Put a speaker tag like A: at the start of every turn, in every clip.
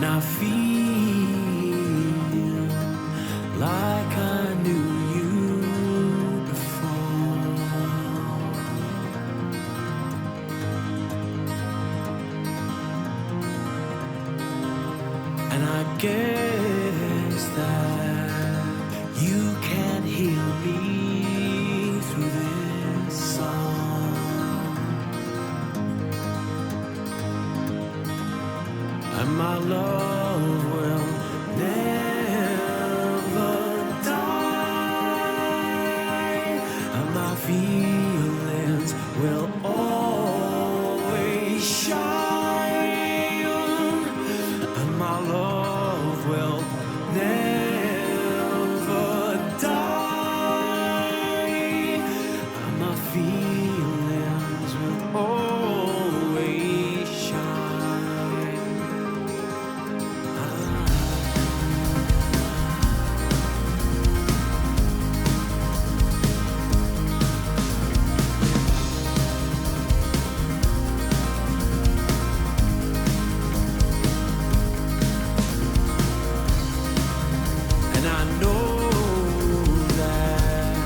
A: and I feel like I knew you before. And I guess that you can heal me through this song. And my love will never die, and my feelings will always shine, and my love will never die, and my feelings will always shine. And I know that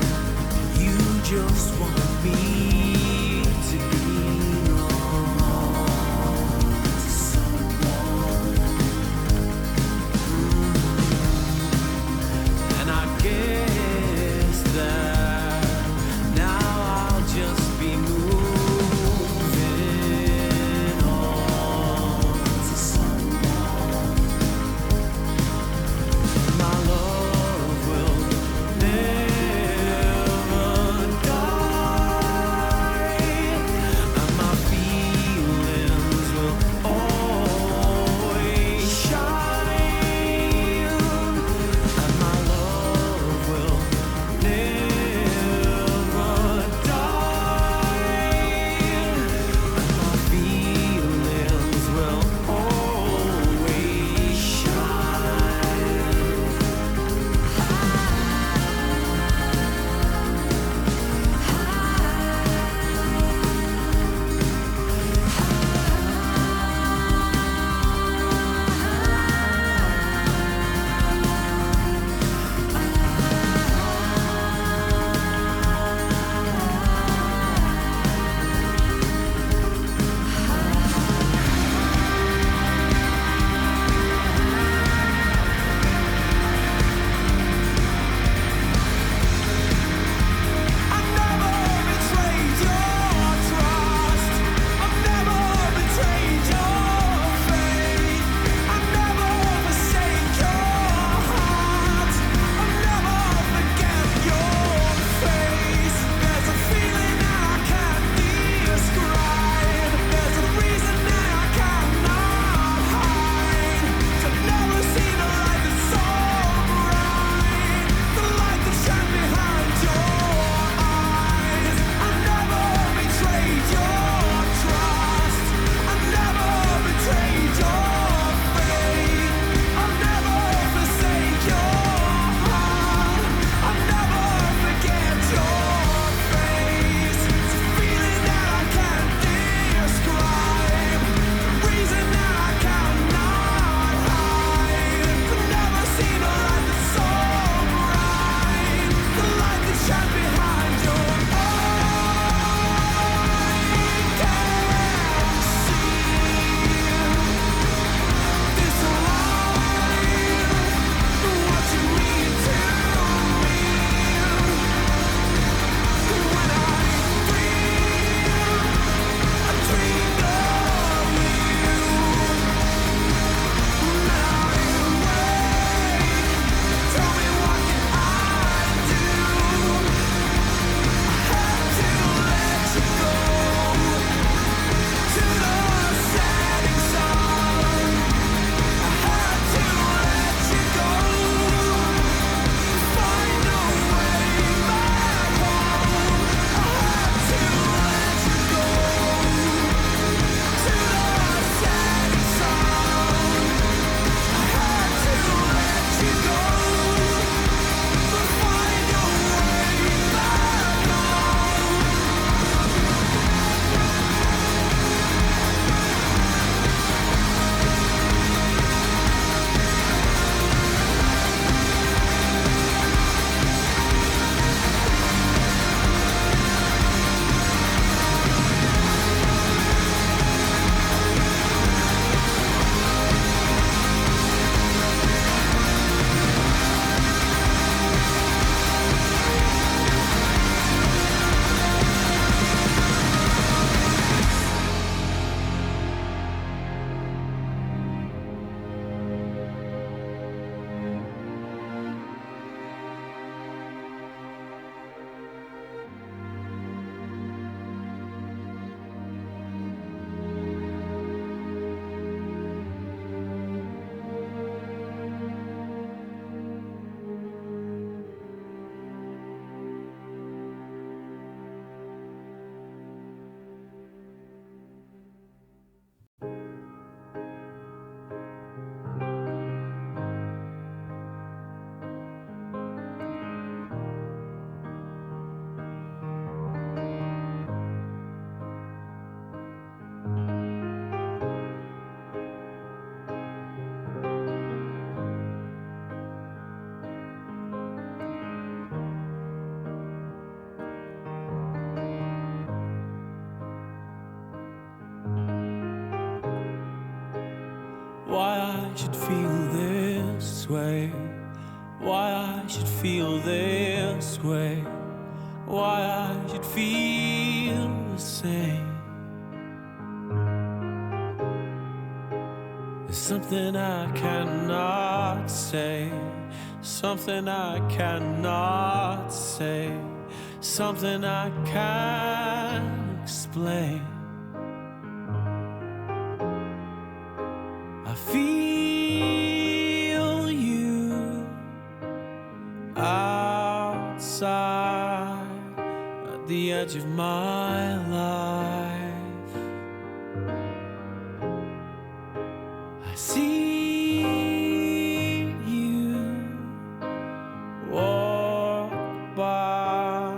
A: you just want me to belong to someone. And I guess that now I'll just be moving on to someone. My love will never die. should feel this way, why I should feel this way, why I should feel the same. There's something I cannot say, something I cannot say, something I can't explain. I feel you outside at the edge of my life. I see you walk by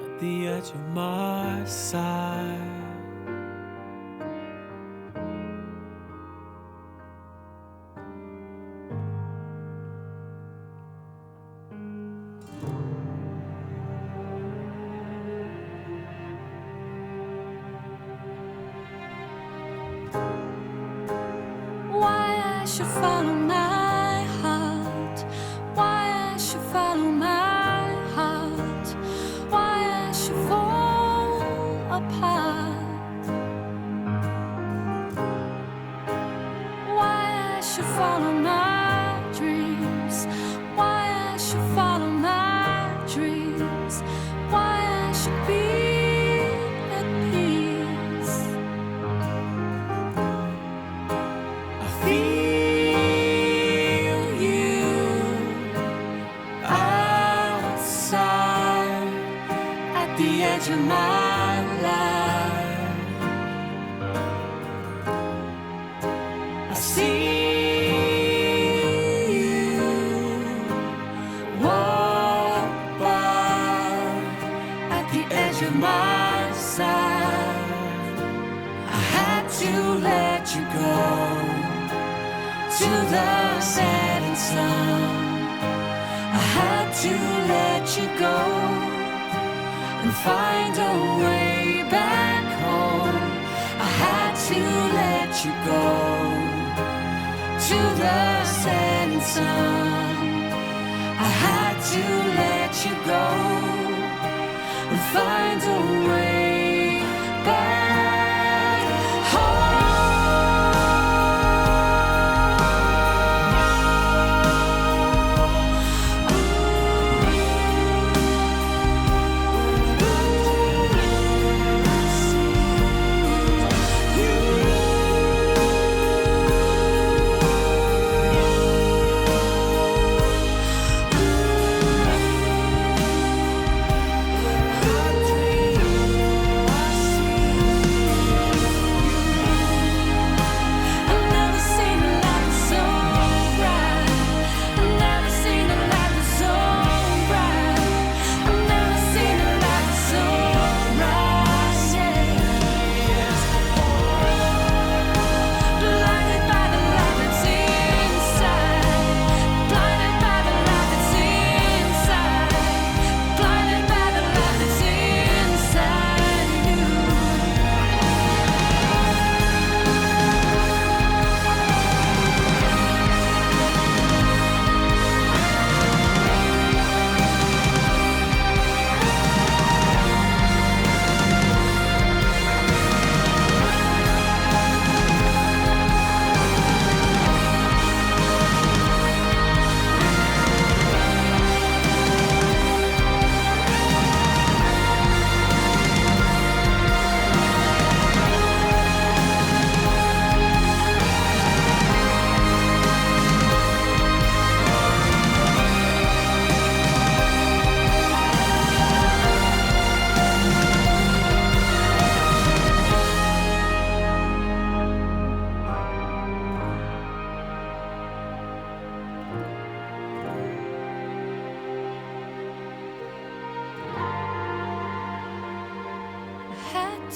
A: at the edge of my side.
B: Why I should follow my heart, why I should follow my heart, why I should fall apart, why I should follow my dreams, why I should follow my dreams, why I should be at peace.
A: Feel you outside at the edge of my life. I see you walk by at the edge of my side. I had to let you go to the setting sun. I had to let you go and find a way back home. I had to let you go to the setting sun. I had to let you go and find a way back home.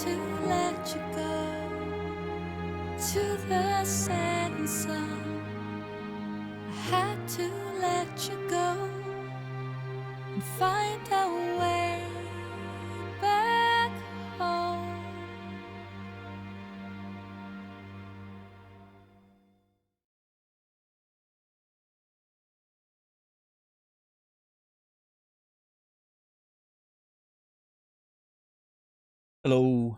B: To let you go to the setting sun. I had to let you go and find a way back home.
A: Hello.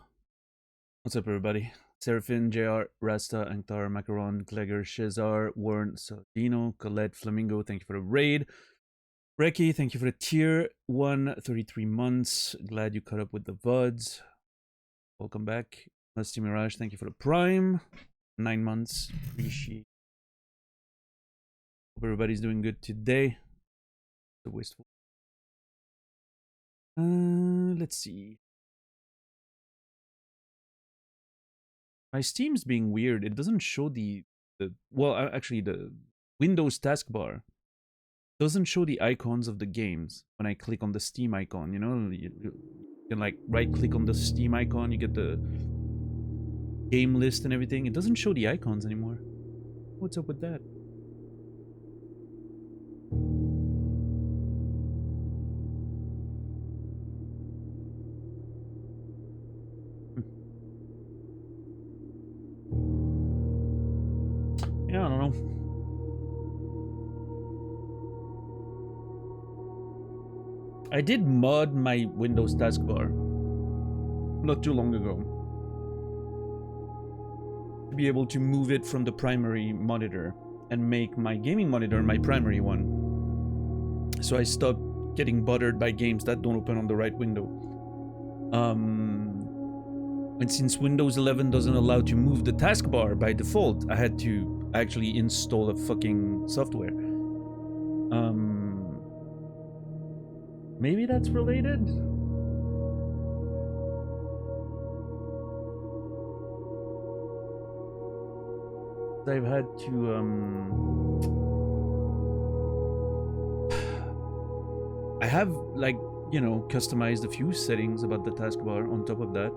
A: What's up, everybody? Seraphin, JR, Rasta, Anktar, Macaron, Glegor, Shazar, Warren, Sardino, Colette, Flamingo, thank you for the raid. Reki, thank you for the tier 1, 33 months. Glad you caught up with the VODs. Welcome back. Lusty Mirage, thank you for the prime. 9 months. Appreciate. Hope everybody's doing good today. So wasteful. Let's see. My Steam's being weird. It doesn't show the well, actually the Windows taskbar doesn't show the icons of the games when I click on the Steam icon. You know, you can like right click on the Steam icon, you get the game list and everything. It doesn't show the icons anymore. What's up with that? Yeah, I don't know. I did mod my Windows taskbar not too long ago to be able to move it from the primary monitor and make my gaming monitor my primary one. So I stopped getting bothered by games that don't open on the right window. And since Windows 11 doesn't allow to move the taskbar by default, I had to actually install a fucking software. Maybe that's related? I've had to I have, like, you know, customized a few settings about the taskbar on top of that.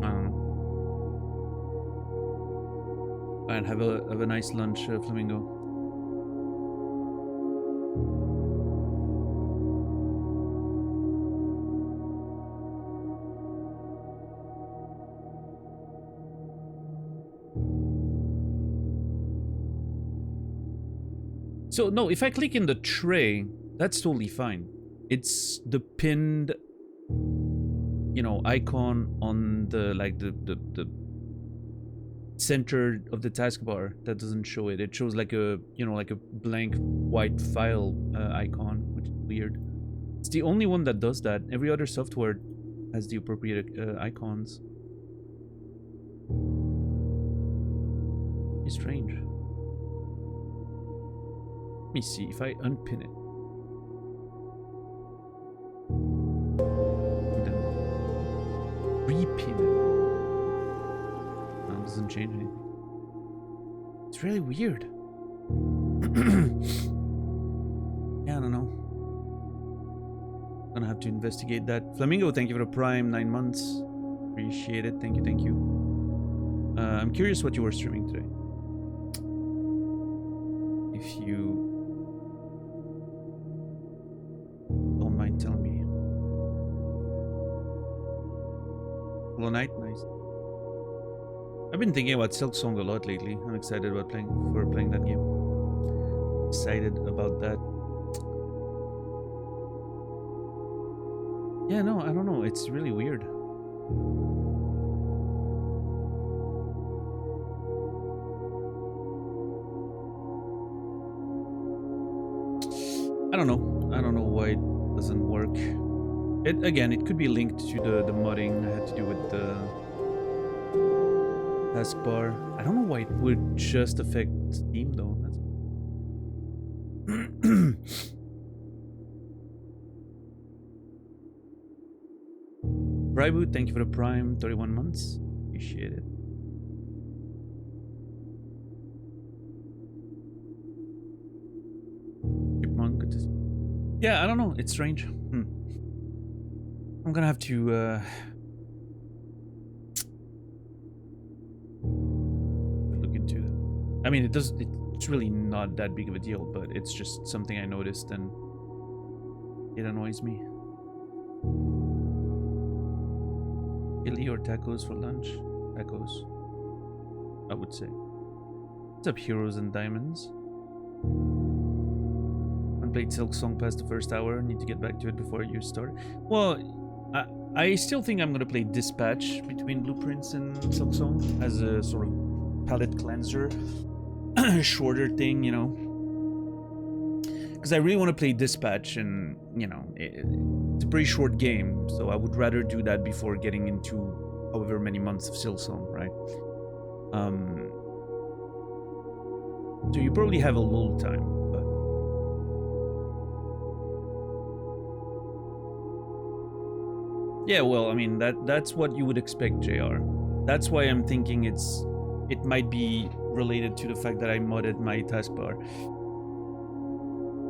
A: I don't know. And have a nice lunch, Flamingo. So no, if I click in the tray, that's totally fine. It's the pinned, you know, icon on the like the center of the taskbar that doesn't show it. It shows like a, you know, like a blank white file icon, which is weird. It's the only one that does that. Every other software has the appropriate icons. It's strange. Let me see if I unpin it. Then repin it. That doesn't change anything. It's really weird. Yeah, I don't know. Gonna have to investigate that. Flamingo, thank you for the prime 9 months. Appreciate it. Thank you, thank you. I'm curious what you were streaming today. If you don't mind telling me. Hollow Knight, nice. I've been thinking about Silk Song a lot lately. I'm excited about playing that game. Excited about that. Yeah, no, I don't know. It's really weird. I don't know. I don't know why it doesn't work. It could be linked to the modding I had to do with the taskbar. I don't know why it would just affect Steam though. Hoooooot, thank you for the prime, 31 months. Appreciate it. Chipmunk, good to see. Yeah, I don't know. It's strange. I'm gonna have to look into that. I mean, it's really not that big of a deal, but it's just something I noticed and it annoys me. Chili or tacos for lunch? Tacos, I would say. What's up, Heroes and Diamonds? Unplayed Silk Song past the first hour. Need to get back to it before you start. Well, I still think I'm gonna play Dispatch between Blueprints and Silksong as a sort of palette cleanser, shorter thing, you know. Because I really want to play Dispatch, and you know, it's a pretty short game, so I would rather do that before getting into however many months of Silksong, right? So you probably have a lull time, but yeah, well, I mean that's what you would expect, JR. That's why I'm thinking it might be related to the fact that I modded my taskbar.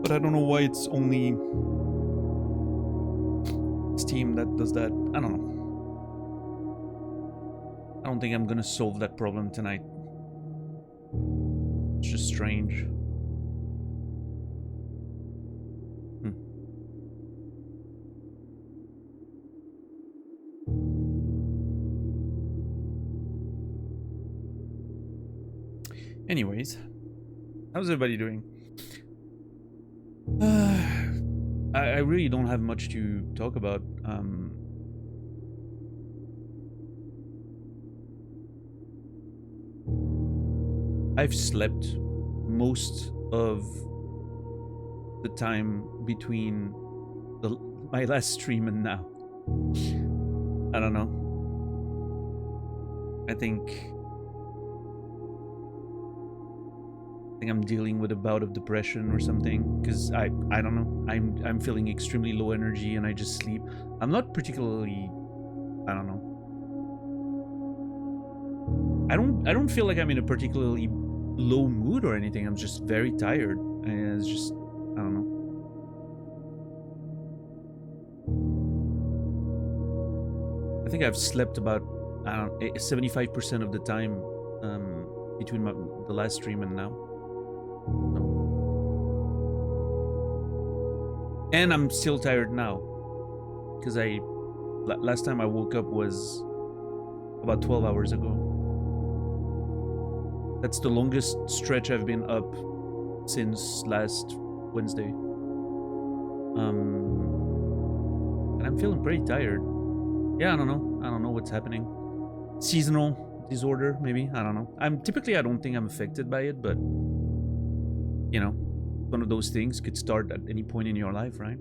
A: But I don't know why it's only Steam that does that. I don't know. I don't think I'm gonna solve that problem tonight. It's just strange. Anyways, how's everybody doing? I really don't have much to talk about. I've slept most of the time between my last stream and now. I don't know. I think I'm dealing with a bout of depression or something, because I don't know. I'm feeling extremely low energy and I just sleep. I'm not particularly, I don't know. I don't feel like I'm in a particularly low mood or anything. I'm just very tired, and it's just, I don't know. I think I've slept about, I don't know, 75% of the time between the last stream and now. So. And I'm still tired now, because last time I woke up was about 12 hours ago. That's the longest stretch I've been up since last Wednesday. And I'm feeling pretty tired. Yeah, I don't know what's happening. Seasonal disorder, maybe, I don't know. I don't think I'm affected by it, but you know, one of those things could start at any point in your life, right?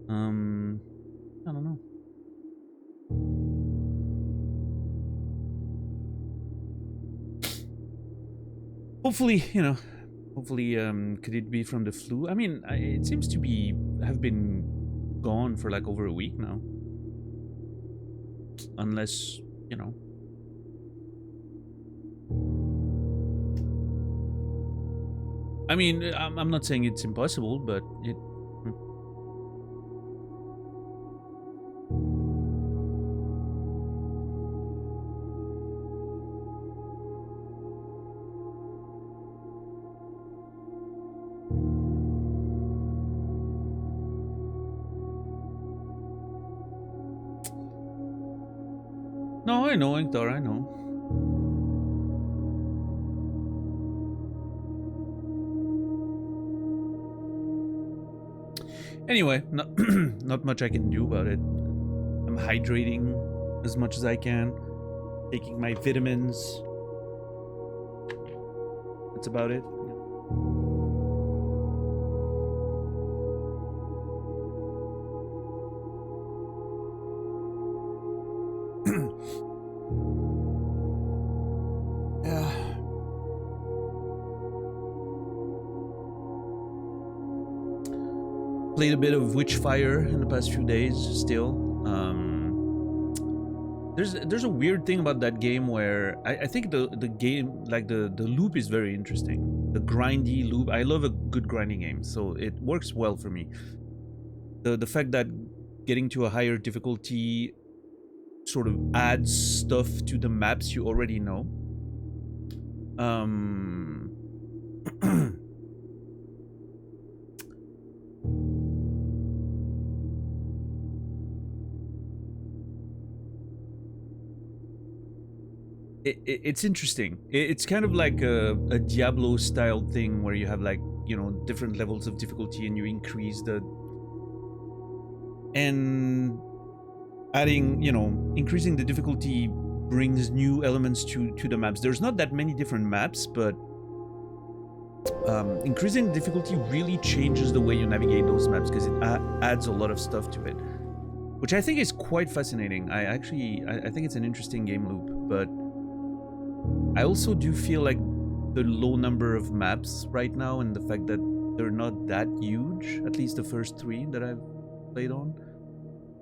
A: I don't know. Hopefully, you know, could it be from the flu? I mean, it seems to have been gone for like over a week now. Unless, you know. I mean, I'm not saying it's impossible, but it... No, I know, Hector, I know. Anyway, not much I can do about it. I'm hydrating as much as I can, taking my vitamins. That's about it. Played a bit of Witchfire in the past few days still. There's a weird thing about that game where I think the game, like the loop is very interesting. The grindy loop. I love a good grinding game, so it works well for me. The fact that getting to a higher difficulty sort of adds stuff to the maps you already know. It's interesting. It's kind of like a Diablo style thing where you have, like, you know, different levels of difficulty and you increase the... And adding, increasing the difficulty brings new elements to the maps. There's not that many different maps, but increasing the difficulty really changes the way you navigate those maps because it adds a lot of stuff to it, which I think is quite fascinating. I think it's an interesting game loop, but I also do feel like the low number of maps right now and the fact that they're not that huge, at least the first 3 that I've played on,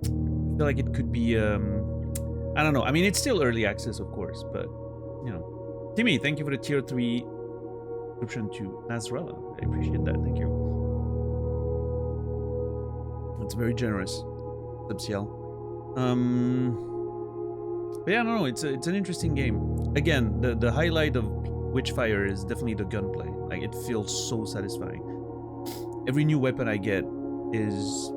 A: I feel like it could be, I don't know. I mean, it's still early access, of course, but, Timmy, thank you for the tier 3 subscription to Nasrella. I appreciate that. Thank you. It's very generous. Subciel. But yeah, no, it's an interesting game. Again, the highlight of Witchfire is definitely the gunplay. Like, it feels so satisfying. Every new weapon I get is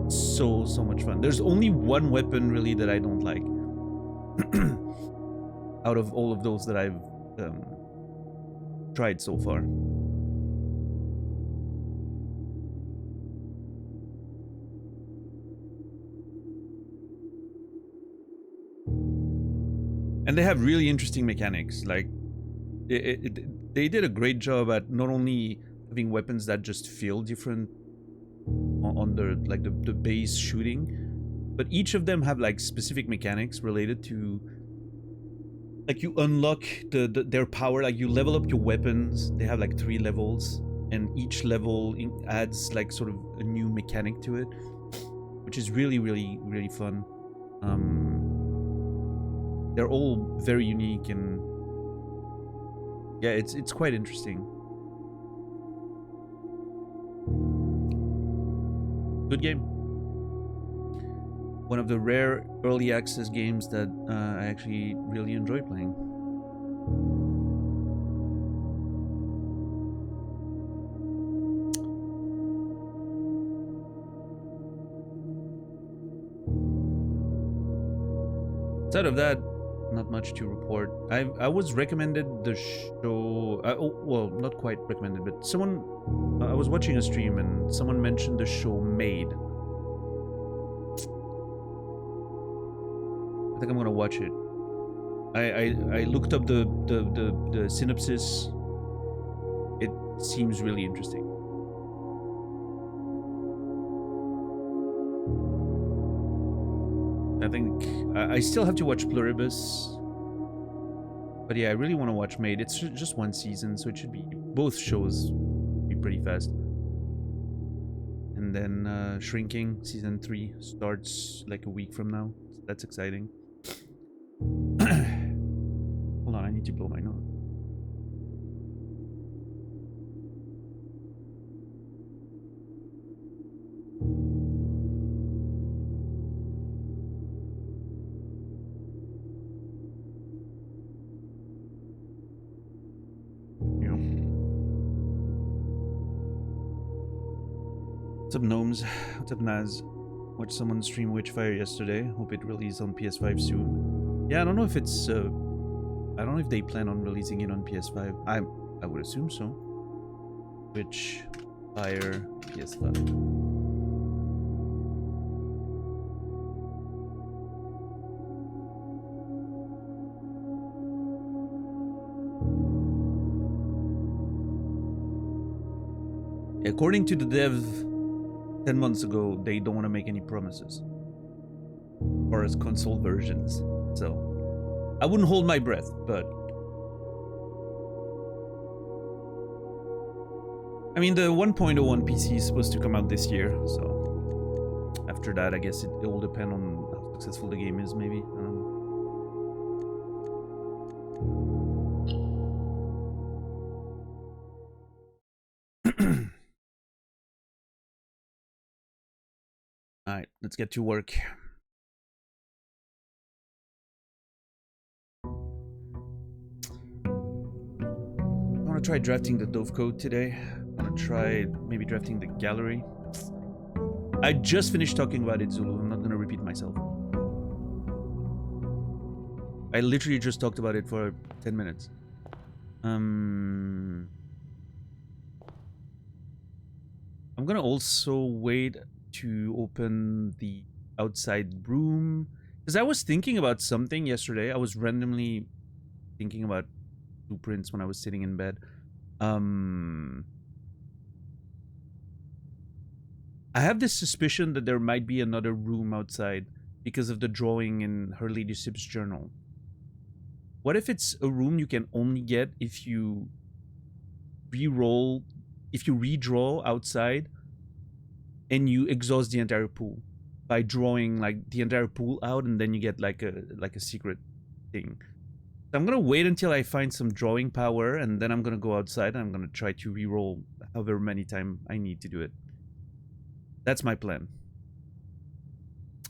A: so much fun. There's only one weapon really that I don't like out of all of those that I've tried so far. And they have really interesting mechanics. Like, they did a great job at not only having weapons that just feel different on the base shooting, but each of them have like specific mechanics related to, like, you unlock their power. Like, you level up your weapons. They have like 3 levels, and each level adds like sort of a new mechanic to it, which is really fun. They're all very unique, and yeah, it's quite interesting. Good game. One of the rare early access games that I actually really enjoy playing. Outside of that, not much to report. I was recommended the show. Well, not quite recommended, but someone. I was watching a stream and someone mentioned the show Made. I think I'm gonna watch it. I looked up the synopsis. It seems really interesting. I think I still have to watch Pluribus, but yeah, I really want to watch Made. It's just 1 season, so it should be, both shows be pretty fast. And then Shrinking season 3 starts like a week from now. So that's exciting. Hold on, I need to blow my nose. What's up, Gnomes? What's up, Naz? Watched someone stream Witchfire yesterday. Hope it releases on PS5 soon. Yeah, I don't know if it's... I don't know if they plan on releasing it on PS5. I would assume so. Witchfire PS5. According to the dev 10 months ago, they don't want to make any promises or as console versions. So I wouldn't hold my breath, but I mean, the 1.01 PC is supposed to come out this year, so after that, I guess it will depend on how successful the game is, maybe. I don't know. Alright, let's get to work. I want to try drafting the Dove code today. I want to try maybe drafting the gallery. I just finished talking about it, Zulu. I'm not going to repeat myself. I literally just talked about it for 10 minutes. I'm going to also wait to open the outside room. Because I was thinking about something yesterday. I was randomly thinking about blueprints when I was sitting in bed. I have this suspicion that there might be another room outside because of the drawing in her ladyship's journal. What if it's a room you can only get if you redraw outside and you exhaust the entire pool by drawing like the entire pool out, and then you get like a secret thing. So I'm gonna wait until I find some drawing power, and then I'm gonna go outside and I'm gonna try to re-roll however many times I need to do it. That's my plan.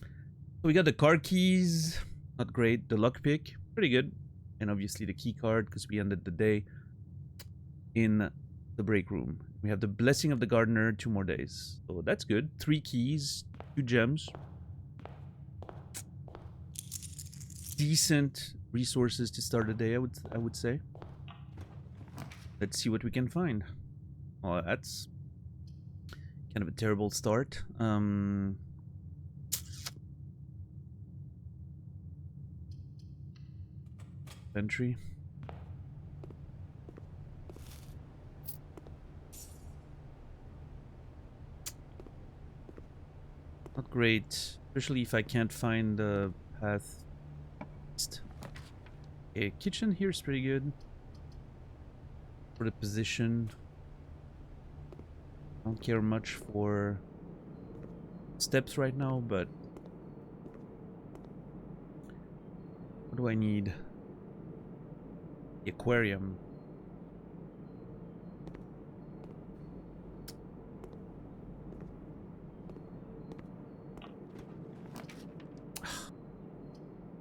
A: So we got the car keys, not great. The lockpick, pretty good. And obviously the key card, because we ended the day in the break room. We have the blessing of the gardener, 2 more days. So that's good. 3 keys, 2 gems. Decent resources to start the day, I would say. Let's see what we can find. Well, that's kind of a terrible start. Entry. Not great, especially if I can't find the path east. Okay, kitchen here is pretty good for the position. I don't care much for steps right now, but what do I need? The aquarium.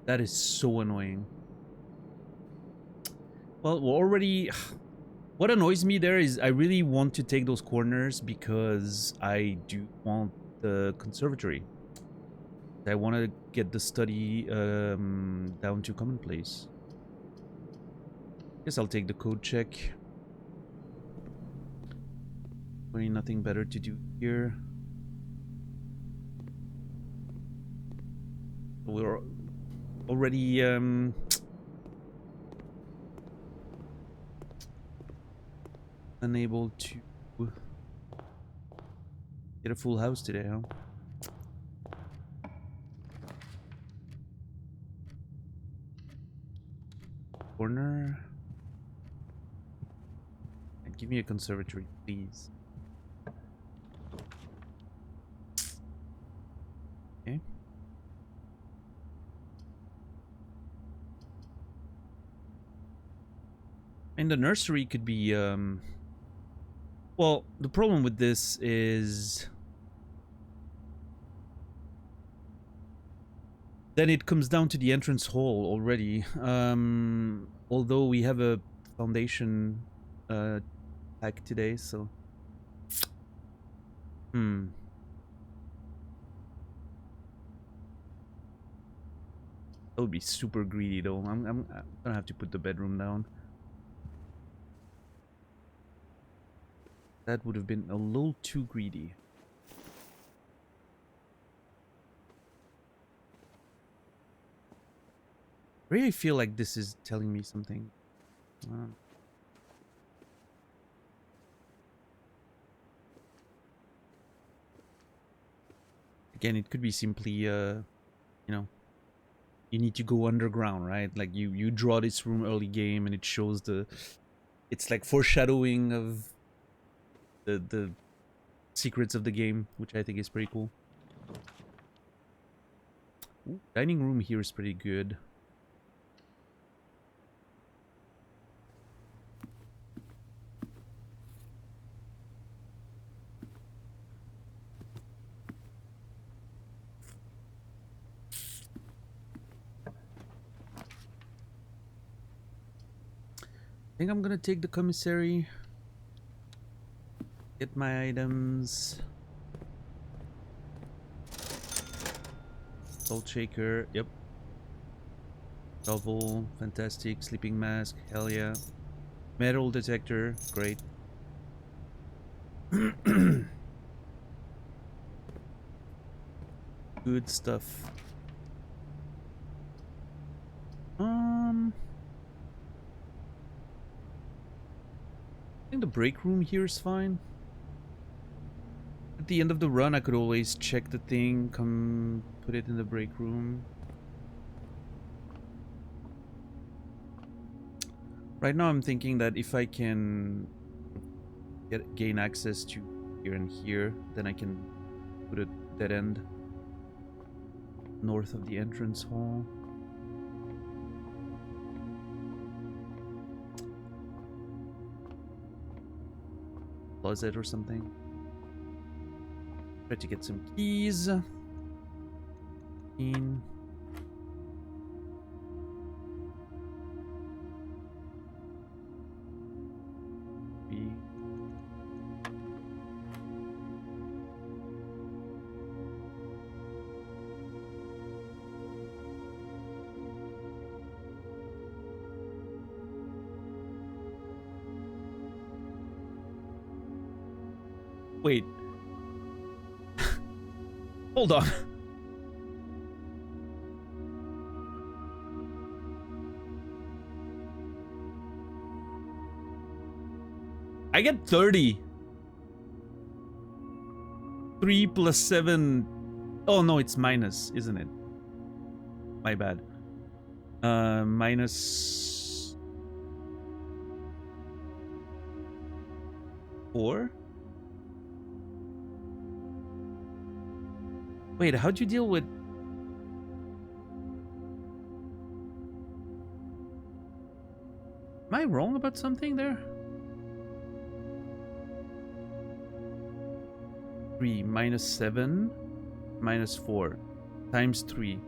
A: That is so annoying. Well, we're already... What annoys me there is I really want to take those corners because I do want the conservatory. I want to get the study down to commonplace. Guess I'll take the code check. Really nothing better to do here. We're already unable to get a full house today, huh? Corner. And give me a conservatory, please. Okay. And the nursery could be well, the problem with this is then it comes down to the entrance hall already. Although we have a foundation pack today, so that would be super greedy though. I'm gonna have to put the bedroom down. That would have been a little too greedy. Really, I feel like this is telling me something. Again, it could be simply, you know, you need to go underground, right? Like you draw this room early game, and it shows the, it's like foreshadowing of the secrets of the game, which I think is pretty cool. Ooh, dining room here is pretty good. I think I'm gonna take the commissary. Get my items. Salt shaker, yep. Shovel, fantastic. Sleeping mask, hell yeah. Metal detector, great. Good Good stuff. I think the break room here is fine. At the end of the run, I could always check the thing, come put it in the break room. Right now, I'm thinking that if I can gain access to here and here, then I can put a dead end north of the entrance hall. Closet or something. Try to get some keys. In. Wait. Hold on. I get 30. 3 plus 7. Oh no, it's minus, isn't it? My bad. Minus 4? Wait, how'd you deal with... Am I wrong about something there? 3 minus 7 minus 4 times 3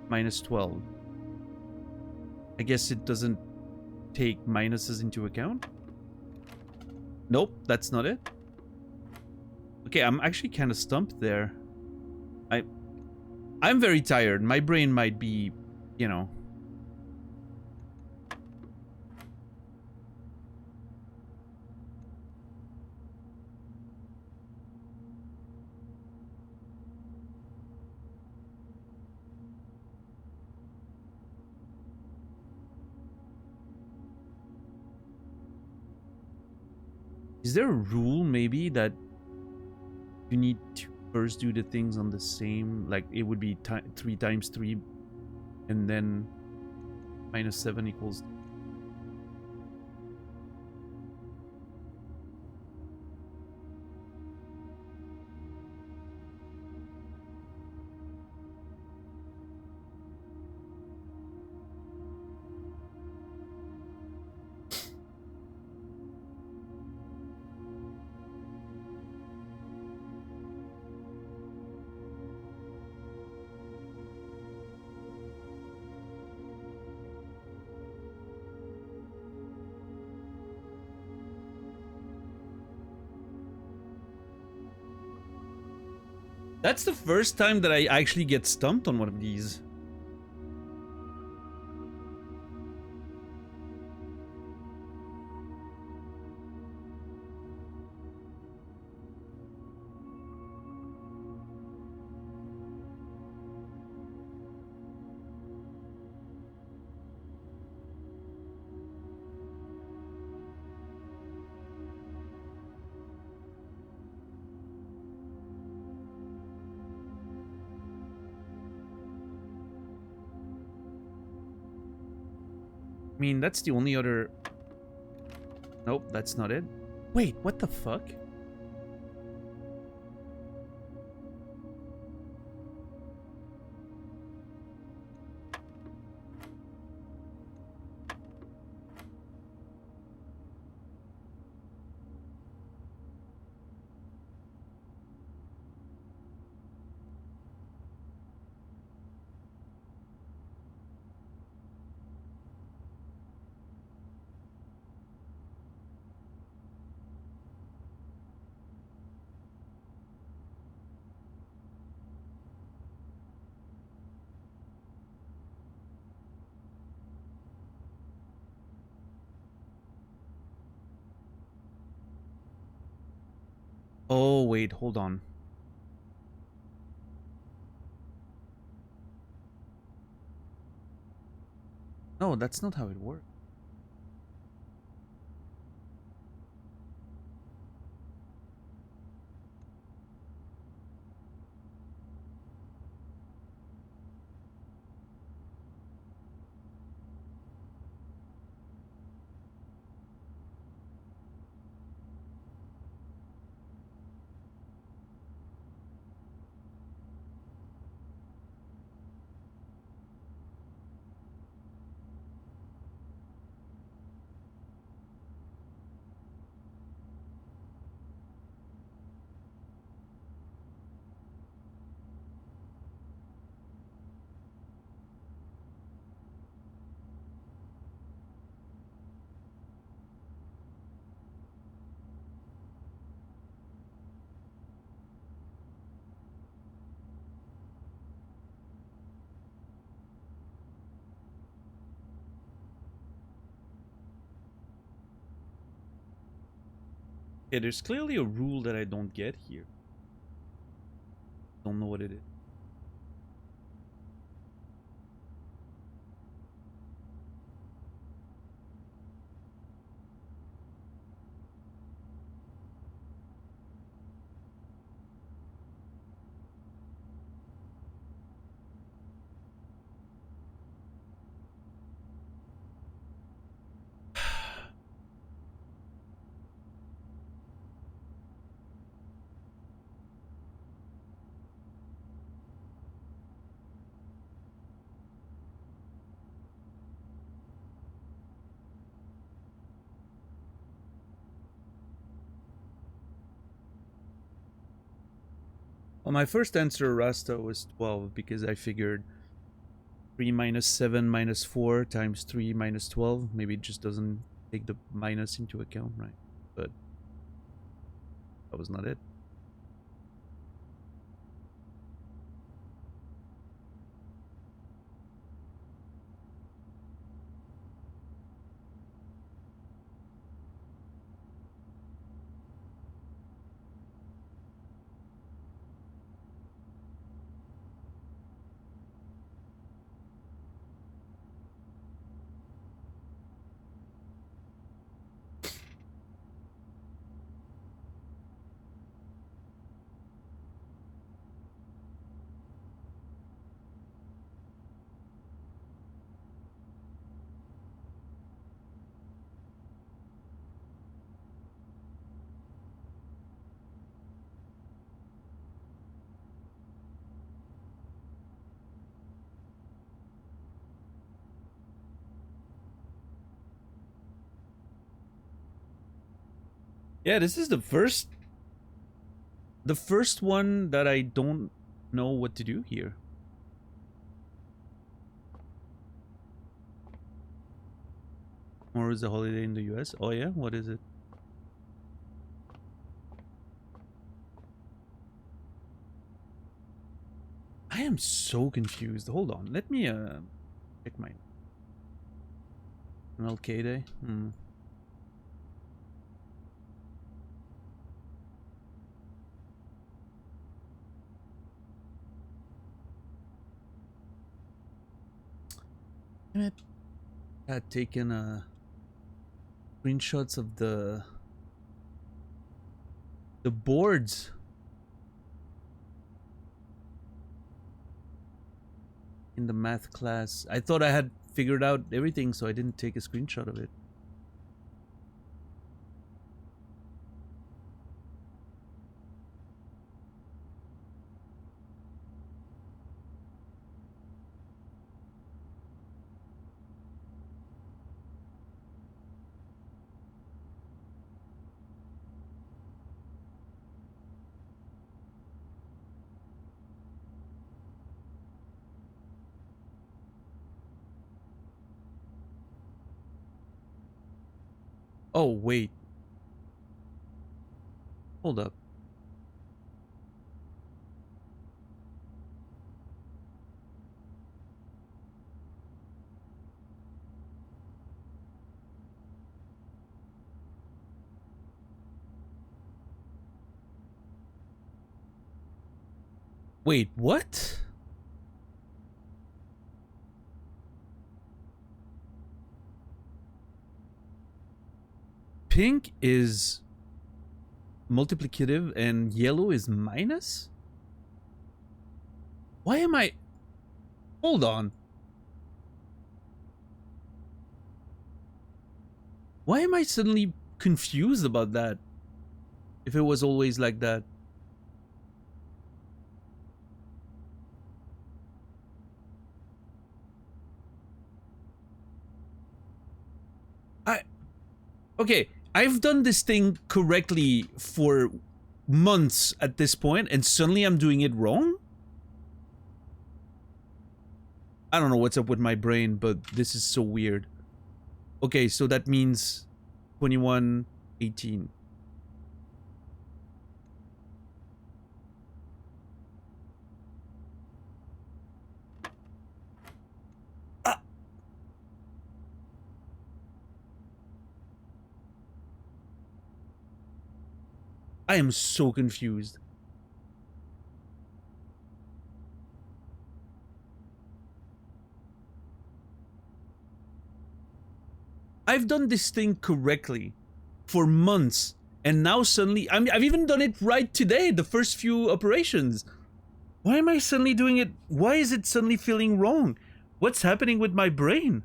A: minus 12. I guess it doesn't take minuses into account? Nope, that's not it. Okay, I'm actually kind of stumped there. I'm very tired. My brain might be, you know. Is there a rule maybe that you need to first do the things on the same, like it would be 3 times 3 and then minus 7 equals... That's the first time that I actually get stumped on one of these. I mean, that's the only other... Nope, that's not it. Wait, what the fuck? Oh, wait, hold on. No, that's not how it works. Yeah, there's clearly a rule that I don't get here. Don't know what it is. Well, my first answer, Rasta, was 12 because I figured 3 minus 7 minus 4 times 3 minus 12. Maybe it just doesn't take the minus into account, right? But that was not it. Yeah, this is the first one that I don't know what to do here. Tomorrow is a holiday in the US. Oh yeah, what is it? I am so confused. Hold on. Let me check my MLK Day. Damn it. I had taken screenshots of the boards. In the math class. I thought I had figured out everything, so I didn't take a screenshot of it. Oh, wait. Hold up. Wait, what? pink is multiplicative and yellow is minus? Why am I... Hold on. Why am I suddenly confused about that? If it was always like that. Okay, I've done this thing correctly for months at this point, and suddenly I'm doing it wrong? I don't know what's up with my brain, but this is so weird. Okay, so that means 21, 18. I am so confused. I've done this thing correctly for months, and now suddenly I've even done it right today, the first few operations. Why am I suddenly doing it? Why is it suddenly feeling wrong? What's happening with my brain?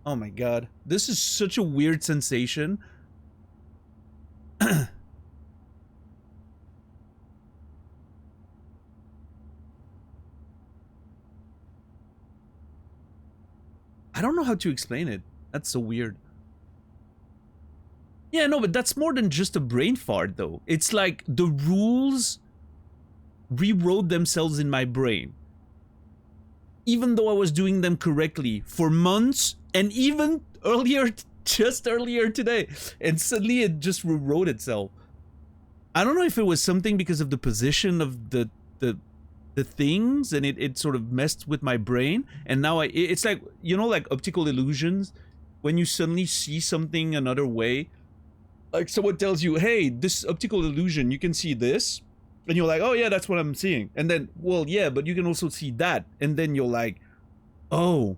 A: Oh my god, this is such a weird sensation. I don't know how to explain it. That's so weird. Yeah, no, but that's more than just a brain fart, though. It's like the rules rewrote themselves in my brain. Even though I was doing them correctly for months, and even earlier, just earlier today. And suddenly it just rewrote itself. I don't know if it was something because of the position of the things, and it sort of messed with my brain, and now it's like, you know, like optical illusions, when you suddenly see something another way, like someone tells you, hey, this optical illusion, you can see this, and you're like, oh yeah, that's what I'm seeing, and then, well, yeah, but you can also see that, and then you're like, oh,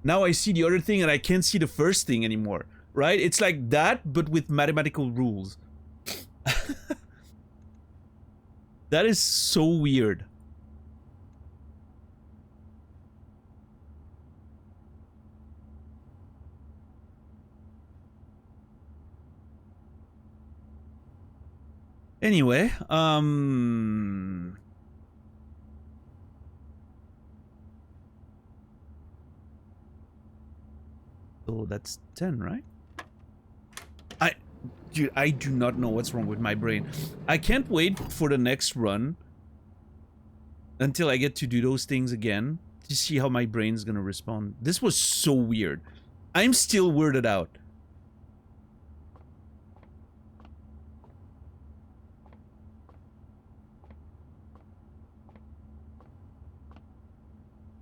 A: now I see the other thing and I can't see the first thing anymore, right? It's like that, but with mathematical rules. That is so weird. Anyway, so that's 10, right? Dude, I do not know what's wrong with my brain. I can't wait for the next run until I get to do those things again to see how my brain's gonna respond. This was so weird. I'm still weirded out.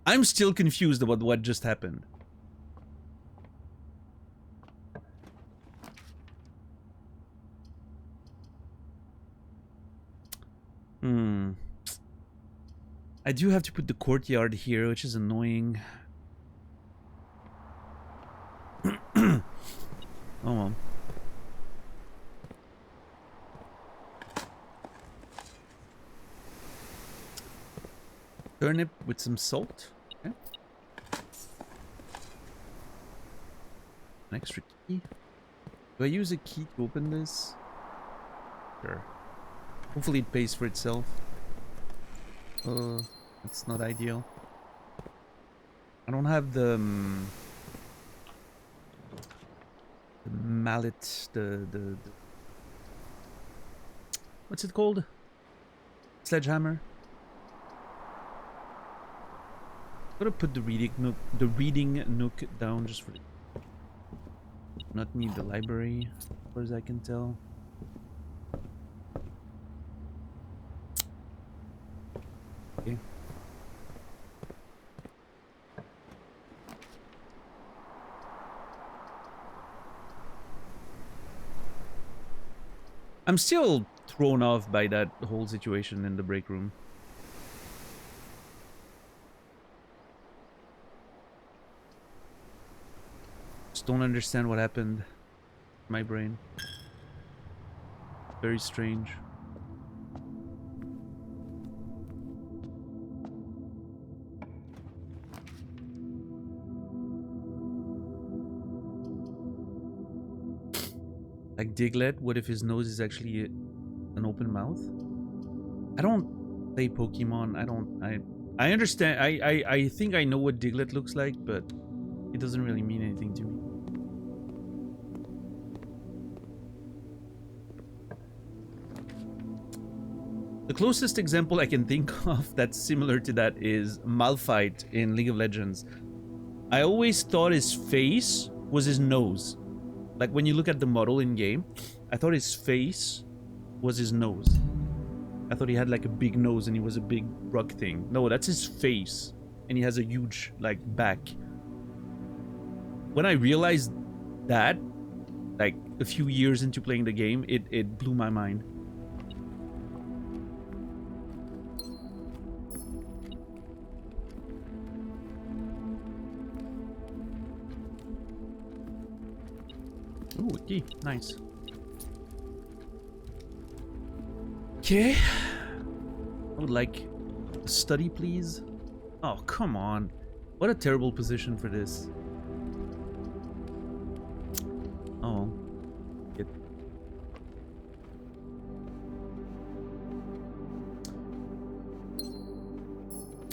A: I'm still confused about what just happened. I do have to put the courtyard here, which is annoying. Oh well. Turnip with some salt. Okay. An extra key. Do I use a key to open this? Sure. Hopefully it pays for itself. It's not ideal. I don't have the mallet, the what's it called? Sledgehammer. I'm gonna put the reading nook down just for not need the library, as far as I can tell. Okay. I'm still thrown off by that whole situation in the break room. Just don't understand what happened. My brain. Very strange. Like Diglett, what if his nose is actually an open mouth? I don't play Pokemon. I understand. I think I know what Diglett looks like, but it doesn't really mean anything to me. The closest example I can think of that's similar to that is Malphite in League of Legends. I always thought his face was his nose. Like when you look at the model in game, I thought his face was his nose. I thought he had like a big nose and he was a big rock thing. No, that's his face. And he has a huge like back. When I realized that, like a few years into playing the game, it blew my mind. Ooh, a key. Nice. Okay. I would like a study, please. Oh, come on. What a terrible position for this. Oh. It.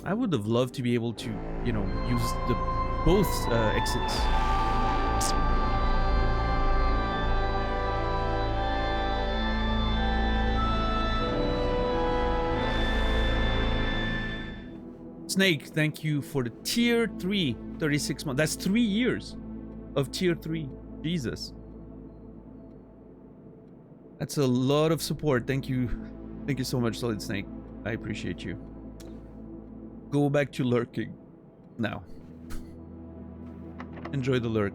A: I would have loved to be able to, you know, use the both exits. Snake, thank you for the tier 3, 36 months. That's 3 years of tier 3. Jesus. That's a lot of support. Thank you. Thank you so much, Solid Snake. I appreciate you. Go back to lurking now. Enjoy the lurk.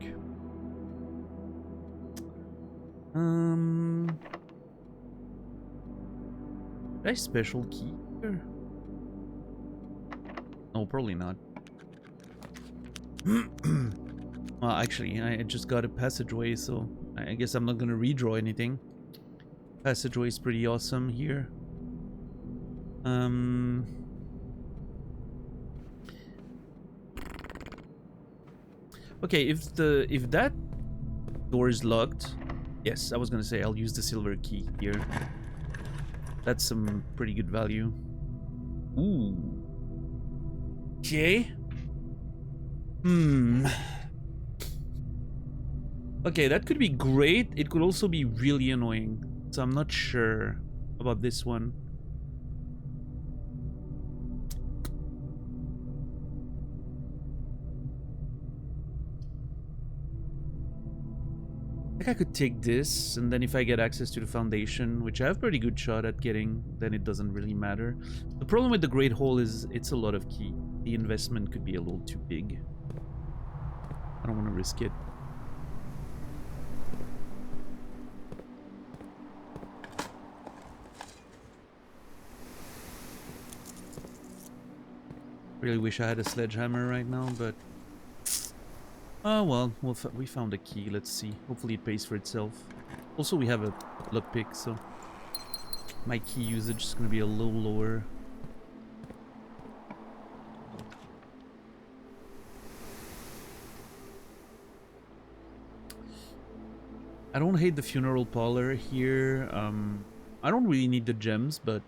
A: Did I special key here? No, probably not. Well, actually, I just got a passageway, so I guess I'm not gonna redraw anything. Passageway is pretty awesome here. Okay, if that door is locked, yes, I was gonna say I'll use the silver key here. That's some pretty good value. Ooh. Okay. Okay, that could be great. It could also be really annoying. So I'm not sure about this one. I think I could take this, and then if I get access to the foundation, which I have pretty good shot at getting, then it doesn't really matter. The problem with the Great Hole is it's a lot of key. The investment could be a little too big. I don't want to risk it. Really wish I had a sledgehammer right now, but... Oh well, we found a key, let's see. Hopefully it pays for itself. Also, we have a lockpick, so... my key usage is going to be a little lower. I don't hate the funeral parlor here. I don't really need the gems, but...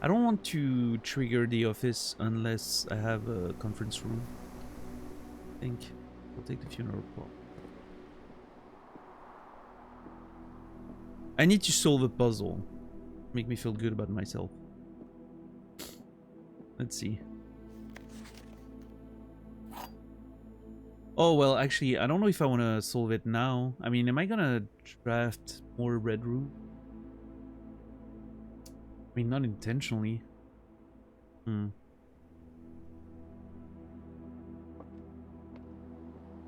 A: I don't want to trigger the office unless I have a conference room. I think I'll take the funeral parlor. I need to solve a puzzle. Make me feel good about myself. Let's see. Oh, well, actually, I don't know if I want to solve it now. I mean, am I gonna draft more red room? I mean, not intentionally. I mean,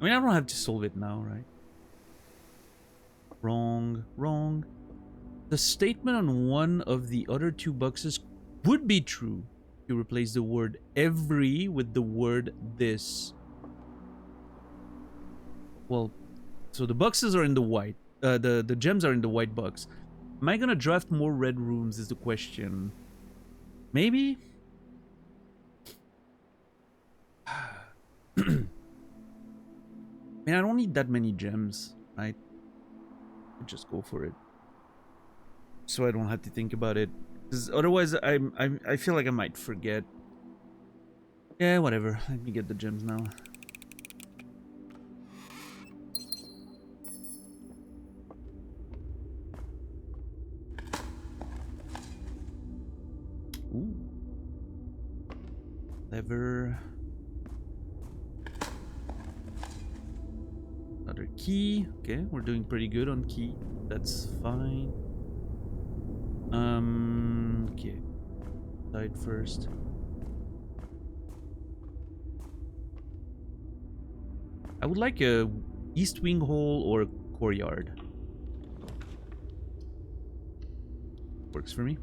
A: I don't have to solve it now, right? Wrong, wrong. The statement on one of the other two boxes would be true. You replace the word every with the word this. Well, so the boxes are in the white. The gems are in the white box. Am I gonna draft more red rooms is the question. Maybe? Man, I don't need that many gems, right? I'll just go for it. So I don't have to think about it. Because otherwise, I feel like I might forget. Yeah, whatever. Let me get the gems now. Ooh. Lever. Another key. Okay, we're doing pretty good on key. That's fine. Okay. Side first. I would like a east wing hole or a courtyard. Works for me.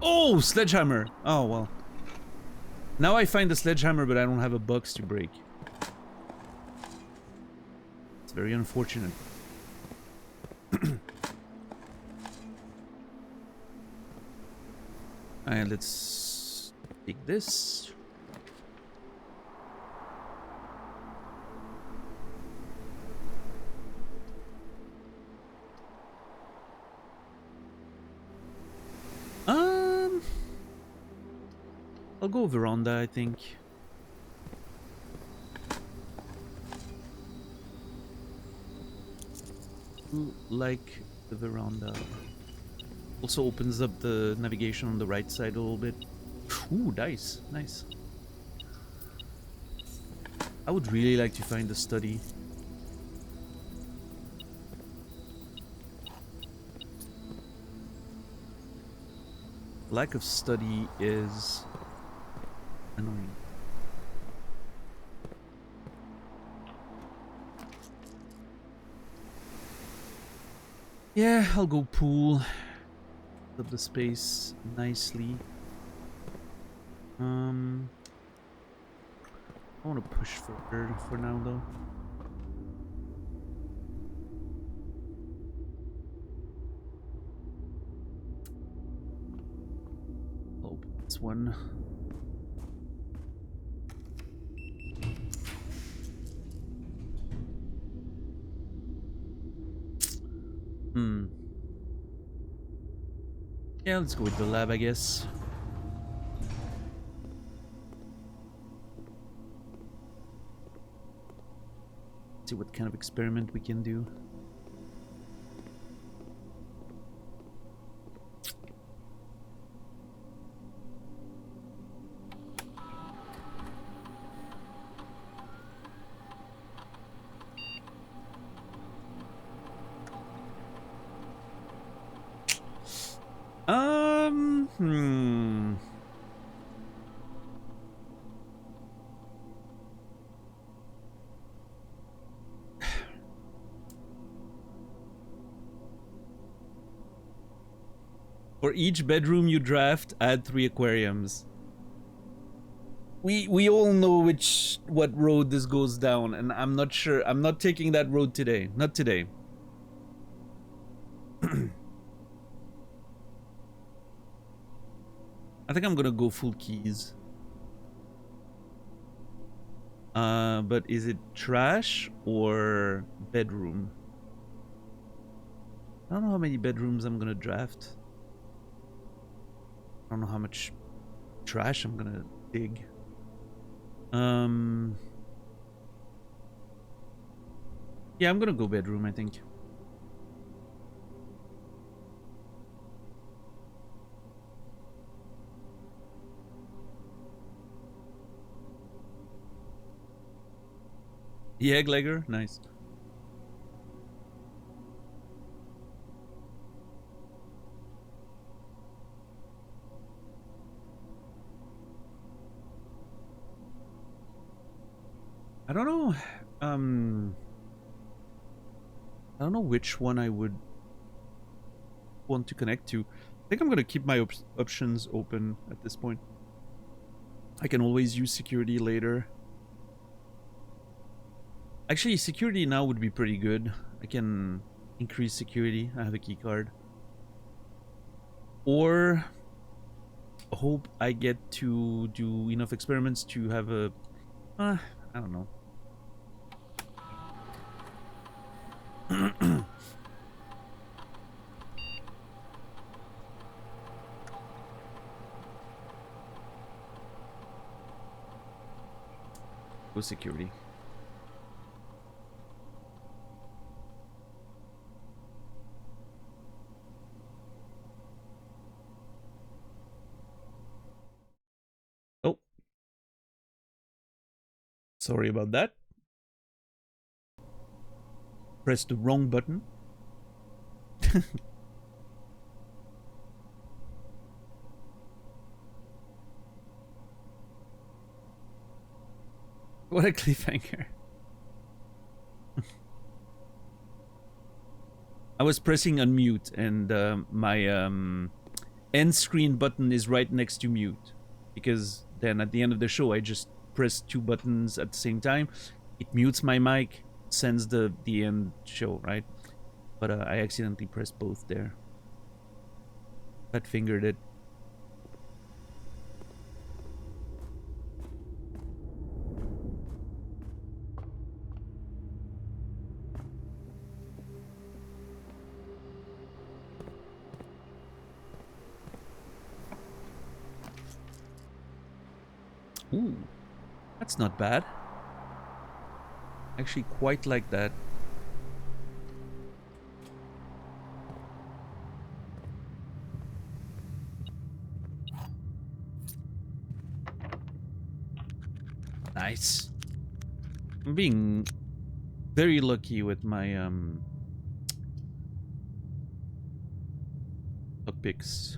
A: Oh, sledgehammer! Oh, well. Now I find the sledgehammer, but I don't have a box to break. It's very unfortunate. Alright, let's take this. I'll go veranda, I think. Like the veranda. Also opens up the navigation on the right side a little bit. Ooh, dice. Nice. I would really like to find the study. Lack of study is annoying. Yeah, I'll go pool. Up the space nicely. I want to push further for now, though. I'll open this one. Yeah, let's go with the lab, I guess. See what kind of experiment we can do. For each bedroom you draft, add 3 aquariums. We all know what road this goes down, and I'm not sure. I'm not taking that road today. Not today. I think I'm gonna go full keys. But is it trash or bedroom? I don't know how many bedrooms I'm gonna draft. I don't know how much trash I'm gonna dig. Yeah, I'm gonna go bedroom, I think. The egg legger? Nice. I don't know. I don't know which one I would want to connect to. I think I'm going to keep my options open at this point. I can always use security later. Actually, security now would be pretty good. I can increase security. I have a key card. Or hope I get to do enough experiments to have a... I don't know. Go security. Oh. Sorry about that. Pressed the wrong button. What a cliffhanger. I was pressing unmute and my end screen button is right next to mute. Because then at the end of the show I just press 2 buttons at the same time. It mutes my mic, sends the end show, right? But I accidentally pressed both there. Fat fingered it. Ooh, that's not bad. Actually quite like that. Nice. I'm being very lucky with my lockpicks.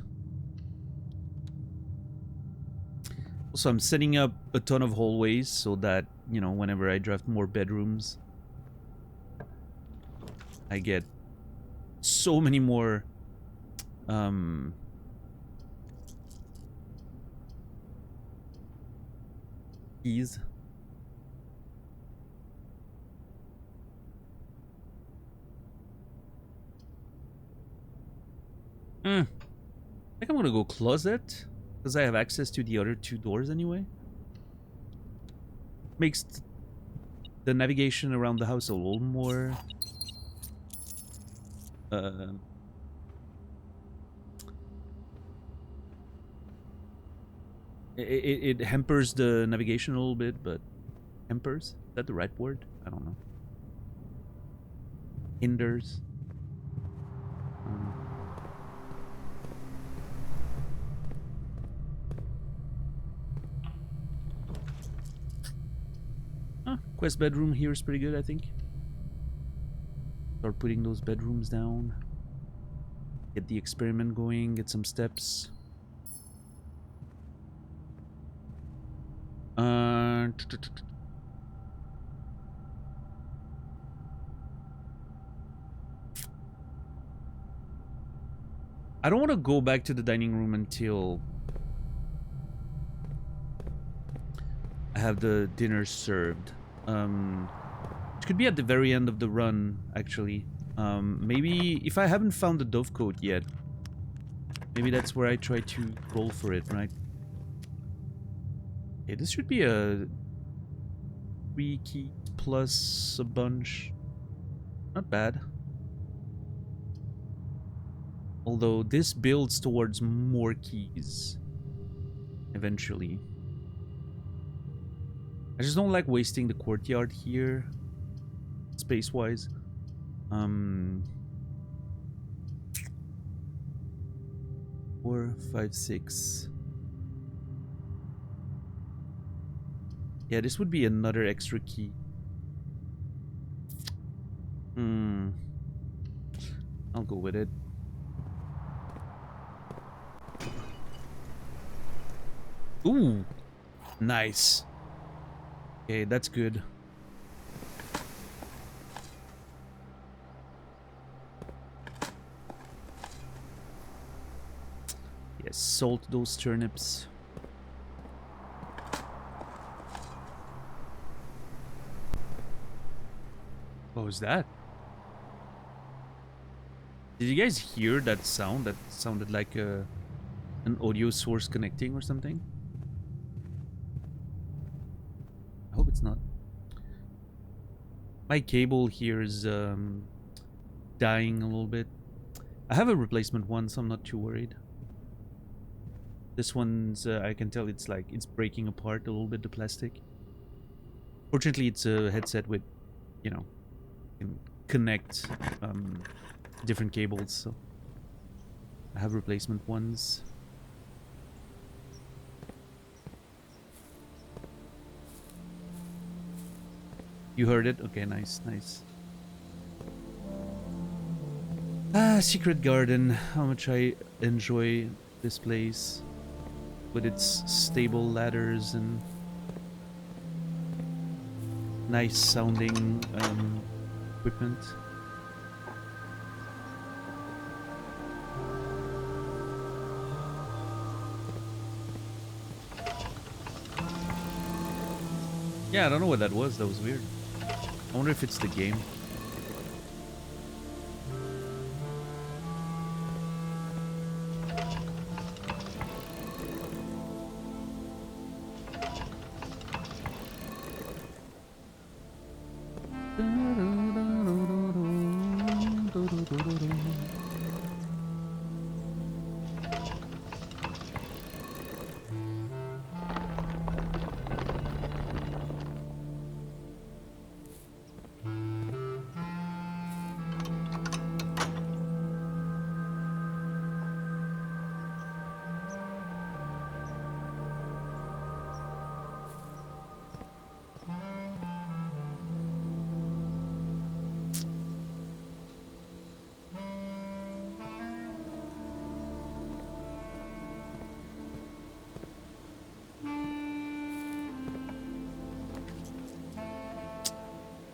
A: Also, I'm setting up a ton of hallways so that, you know, whenever I draft more bedrooms, I get so many more keys. I think I'm gonna go closet because I have access to the other 2 doors anyway. Makes the navigation around the house a little more it hampers the navigation a little bit, but hampers? Is that the right word? I don't know. Hinders. Quest bedroom here is pretty good, I think. Start putting those bedrooms down. Get the experiment going, get some steps. I don't want to go back to the dining room until I have the dinner served. It could be at the very end of the run, actually. Maybe if I haven't found the dovecote yet, maybe that's where I try to roll for it, right? Okay, this should be a 3 key plus a bunch. Not bad. Although this builds towards more keys eventually. I just don't like wasting the courtyard here, space-wise. 4, 5, 6. Yeah, this would be another extra key. I'll go with it. Ooh, nice. Okay, that's good. salt those turnips. What was that? Did you guys hear that sound? That sounded like an audio source connecting or something? I hope it's not. My cable here is dying a little bit. I have a replacement one, so I'm not too worried. This one's, I can tell it's breaking apart a little bit, the plastic. Fortunately, it's a headset with, you know, can connect different cables, so I have replacement ones. You heard it? Okay, nice, nice. Ah, Secret Garden. How much I enjoy this place with its stable ladders and nice sounding equipment. Yeah, I don't know what that was. That was weird. I wonder if it's the game.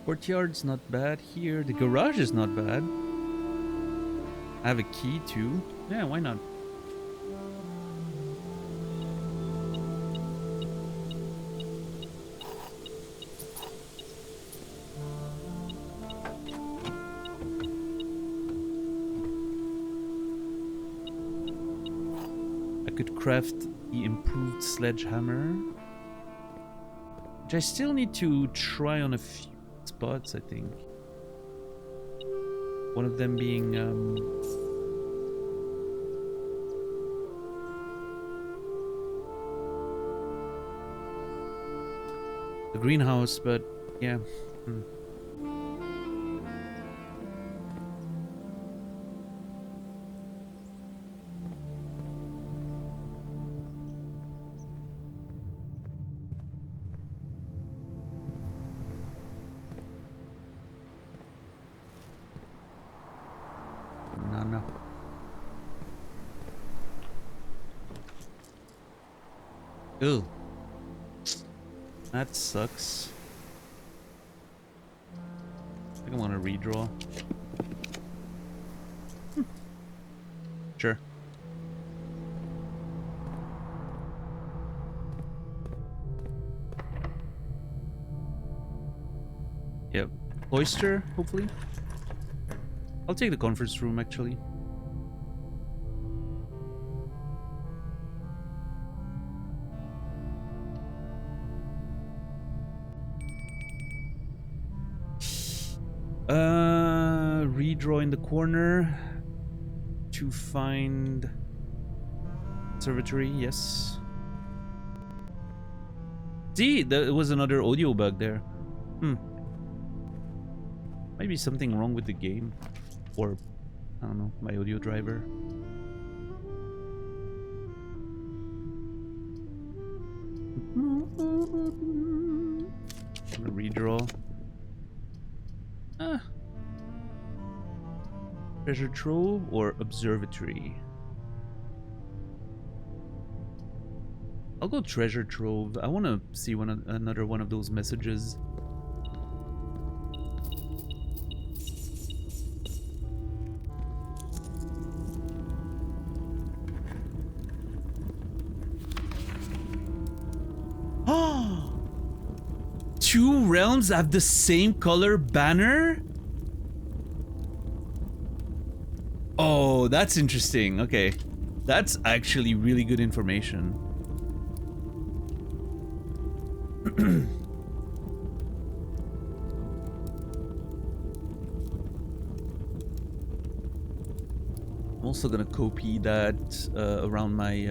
A: Courtyard's not bad here. The garage is not bad. I have a key too. Yeah, why not? I could craft the improved sledgehammer, which I still need to try on a few spots, I think. One of them being the greenhouse, but yeah. No. Ew. That sucks. I think I want to redraw. Sure. Yep. Oyster, hopefully. I'll take the conference room, actually. Redraw in the corner to find observatory. Yes. See, there was another audio bug there. Might be something wrong with the game, or I don't know, my audio driver. I'm gonna redraw. Treasure trove or observatory? I'll go treasure trove. I want to see another one of those messages. Two realms have the same color banner? Oh, that's interesting. Okay. That's actually really good information. I'm also gonna copy that around my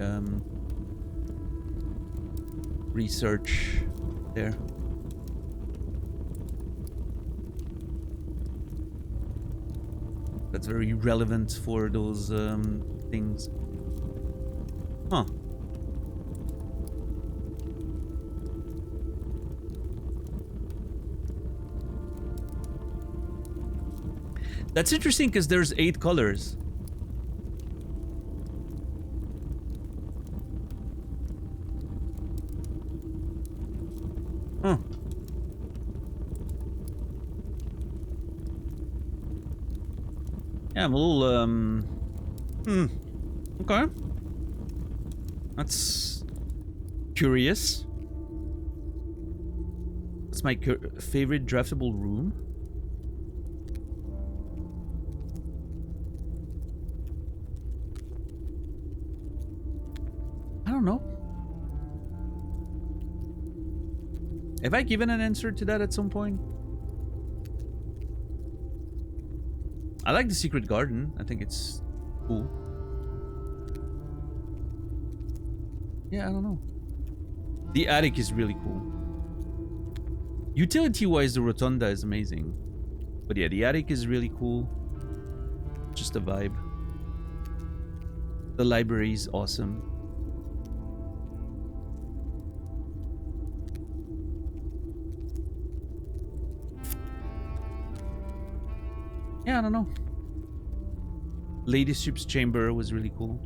A: research there. That's very relevant for those things. Huh. That's interesting because there's 8 colors. Huh. Yeah, I'm a little, okay. That's curious. That's my favorite draftable room. I don't know. Have I given an answer to that at some point? I like the secret garden. I think it's cool. Yeah, I don't know. The attic is really cool. Utility-wise, the rotunda is amazing. But yeah, the attic is really cool. Just a vibe. The library is awesome. Yeah, I don't know. Ladyship's chamber was really cool.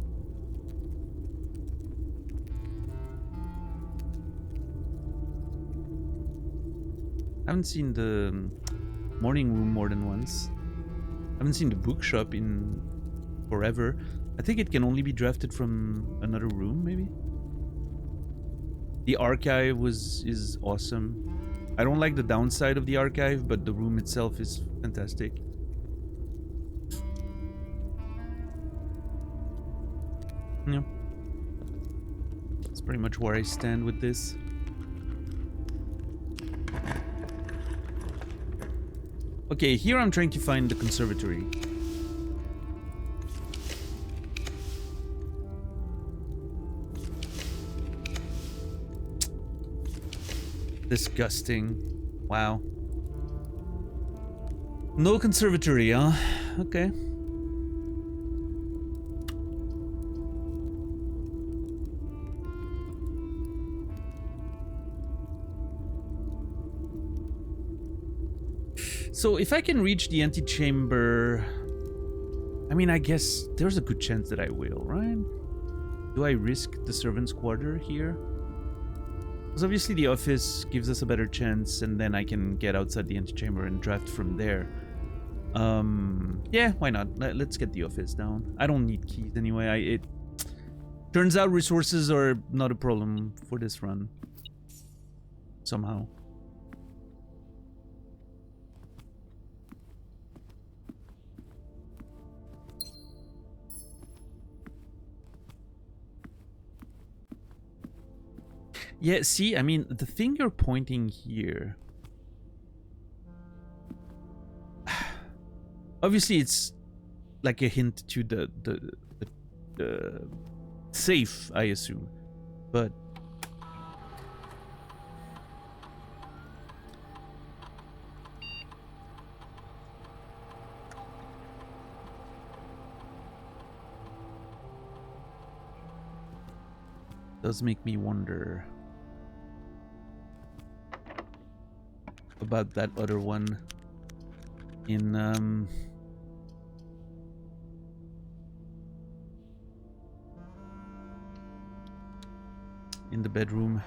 A: I haven't seen the morning room more than once. I haven't seen the bookshop in forever. I think it can only be drafted from another room, maybe? The archive is awesome. I don't like the downside of the archive, but the room itself is fantastic. Yeah. That's pretty much where I stand with this. Okay, here I'm trying to find the conservatory. Disgusting. Wow. No conservatory, huh? Okay. So if I can reach the antechamber, I mean, I guess there's a good chance that I will, right? Do I risk the servants' quarter here? Because obviously the office gives us a better chance, and then I can get outside the antechamber and draft from there. Yeah, why not? Let's get the office down. I don't need keys anyway. It turns out resources are not a problem for this run. Somehow. Yeah, see, I mean, the finger pointing here. Obviously, it's like a hint to the safe, I assume. But does make me wonder about that other one in the bedroom.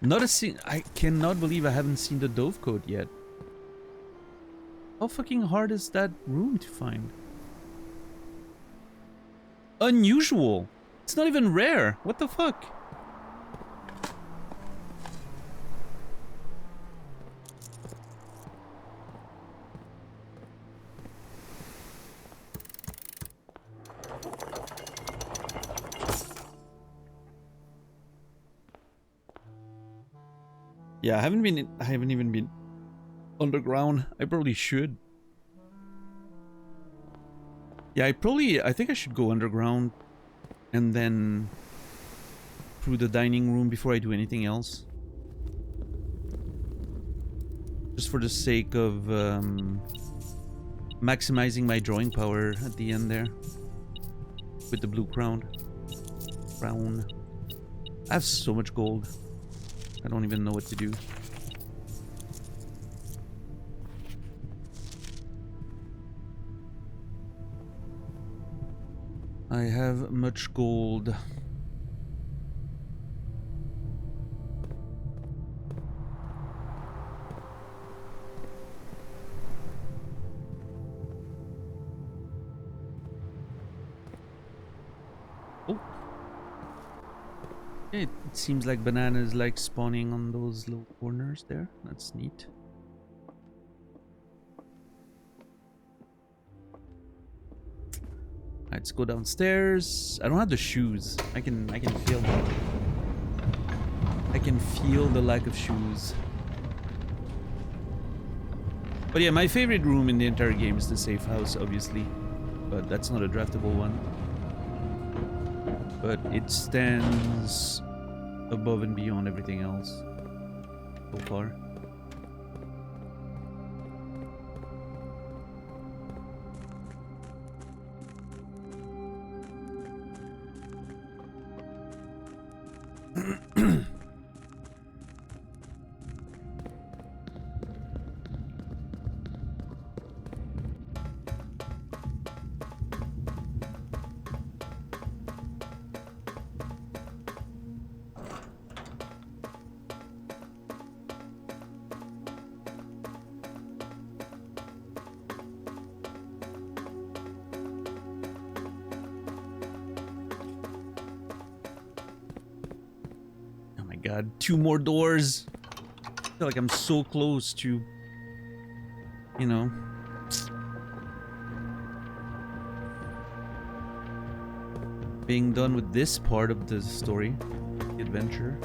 A: Not a scene. I cannot believe I haven't seen the dove coat yet. How fucking hard is that room to find? Unusual. It's not even rare. What the fuck? Yeah, I haven't even been underground. I probably should. Yeah, I think I should go underground and then through the dining room before I do anything else. Just for the sake of maximizing my drawing power at the end there. With the blue crown. I have so much gold. I don't even know what to do. I have much gold. Oh. It seems like bananas like spawning on those little corners there. That's neat. Let's go downstairs. I don't have the shoes. I can feel them. I can feel the lack of shoes. But yeah, my favorite room in the entire game is the safe house, obviously. But that's not a draftable one. But it stands above and beyond everything else so far. God, 2 more doors. I feel like I'm so close to, you know, being done with this part of the story, the adventure.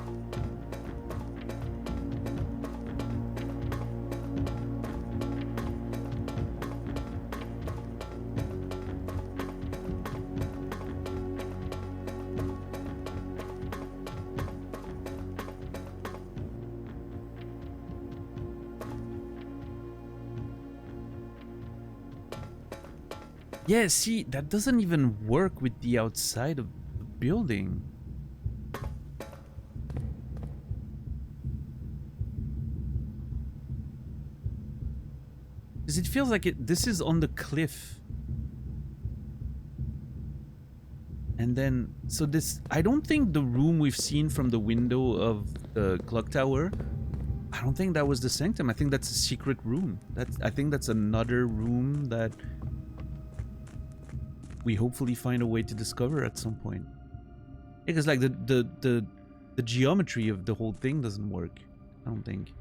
A: Yeah, see, that doesn't even work with the outside of the building. Because it feels like this is on the cliff. And then, so this, I don't think the room we've seen from the window of the clock tower, I don't think that was the sanctum. I think that's a secret room. I think that's another room that we hopefully find a way to discover at some point. Because like the geometry of the whole thing doesn't work, I don't think.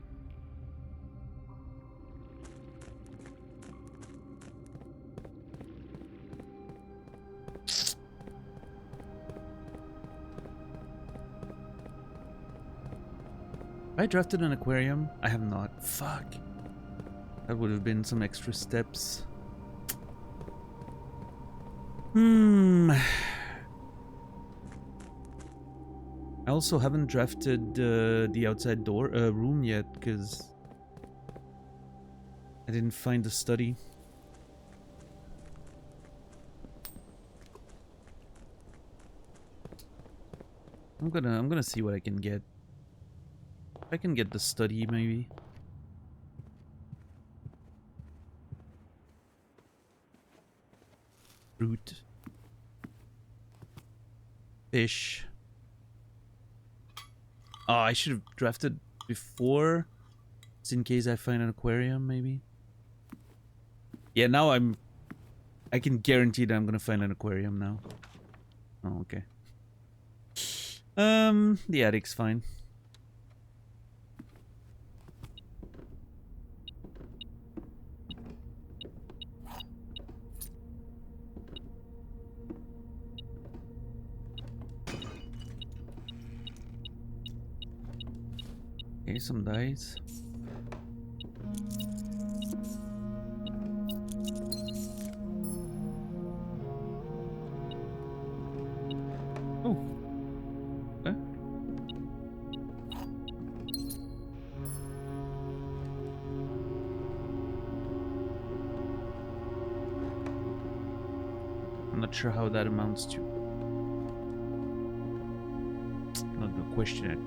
A: I drafted an aquarium? I have not. Fuck. That would have been some extra steps. I also haven't drafted the outside door room yet because I didn't find the study. I'm gonna see what I can get. I can get the study maybe. Fruit. Fish. Oh, I should have drafted before. Just in case I find an aquarium, maybe. Yeah, now I can guarantee that I'm gonna find an aquarium now. Oh, okay. The attic's fine. Okay, some dice. Oh. Okay. I'm not sure how that amounts to. I'm not gonna question it.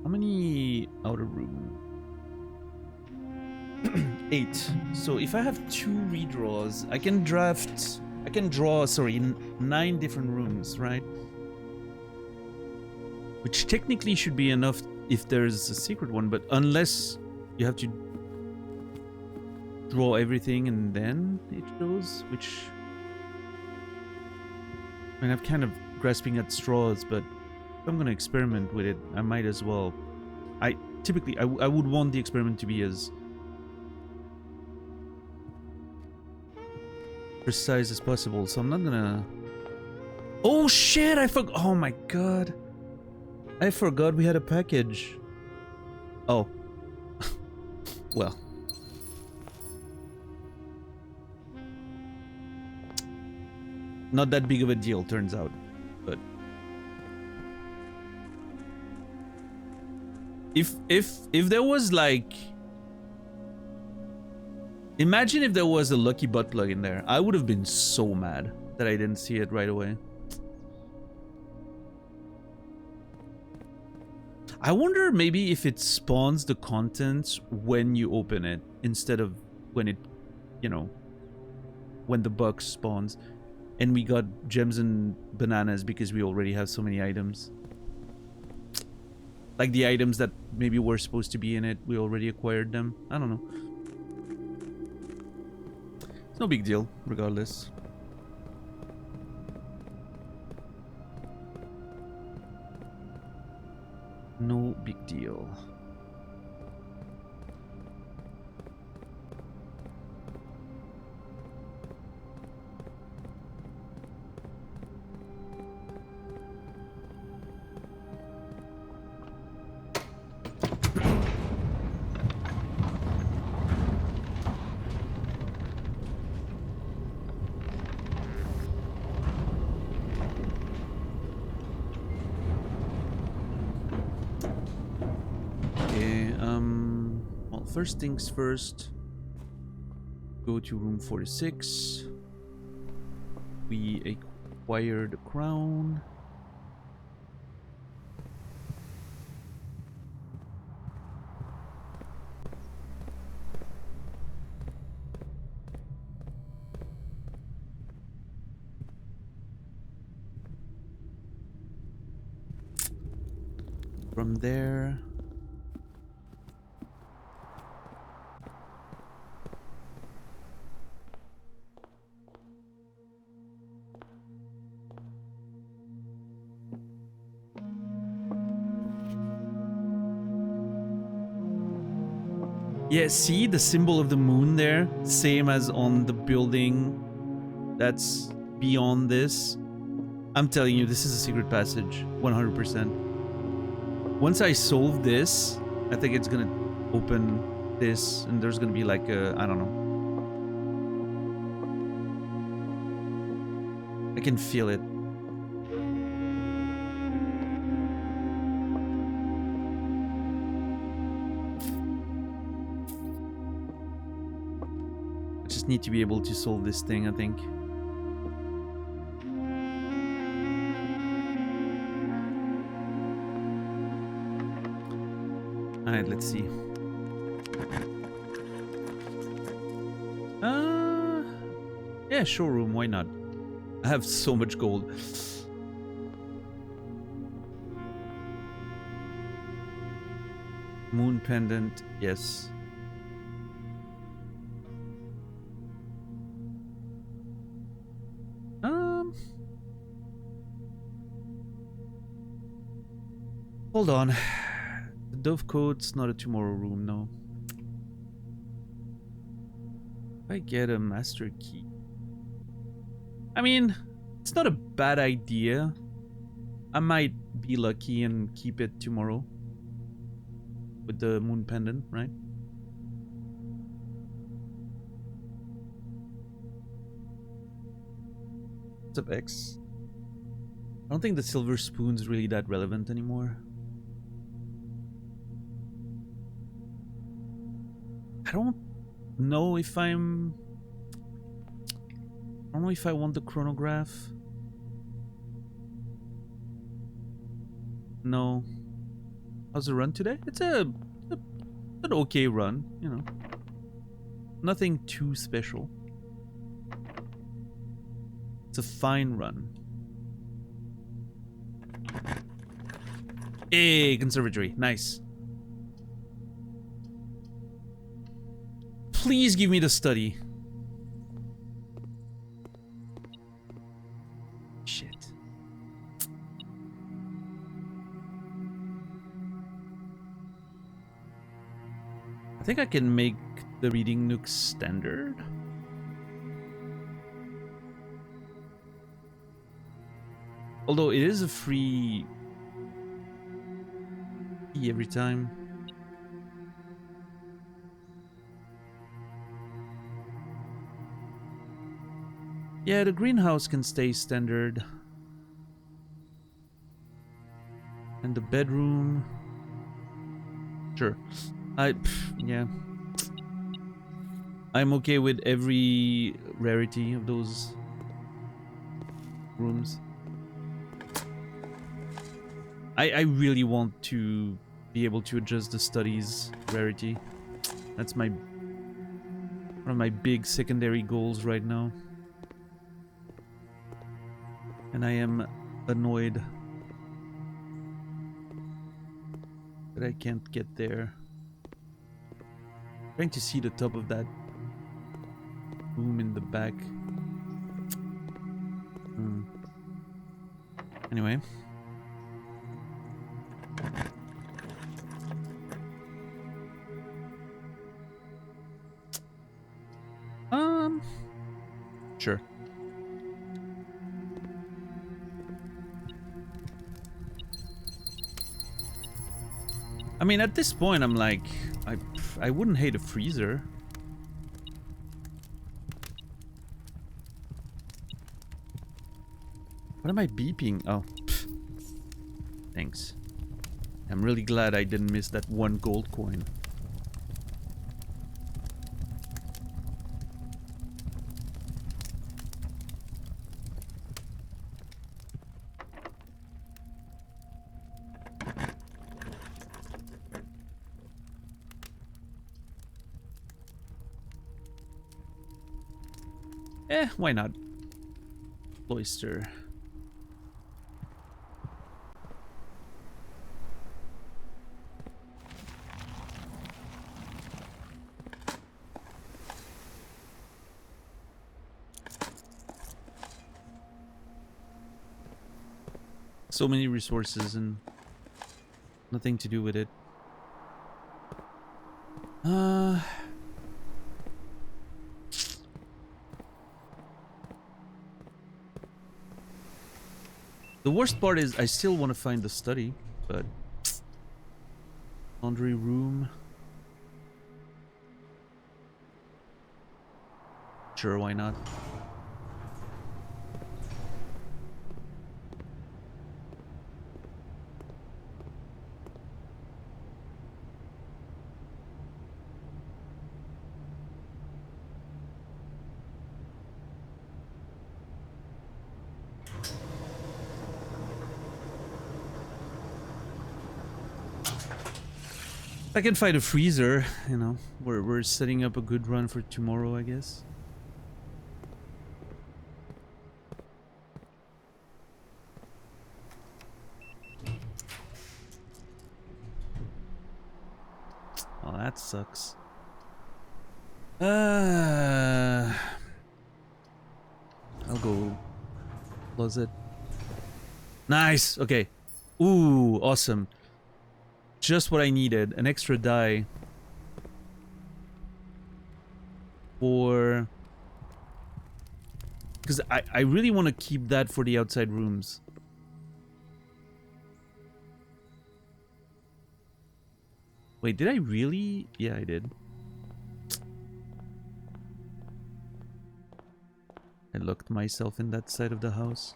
A: How many outer room? 8. So if I have 2 redraws, I can draw, sorry, 9 different rooms, right? Which technically should be enough if there's a secret one, but unless you have to draw everything and then it shows, which... I mean, I'm kind of grasping at straws, but if I'm gonna experiment with it, I might as well. Typically, I would want the experiment to be as precise as possible, so I'm not gonna... Oh shit, I forgot. Oh my god. I forgot we had a package. Oh. Well. Not that big of a deal, turns out. But if there was like... Imagine if there was a lucky butt plug in there. I would have been so mad that I didn't see it right away. I wonder maybe if it spawns the contents when you open it instead of when it, you know, when the box spawns. And we got gems and bananas because we already have so many items. Like the items that maybe were supposed to be in it, we already acquired them. I don't know. It's no big deal, regardless. No big deal. First things first, go to room 46. We acquire the crown. From there, yeah, see the symbol of the moon there? Same as on the building that's beyond this. I'm telling you, this is a secret passage, 100%. Once I solve this, I think it's gonna open this, and there's gonna be like a, I don't know. I can feel it. Need to be able to solve this thing, I think. Alright, let's see. Yeah, showroom, why not? I have so much gold. Moon pendant, yes. Hold on. The Dovecote's not a tomorrow room, no. If I get a master key. I mean, it's not a bad idea. I might be lucky and keep it tomorrow. With the moon pendant, right? What's up, X? I don't think the silver spoon's really that relevant anymore. I don't know if I want the chronograph. No. How's the run today? It's an okay run, you know. Nothing too special. It's a fine run. Hey, conservatory. Nice. Please give me the study. Shit. I think I can make the reading nook standard. Although it is a free key every time. Yeah, the greenhouse can stay standard. And the bedroom. Sure. Yeah. I'm okay with every rarity of those rooms. I really want to be able to adjust the studies rarity. That's one of my big secondary goals right now. And I am annoyed that I can't get there. Trying to see the top of that room in the back. Anyway. Sure. I mean, at this point, I'm like, I wouldn't hate a freezer. What am I beeping? Oh, thanks. I'm really glad I didn't miss that one gold coin. Why not? Cloister. So many resources and nothing to do with it. The worst part is I still want to find the study, but laundry room. Sure, why not? I can find a freezer, you know. We're setting up a good run for tomorrow, I guess. that sucks. I'll go closet. Nice. Okay. Ooh, awesome. Just what I needed. An extra die for... Because I really want to keep that for the outside rooms. Wait, did I really? Yeah, I did. I locked myself in that side of the house.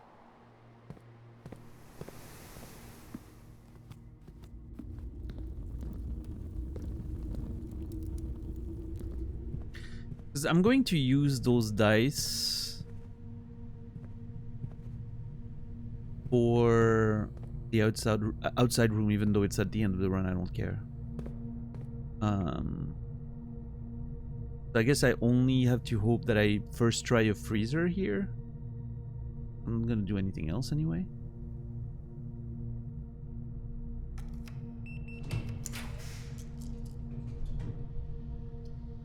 A: Because I'm going to use those dice for the outside room, even though it's at the end of the run. I don't care. So I guess I only have to hope that I first try a freezer here. I'm not gonna do anything else anyway.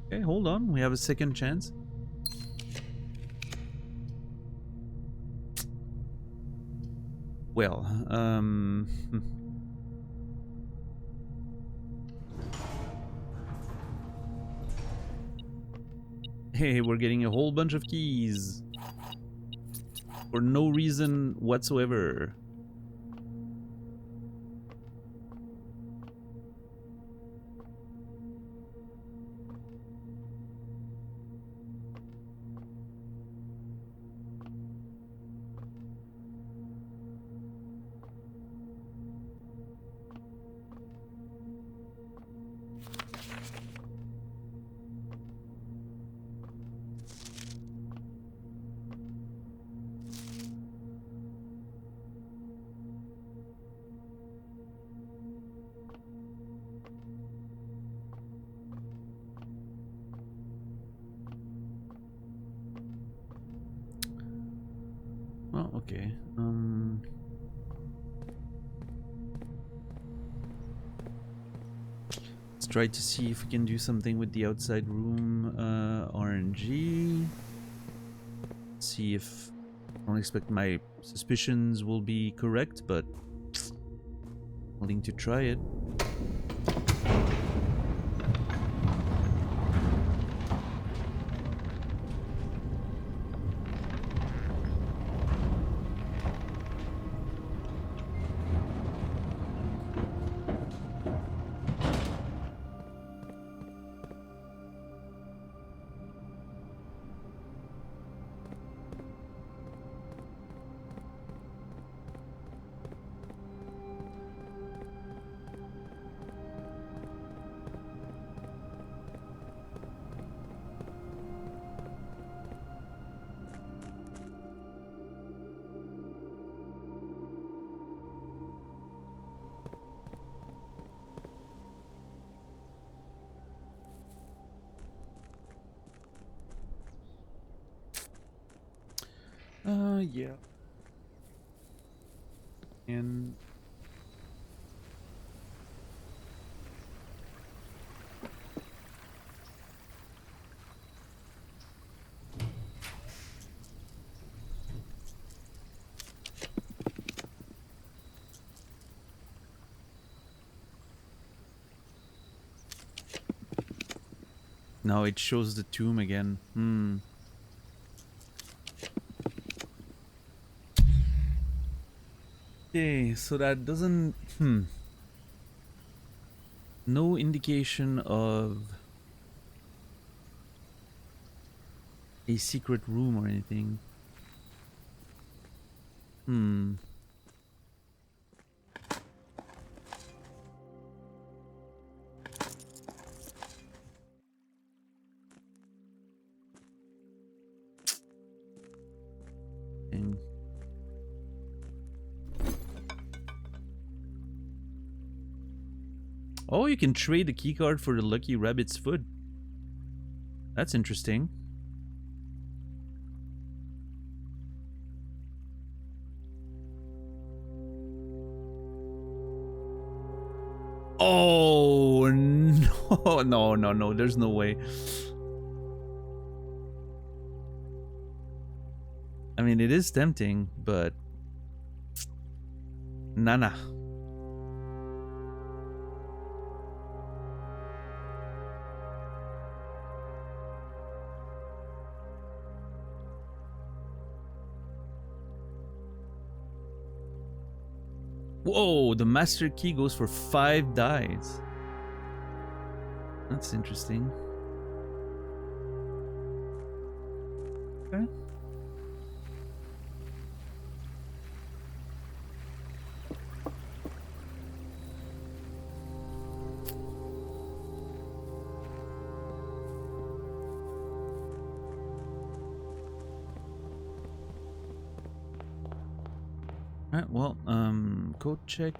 A: Okay, hold on. We have a second chance. Well, hey, we're getting a whole bunch of keys. For no reason whatsoever. Oh, okay. Let's try to see if we can do something with the outside room RNG. See if... I don't expect my suspicions will be correct, but... willing to try it. Yeah. And... now it shows the tomb again. Okay, so that doesn't... No indication of a secret room or anything. Dang. Oh, you can trade the keycard for the lucky rabbit's foot. That's interesting. Oh no. Oh, no, no, no. There's no way. I mean, it is tempting, but... Nah. Whoa, the master key goes for 5 dies. That's interesting. Okay. Alright, well, code check.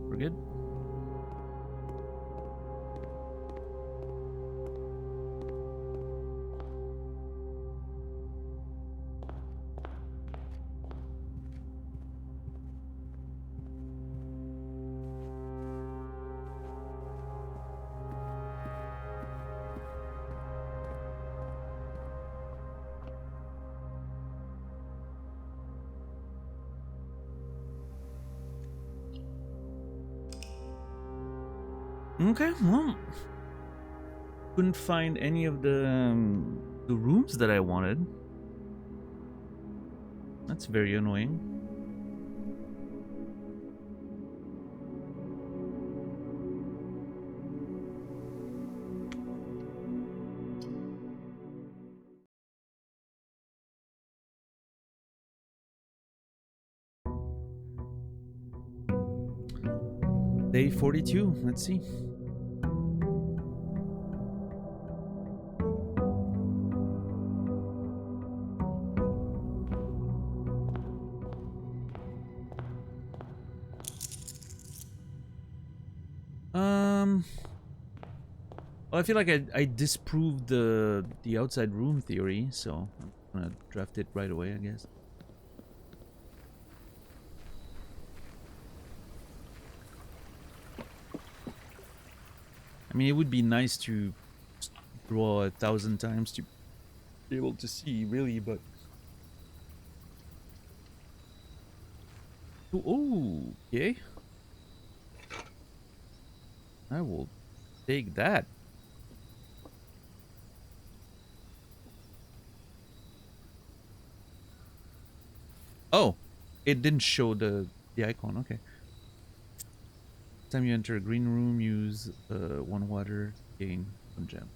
A: We're good. Okay, well, couldn't find any of the rooms that I wanted. That's very annoying. Day 42. Let's see. Well, I feel like I disproved the outside room theory, so I'm gonna draft it right away, I guess. I mean, it would be nice to draw 1,000 times to be able to see, really, but... Oh, okay. I will take that. Oh, it didn't show the icon. Okay. Time you enter a green room, use 1 water, gain 1 gem.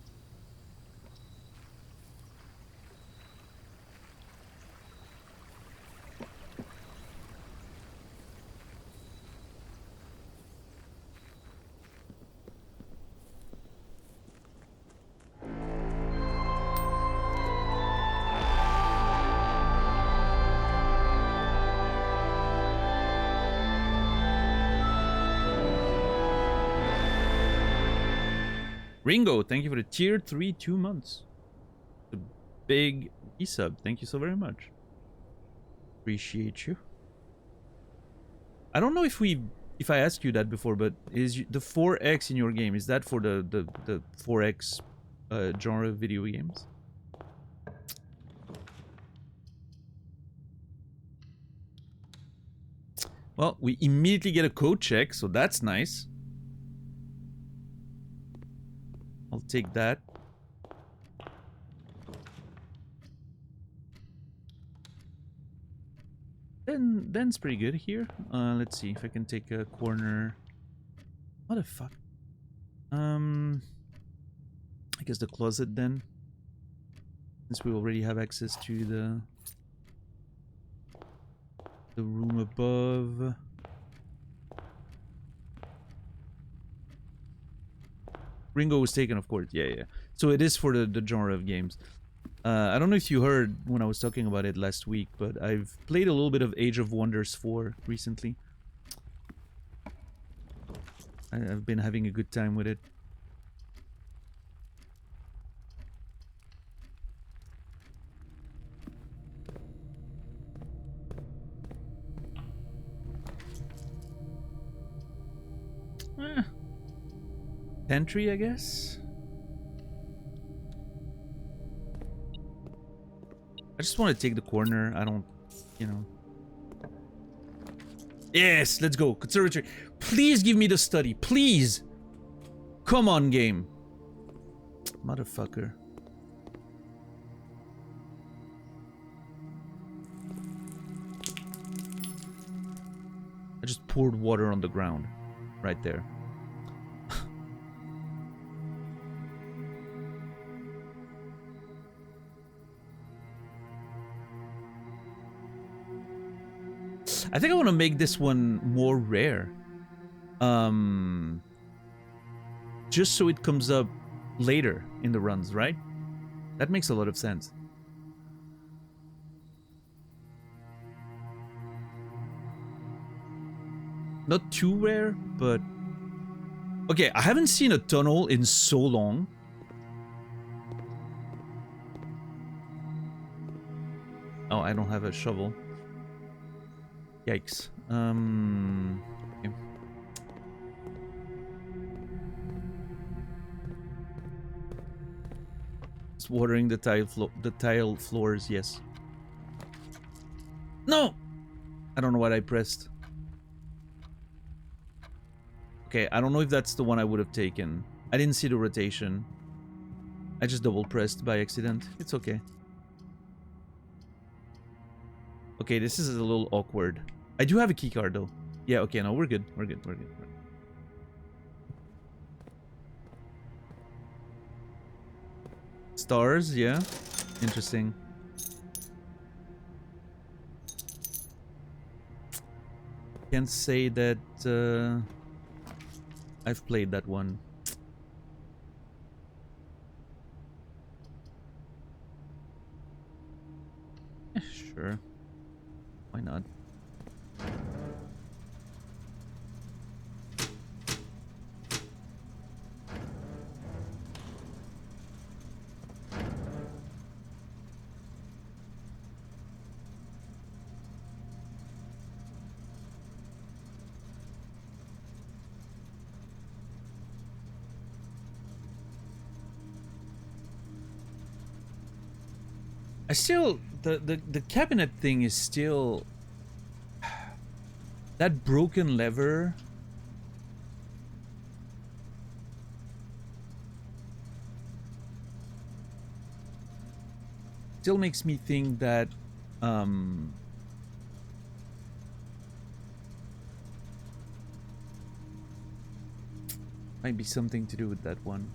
A: Ringo, thank you for the tier 3 2 months. The big resub. Thank you so very much. Appreciate you. I don't know if I asked you that before, but is the 4X in your game, is that for the 4X genre of video games? Well, we immediately get a code check, so that's nice. I'll take that. Then it's pretty good here. Let's see if I can take a corner. What the fuck? I guess the closet then. Since we already have access to the room above. Ringo was taken, of course. Yeah. So it is for the genre of games. I don't know if you heard when I was talking about it last week, but I've played a little bit of Age of Wonders 4 recently. I've been having a good time with it. Pantry, I guess? I just want to take the corner. I don't, you know. Yes, let's go. Conservatory. Please give me the study. Please. Come on, game. Motherfucker. I just poured water on the ground. Right there. I think I want to make this one more rare. Just so it comes up later in the runs, right? That makes a lot of sense. Not too rare, but... Okay, I haven't seen a tunnel in so long. Oh, I don't have a shovel. Yikes. Okay. It's watering the tile floors, yes. No! I don't know what I pressed. Okay, I don't know if that's the one I would have taken. I didn't see the rotation. I just double pressed by accident. It's okay. Okay, this is a little awkward. I do have a keycard though. Yeah, okay, no, we're good. We're good. We're good. Stars, yeah. Interesting. Can't say that I've played that one. Sure. Why not? I still the cabinet thing is still that broken lever. Still makes me think that might be something to do with that one.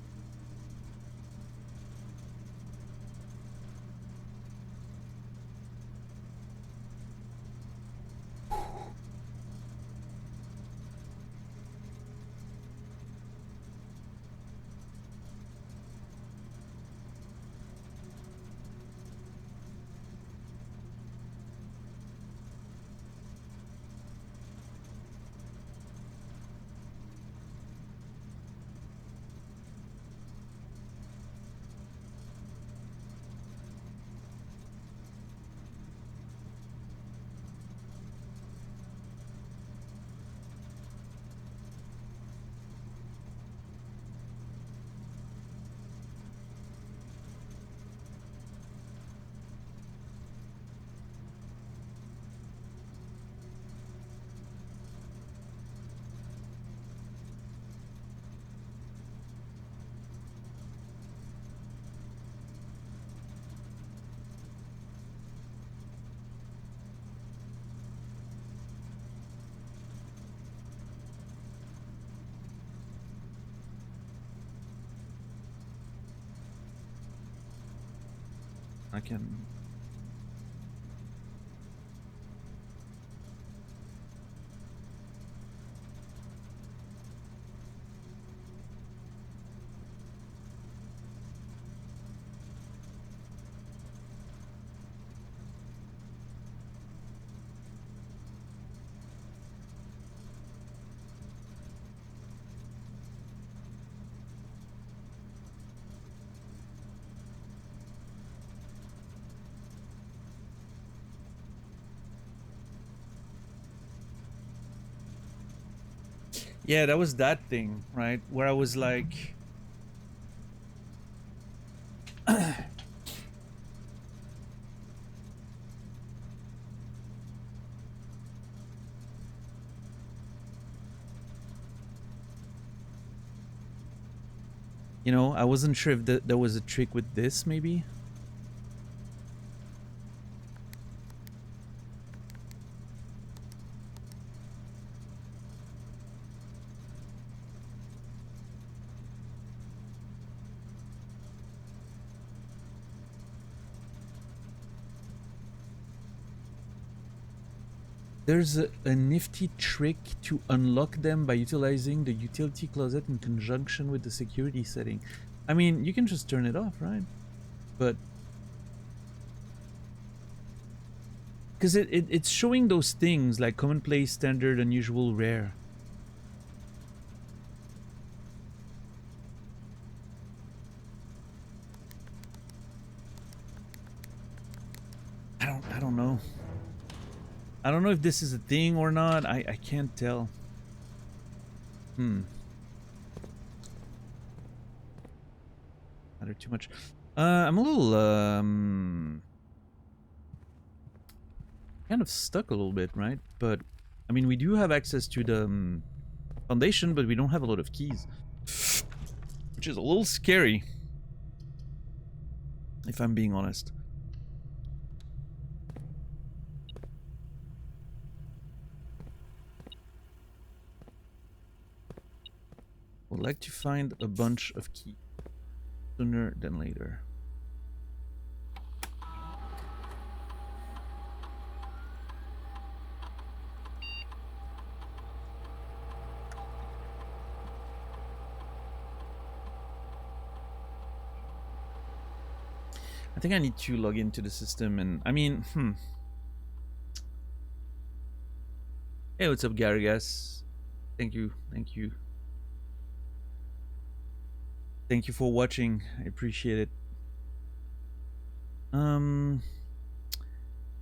A: I can... Yeah, that was that thing, right? Where I was like, you know, I wasn't sure if there was a trick with this, maybe. There's a nifty trick to unlock them by utilizing the utility closet in conjunction with the security setting. I mean, you can just turn it off, right? But because it's showing those things like commonplace, standard, unusual, rare. I don't know. I don't know if this is a thing or not. I can't tell. Matter too much. I'm a little kind of stuck a little bit, right? But I mean, we do have access to the foundation, but we don't have a lot of keys, which is a little scary, if I'm being honest. Would like to find a bunch of keys sooner than later. I think I need to log into the system and I mean, Hey, what's up, Gary? Guys, thank you for watching. I appreciate it.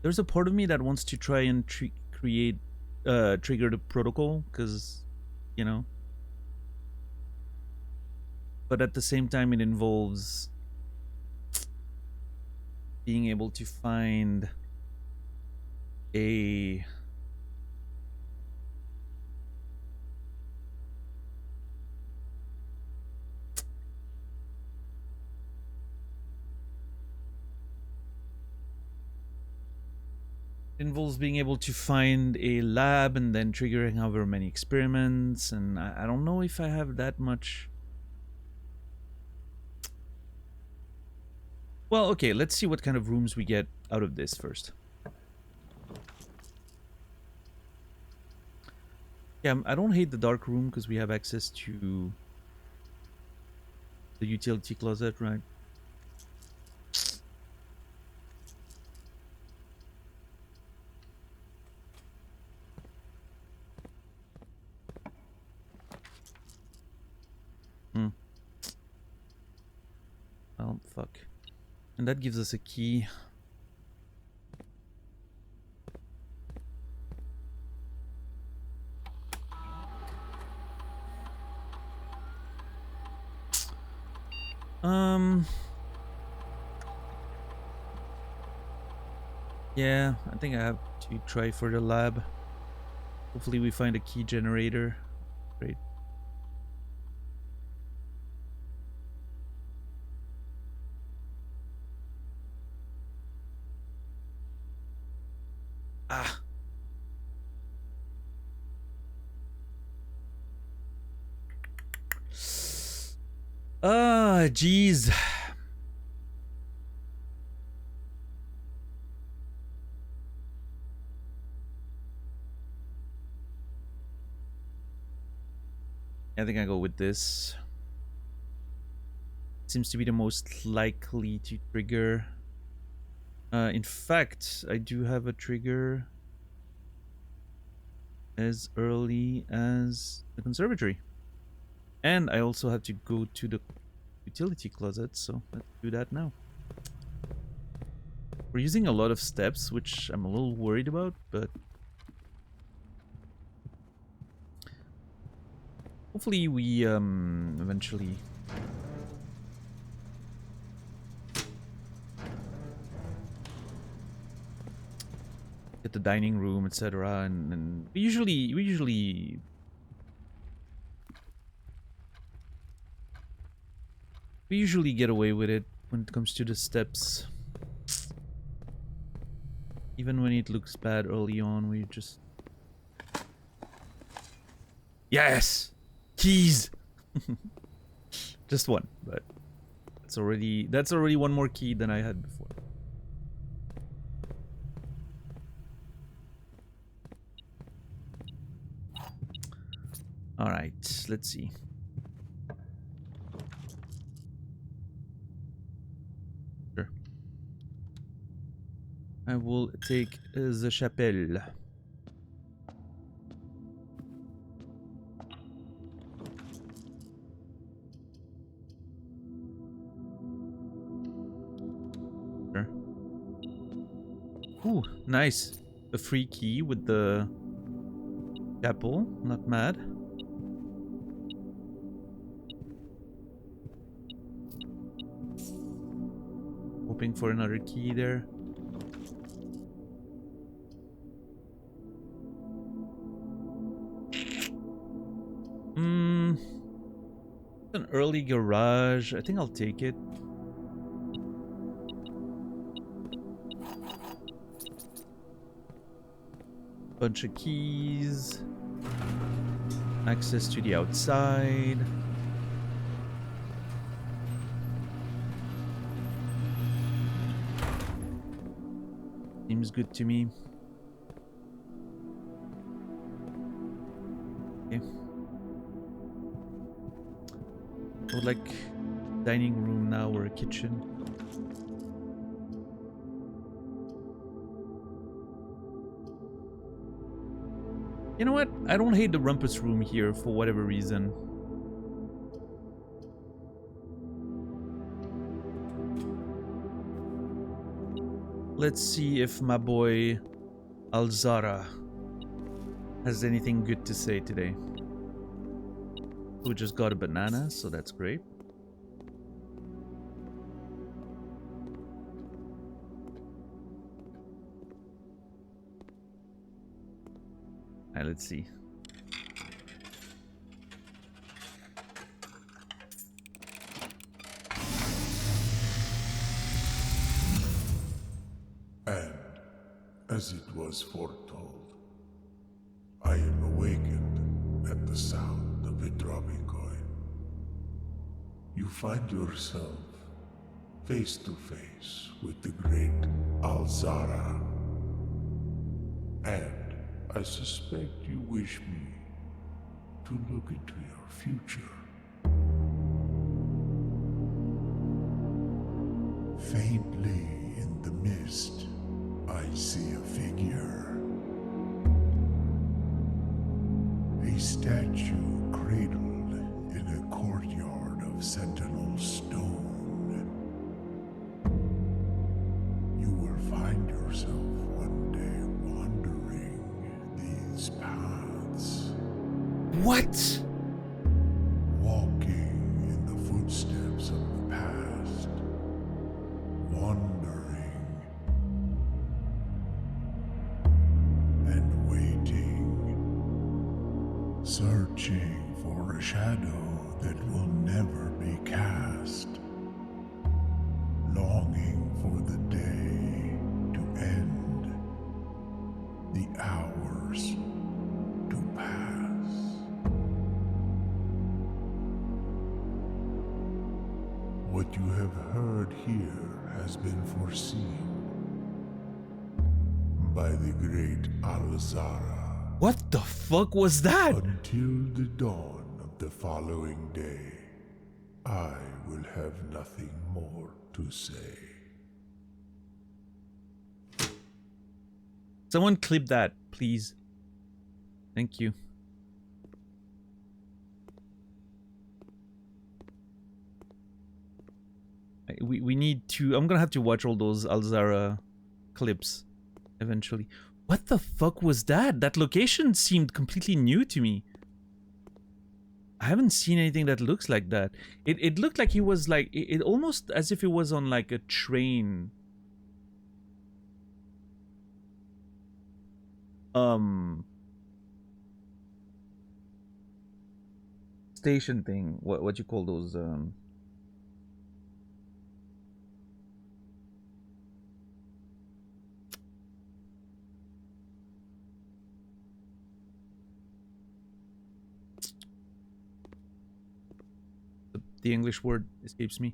A: There's a part of me that wants to try and trigger the protocol, because, you know, but at the same time it involves being able to find a lab and then triggering however many experiments, and I don't know if I have that much. Well, okay, let's see what kind of rooms we get out of this first. Yeah, I don't hate the dark room because we have access to the utility closet, right? Oh, fuck. And that gives us a key. Yeah, I think I have to try for the lab. Hopefully we find a key generator. Great. Ah. Ah, jeez. I think I go with this. Seems to be the most likely to trigger. In fact, I do have a trigger as early as the conservatory. And I also have to go to the utility closet, so let's do that now. We're using a lot of steps, which I'm a little worried about, but hopefully we eventually get the dining room, etc. And we usually get away with it when it comes to the steps. Even when it looks bad early on, we just... Yes! Keys! Just one, but that's already one more key than I had before. Alright, let's see. Sure. I will take the chapelle. Sure. Ooh, nice. A free key with the chapel. Not mad. Hoping for another key there. An early garage. I think I'll take it. Bunch of keys. Access to the outside. Seems good to me. Okay. I would like dining room now or a kitchen. You know what? I don't hate the rumpus room here for whatever reason. Let's see if my boy Alzara has anything good to say today. We just got a banana, so that's great. Alright, let's see.
C: And, as it was foretold, I am awakened at the sound of a dropping coin. You find yourself face to face with the great Alzara. And I suspect you wish me to look into your future. Faintly in the mist, I see a figure. A statue cradled in a courtyard of sentinel stone. You will find yourself one day wandering these paths.
A: What?
C: Walking in the footsteps of the past. Wandering and waiting, searching for a shadow that will never be cast, longing for the day to end, the hours to pass. What you have heard here has been foreseen by the great Alzara.
A: What the fuck was that?
C: Until the dawn of the following day, I will have nothing more to say.
A: Someone clip that, please. Thank you. We need to... I'm gonna have to watch all those Alzara clips eventually. What the fuck was that? That location seemed completely new to me. I haven't seen anything that looks like that. It looked like he was like it almost as if it was on like a train. Station thing. What you call those the English word escapes me.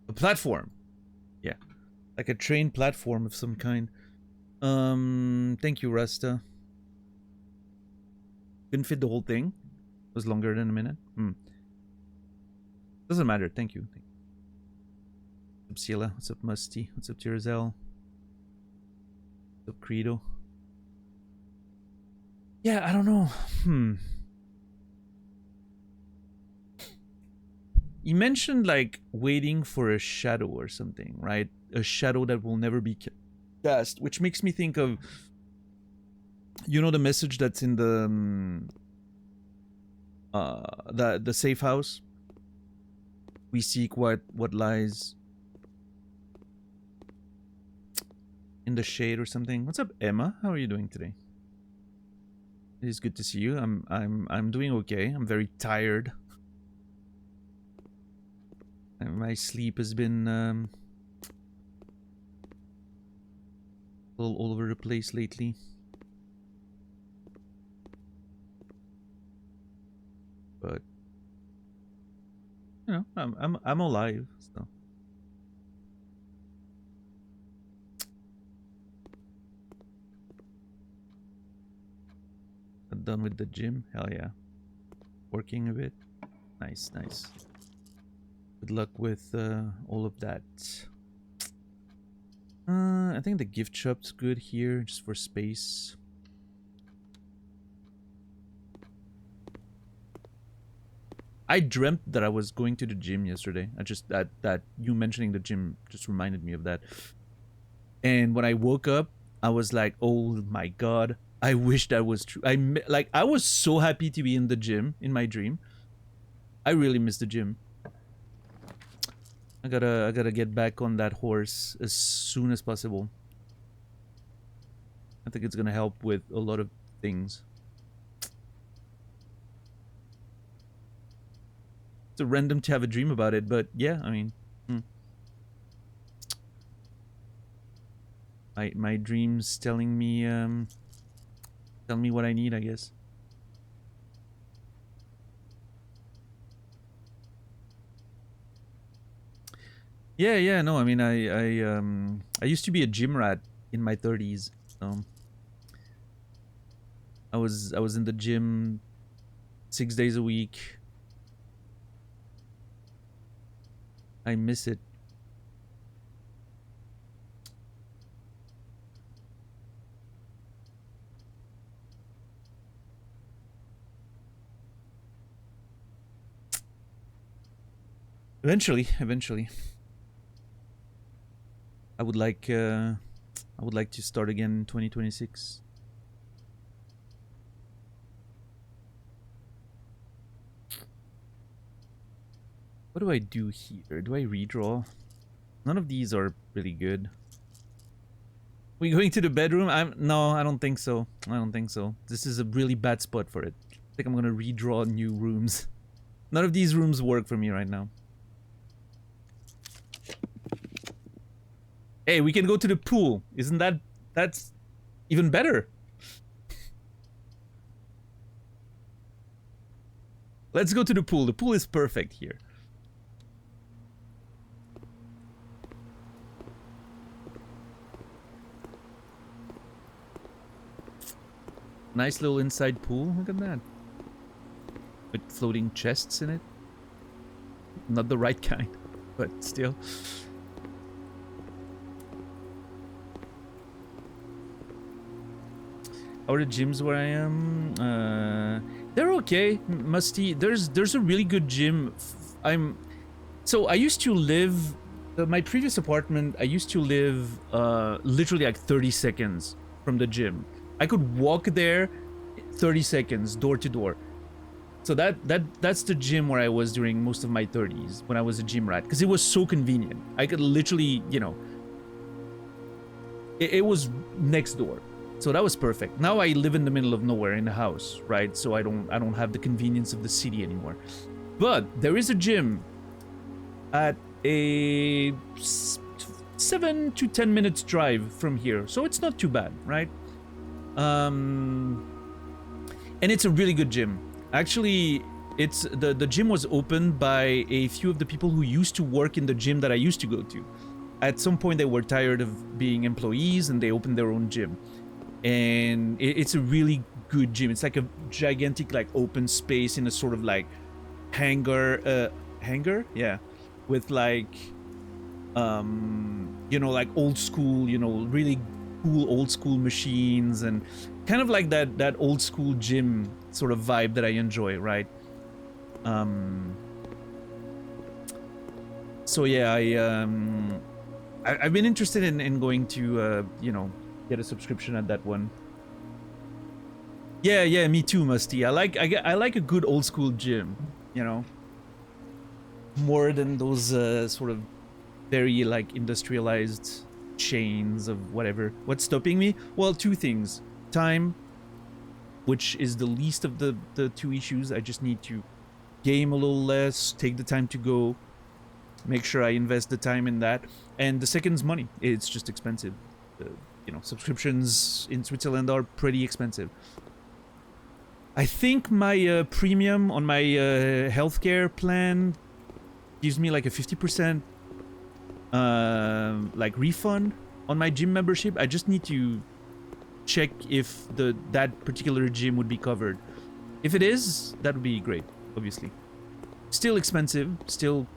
A: A platform. Yeah. Like a train platform of some kind. Thank you, Rasta. Didn't fit the whole thing. It was longer than a minute. Doesn't matter. Thank you. What's up, Ciela? What's up, Musty? What's up, Tirazel? What's up, Credo? Yeah, I don't know. You mentioned like waiting for a shadow or something, right? A shadow that will never be cast, which makes me think of, you know, the message that's in the safe house. We seek what lies in the shade or something. What's up, Emma? How are you doing today? It is good to see you. I'm doing okay. I'm very tired. My sleep has been a little all over the place lately. But you know, I'm alive, so. I'm done with the gym. Hell yeah. Working a bit. Nice, nice. Good luck with all of that. I think the gift shop's good here, just for space. I dreamt that I was going to the gym yesterday. I just that you mentioning the gym just reminded me of that. And when I woke up, I was like, "Oh my god, I wish that was true." I was so happy to be in the gym in my dream. I really miss the gym. I gotta get back on that horse as soon as possible. I think it's gonna help with a lot of things. It's a random to have a dream about it, but yeah, I mean, my dreams telling me what I need, I guess. Yeah, no, I mean, I used to be a gym rat in my 30s. I was in the gym 6 days a week. I miss it. Eventually. I would like to start again in 2026. What do I do here? Do I redraw? None of these are really good. We going to the bedroom? No, I don't think so. I don't think so. This is a really bad spot for it. I think I'm gonna redraw new rooms. None of these rooms work for me right now. Hey, we can go to the pool. Isn't that's even better? Let's go to the pool. The pool is perfect here. Nice little inside pool. Look at that. With floating chests in it. Not the right kind, but still. How are the gyms where I am? They're okay, Musty. There's a really good gym. So I used to live, my previous apartment, I used to live literally like 30 seconds from the gym. I could walk there 30 seconds, door to door. So that's the gym where I was during most of my 30s, when I was a gym rat, because it was so convenient. I could literally, you know, it was next door. So that was perfect. Now I live in the middle of nowhere in a house, right? So I don't have the convenience of the city anymore. But there is a gym at a 7 to 10 minutes drive from here, so it's not too bad, right? And it's a really good gym. Actually, it's the gym was opened by a few of the people who used to work in the gym that I used to go to. At some point, they were tired of being employees and they opened their own gym. And it's a really good gym. It's like a gigantic, like, open space in a sort of like hangar, yeah, with like you know, like old school, you know, really cool old school machines, and kind of like that old school gym sort of vibe that I enjoy, right? So yeah, I've been interested in going to you know, get a subscription at that one. Yeah, me too, Musty. I like a good old school gym, you know, more than those sort of very like industrialized chains of whatever. What's stopping me? Well, two things: time, which is the least of the two issues. I just need to game a little less, take the time to go, make sure I invest the time in that. And the second's money. It's just expensive. You know, subscriptions in Switzerland are pretty expensive. I think my premium on my healthcare plan gives me like a 50% like refund on my gym membership. I just need to check if that particular gym would be covered. If it is, that would be great, obviously. Still expensive, still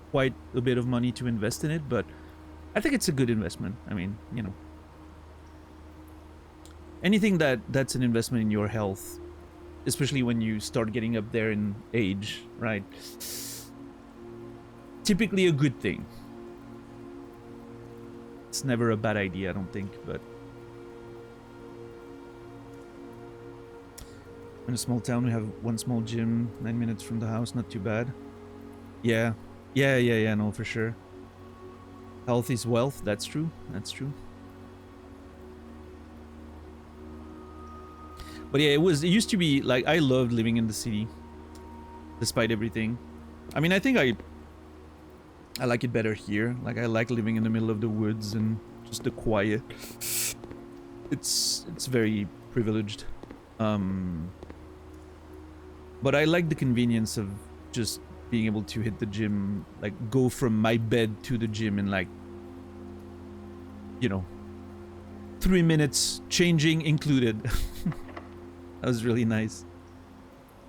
A: quite a bit of money to invest in it, but I think it's a good investment. I mean, you know, anything that's an investment in your health, especially when you start getting up there in age, right? Typically a good thing. It's never a bad idea, I don't think, but in a small town we have one small gym, 9 minutes from the house, not too bad. Yeah, no, for sure. Health is wealth, that's true, that's true. But yeah, it used to be, like, I loved living in the city, despite everything. I mean, I think I like it better here. Like, I like living in the middle of the woods and just the quiet. It's very privileged. But I like the convenience of just being able to hit the gym, like, go from my bed to the gym in, like, you know, 3 minutes, changing included. That was really nice.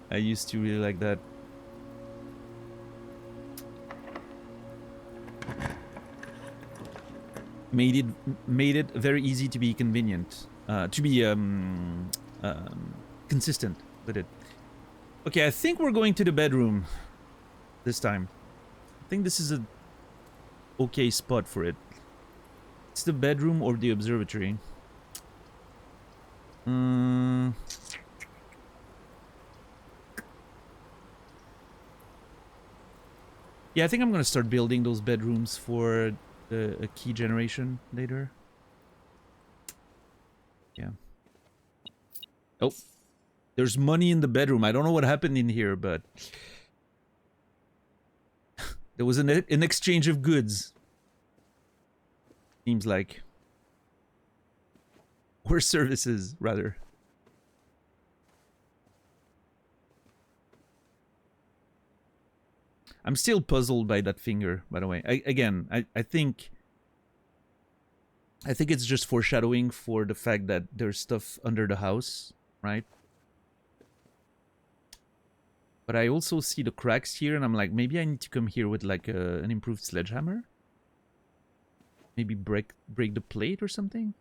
A: I used to really like that. Made it very easy to be convenient, to be consistent with it. Okay, I think we're going to the bedroom this time. I think this is a okay spot for it. It's the bedroom or the observatory. Yeah, I think I'm gonna start building those bedrooms for a key generation later. Yeah. Oh, there's money in the bedroom. I don't know what happened in here, but there was an exchange of goods. Seems like. Or services, rather. I'm still puzzled by that finger, by the way. I think it's just foreshadowing for the fact that there's stuff under the house, right? But I also see the cracks here, and I'm like, maybe I need to come here with like an improved sledgehammer. Maybe break the plate or something.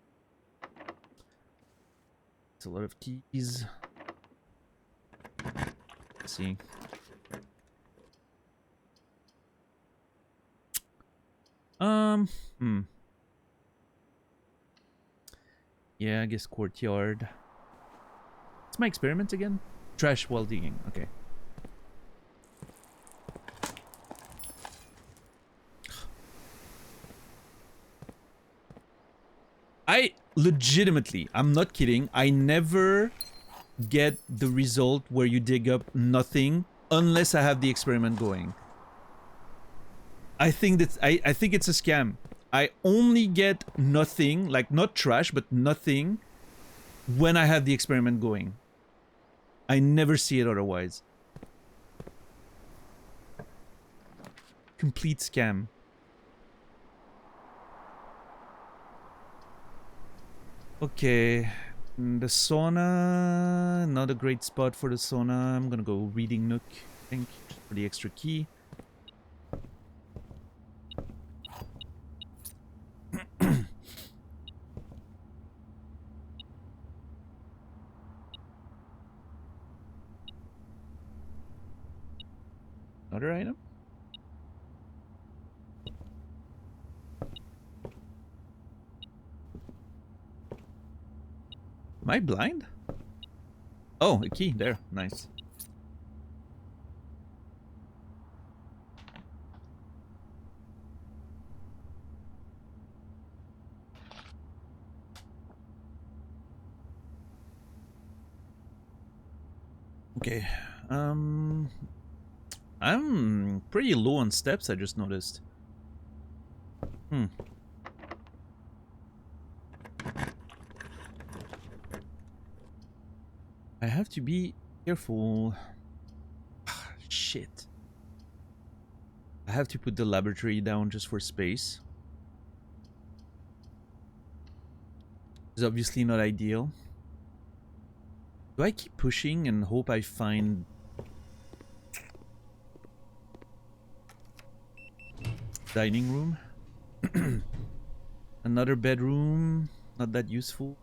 A: It's a lot of keys. Let's see. Hmm. Yeah, I guess courtyard. What's my experiment again? Trash while digging. Okay. I legitimately, I'm not kidding, I never get the result where you dig up nothing unless I have the experiment going. I think that's I think it's a scam. I only get nothing, like not trash, but nothing when I have the experiment going. I never see it otherwise. Complete scam. Okay. The sauna, not a great spot for the sauna. I'm gonna go reading nook, I think, for the extra key. Another item? Am I blind? Oh, a key there. Nice. Okay. I'm pretty low on steps, I just noticed. I have to be careful. Shit. I have to put the laboratory down just for space. It's obviously not ideal. Do I keep pushing and hope I find... dining room? Another bedroom? Not that useful.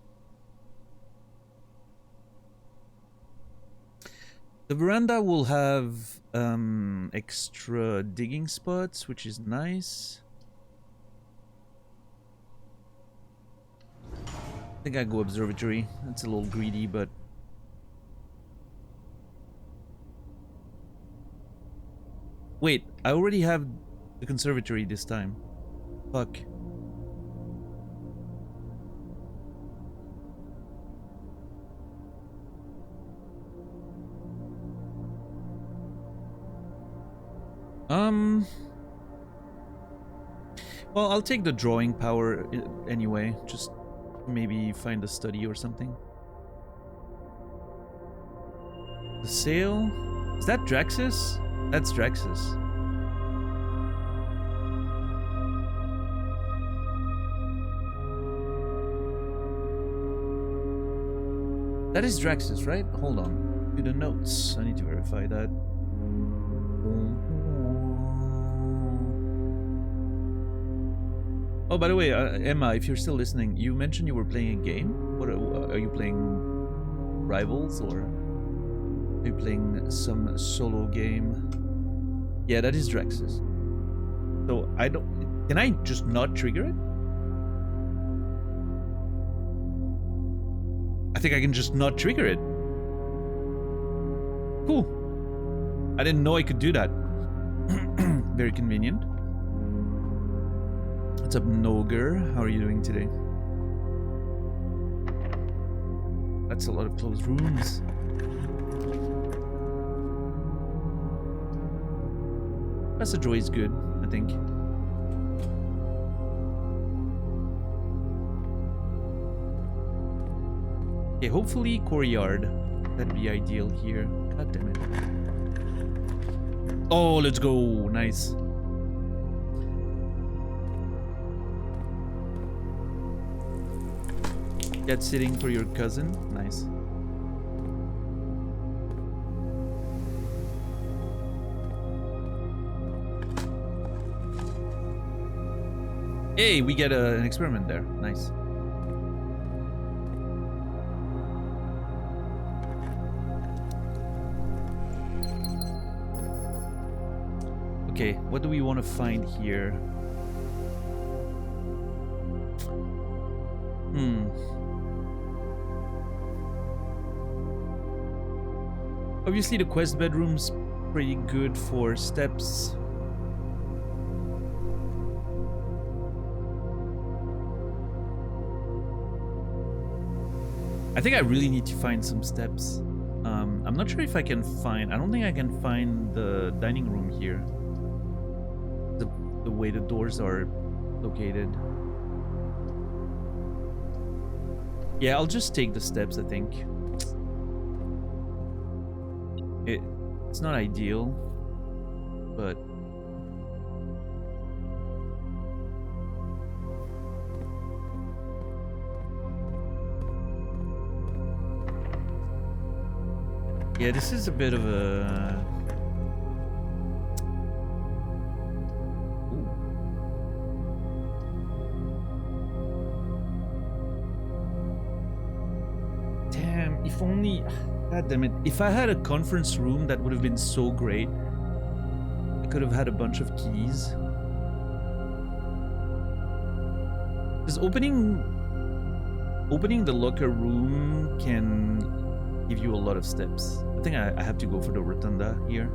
A: The veranda will have extra digging spots, which is nice. I think I go observatory. That's a little greedy, but... Wait, I already have the conservatory this time. Fuck. Well, I'll take the drawing power anyway. Just maybe find a study or something. The sail? Is that Draxus? That's Draxus. That is Draxus, right? Hold on. To the notes. I need to verify that. Oh, by the way, Emma, if you're still listening, you mentioned you were playing a game. What are you playing? Rivals, or are you playing some solo game? Yeah, that is Draxus. So I don't. Can I just not trigger it? I think I can just not trigger it. Cool. I didn't know I could do that. Very convenient. What's up, Noger? How are you doing today? That's a lot of closed rooms. Passageway is good, I think. Okay, hopefully courtyard. That'd be ideal here. God damn it. Oh, let's go. Nice. Cat sitting for your cousin. Nice. Hey, we get an experiment there. Nice. Okay, what do we want to find here? Hmm. Obviously, the quest bedroom's pretty good for steps. I think I really need to find some steps. I'm not sure if I can find... I don't think I can find the dining room here. The way the doors are located. Yeah, I'll just take the steps, I think. It's not ideal, but... yeah, this is a bit of a... Damn, if only... God damn it. If I had a conference room, that would have been so great. I could have had a bunch of keys. Because opening the locker room can give you a lot of steps. I think I have to go for the rotunda here.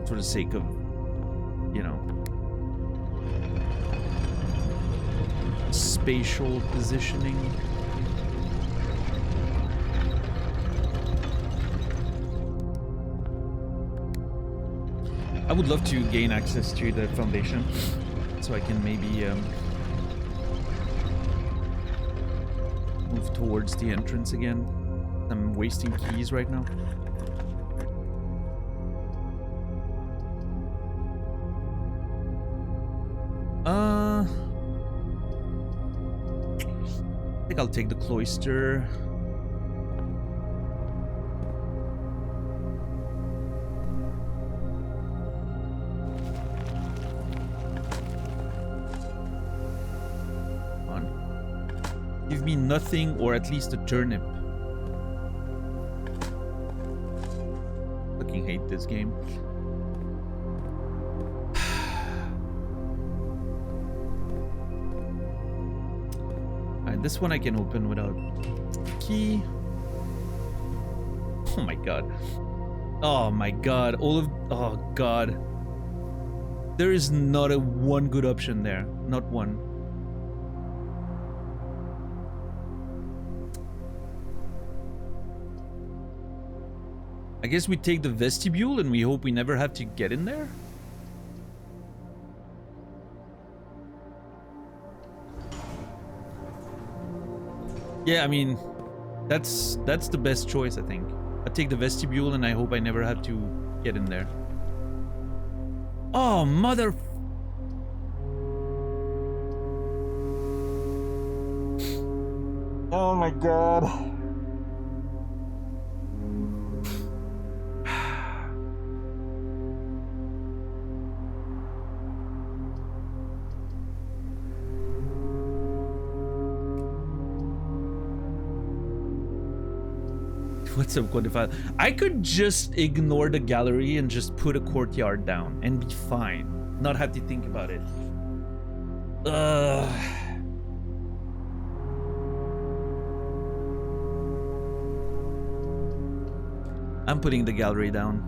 A: For the sake of, you know, spatial positioning. I would love to gain access to the foundation so I can maybe move towards the entrance again. I'm wasting keys right now. I think I'll take the cloister. Come on. Give me nothing, or at least a turnip. Fucking hate this game. This one I can open without key. Oh my god. Oh my god. Oh god. There is not a one good option there. Not one. I guess we take the vestibule and we hope we never have to get in there. Yeah, I mean, that's the best choice, I think. I take the vestibule and I hope I never have to get in there. Oh, mother... Oh my god. What's up, quantified? I could just ignore the gallery and just put a courtyard down and be fine. Not have to think about it. I'm putting the gallery down.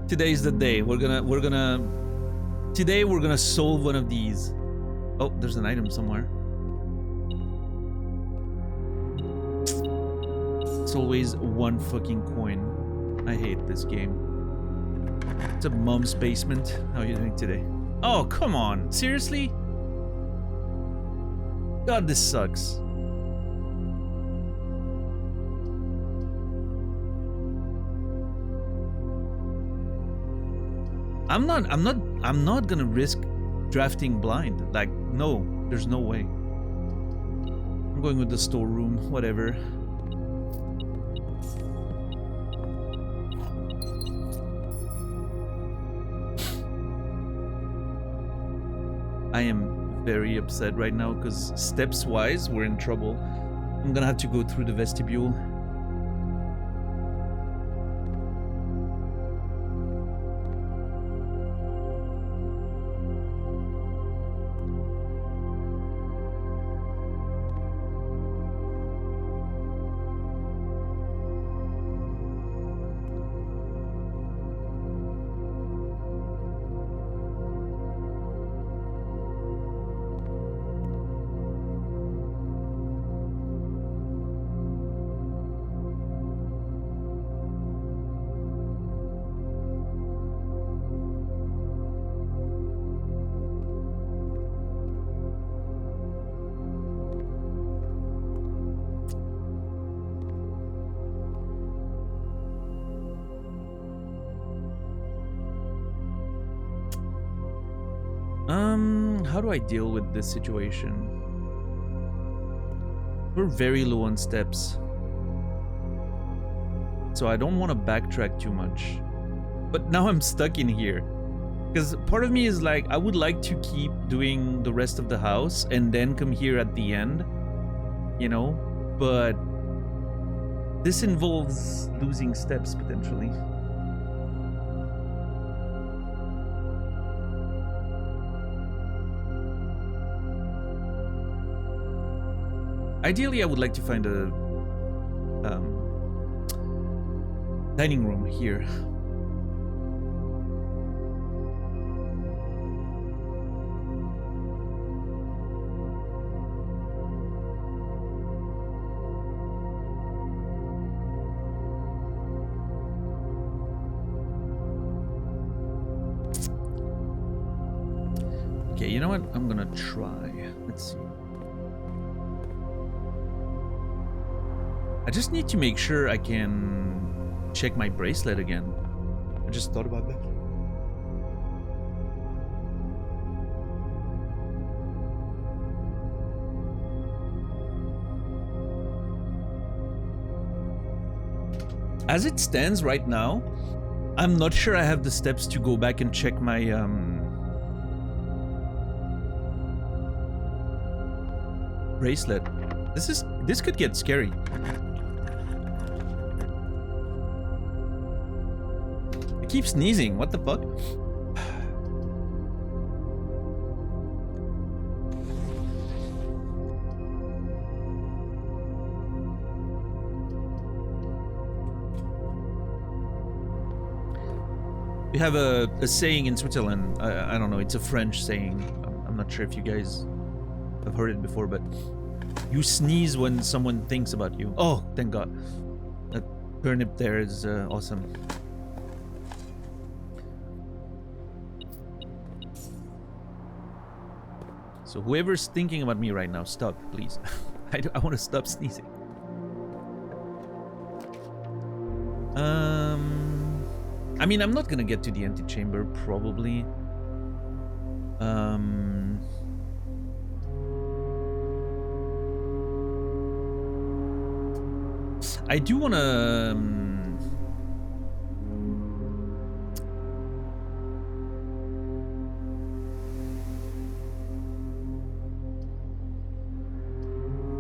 A: Today's the day. Today we're gonna solve one of these. Oh, there's an item somewhere. It's always one fucking coin. I hate this game. It's a mom's basement. How are you doing today? Oh, come on. Seriously? God, this sucks. I'm not gonna risk drafting blind. Like, no, there's no way. I'm going with the storeroom, whatever. I am very upset right now because steps-wise, we're in trouble. I'm gonna have to go through the vestibule. How do I deal with this situation? We're very low on steps. So I don't want to backtrack too much. But now I'm stuck in here. Because part of me is like, I would like to keep doing the rest of the house and then come here at the end. You know? But this involves losing steps potentially. Ideally, I would like to find a dining room here. Okay, you know what? I'm gonna try. Let's see. I just need to make sure I can check my bracelet again. I just thought about that. As it stands right now, I'm not sure I have the steps to go back and check my bracelet. This could get scary. I keep sneezing. What the fuck? We have a saying in Switzerland. I don't know. It's a French saying. I'm not sure if you guys have heard it before, but you sneeze when someone thinks about you. Oh, thank God. That turnip there is awesome. So whoever's thinking about me right now, stop, please. I want to stop sneezing. I mean, I'm not gonna get to the antechamber, probably. I do wanna...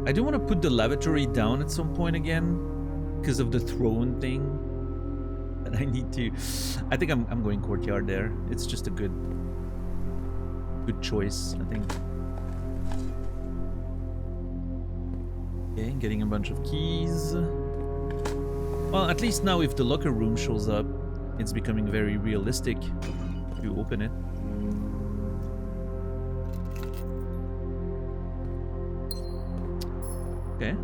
A: I do want to put the lavatory down at some point again because of the throne thing. And I need to... I think I'm going courtyard there. It's just a good choice, I think. Okay, getting a bunch of keys. Well, at least now if the locker room shows up, it's becoming very realistic to open it. Okay.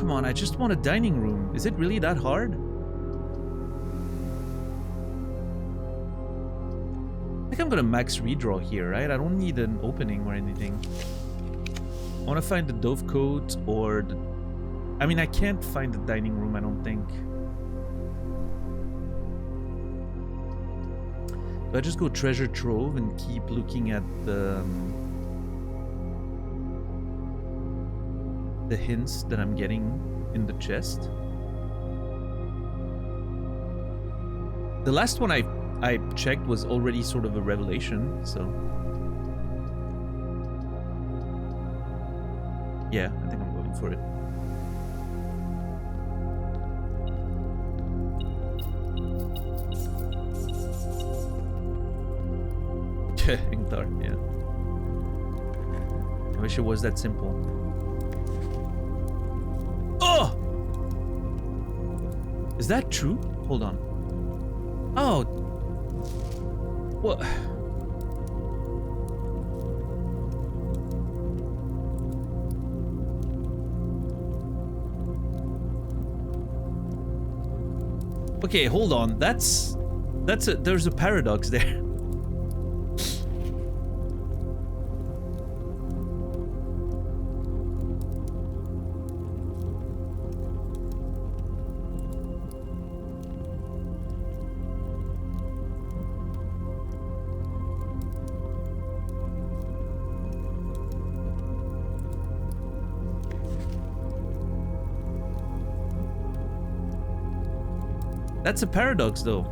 A: Come on, I just want a dining room. Is it really that hard? I think I'm gonna max redraw here, right? I don't need an opening or anything. I want to find the dove coat or the... I mean, I can't find the dining room, I don't think. Do I just go treasure trove and keep looking at the hints that I'm getting in the chest? The last one I checked was already sort of a revelation, so... Yeah, I think I'm going for it. Ingtar, yeah. I wish it was that simple. Oh! Is that true? Hold on. Oh! What? Okay, hold on. There's a paradox there. That's a paradox, though.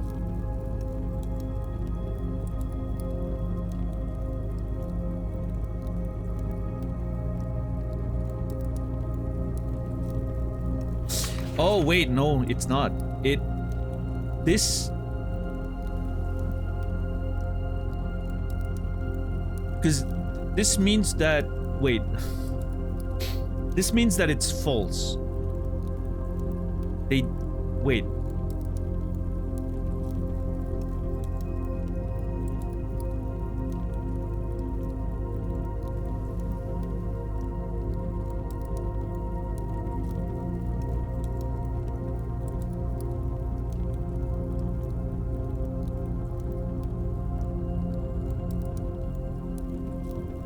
A: Oh, wait, no, it's not. This... Because this means that... Wait. This means that it's false. Wait.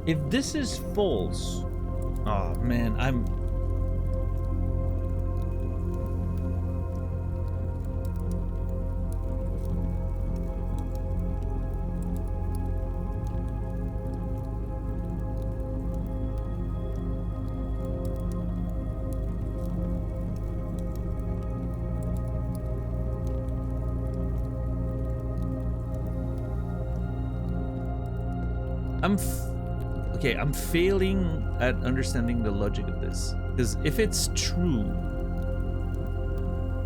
A: If this is false... Oh, man, okay, I'm failing at understanding the logic of this. Because if it's true,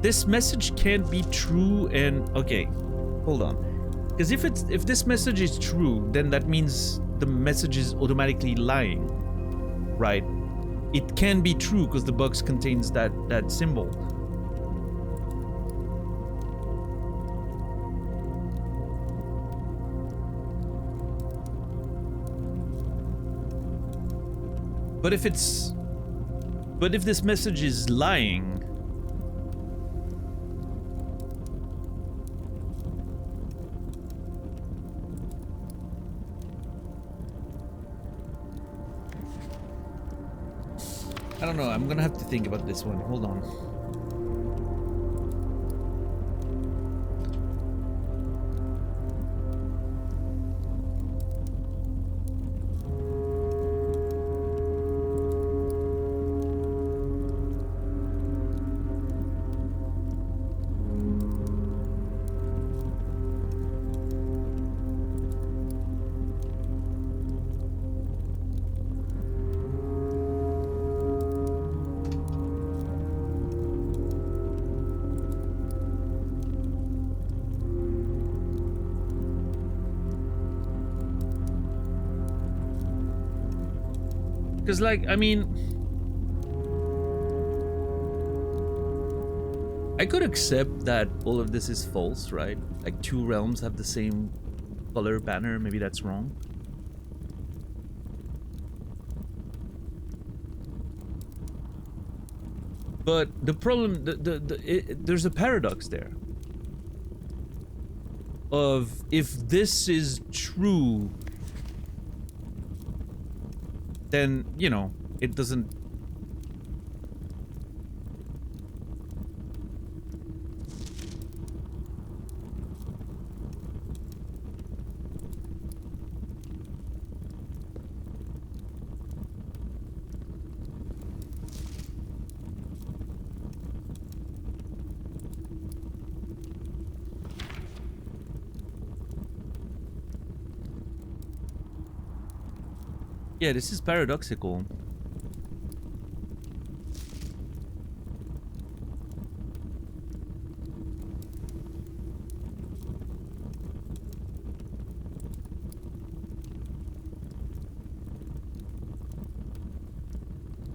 A: this message can't be true and... Okay, hold on. Because if this message is true, then that means the message is automatically lying, right? It can be true because the box contains that symbol. But if this message is lying... I don't know, I'm gonna have to think about this one. Hold on. Because, like, I mean... I could accept that all of this is false, right? Like, two realms have the same color banner, maybe that's wrong. But the problem... there's a paradox there. Of, if this is true... then, you know, it doesn't... Yeah, this is paradoxical.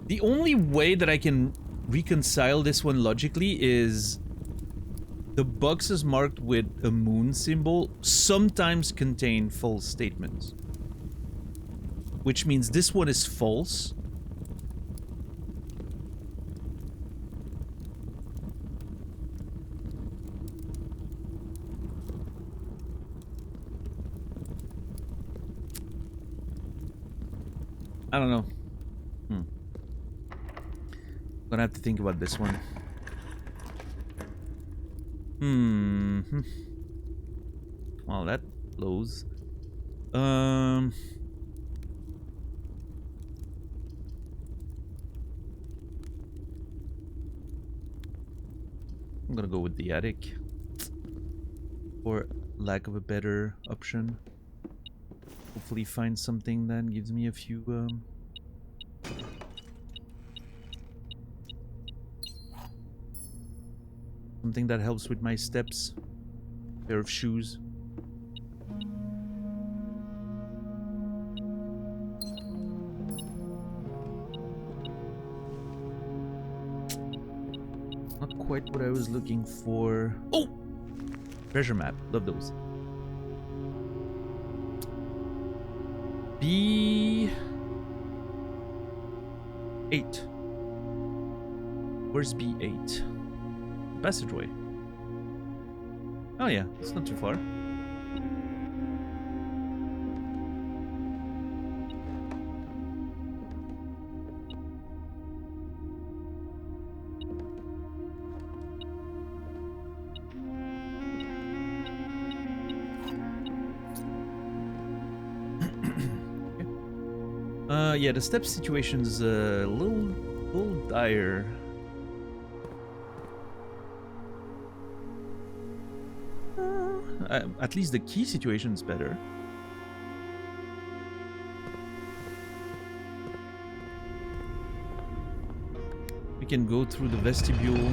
A: The only way that I can reconcile this one logically is the boxes marked with a moon symbol sometimes contain false statements. Which means this one is false. I don't know. Gonna have to think about this one. Well, that blows. I'm gonna go with the attic. for lack of a better option. Hopefully find something that gives me a few something that helps with my steps. Pair of shoes. Not quite what I was looking for. Oh! Treasure map. Love those. B8. Where's B8? Passageway. Oh yeah, it's not too far. Yeah, the step situation's a little dire. At least the key situation's better. We can go through the vestibule.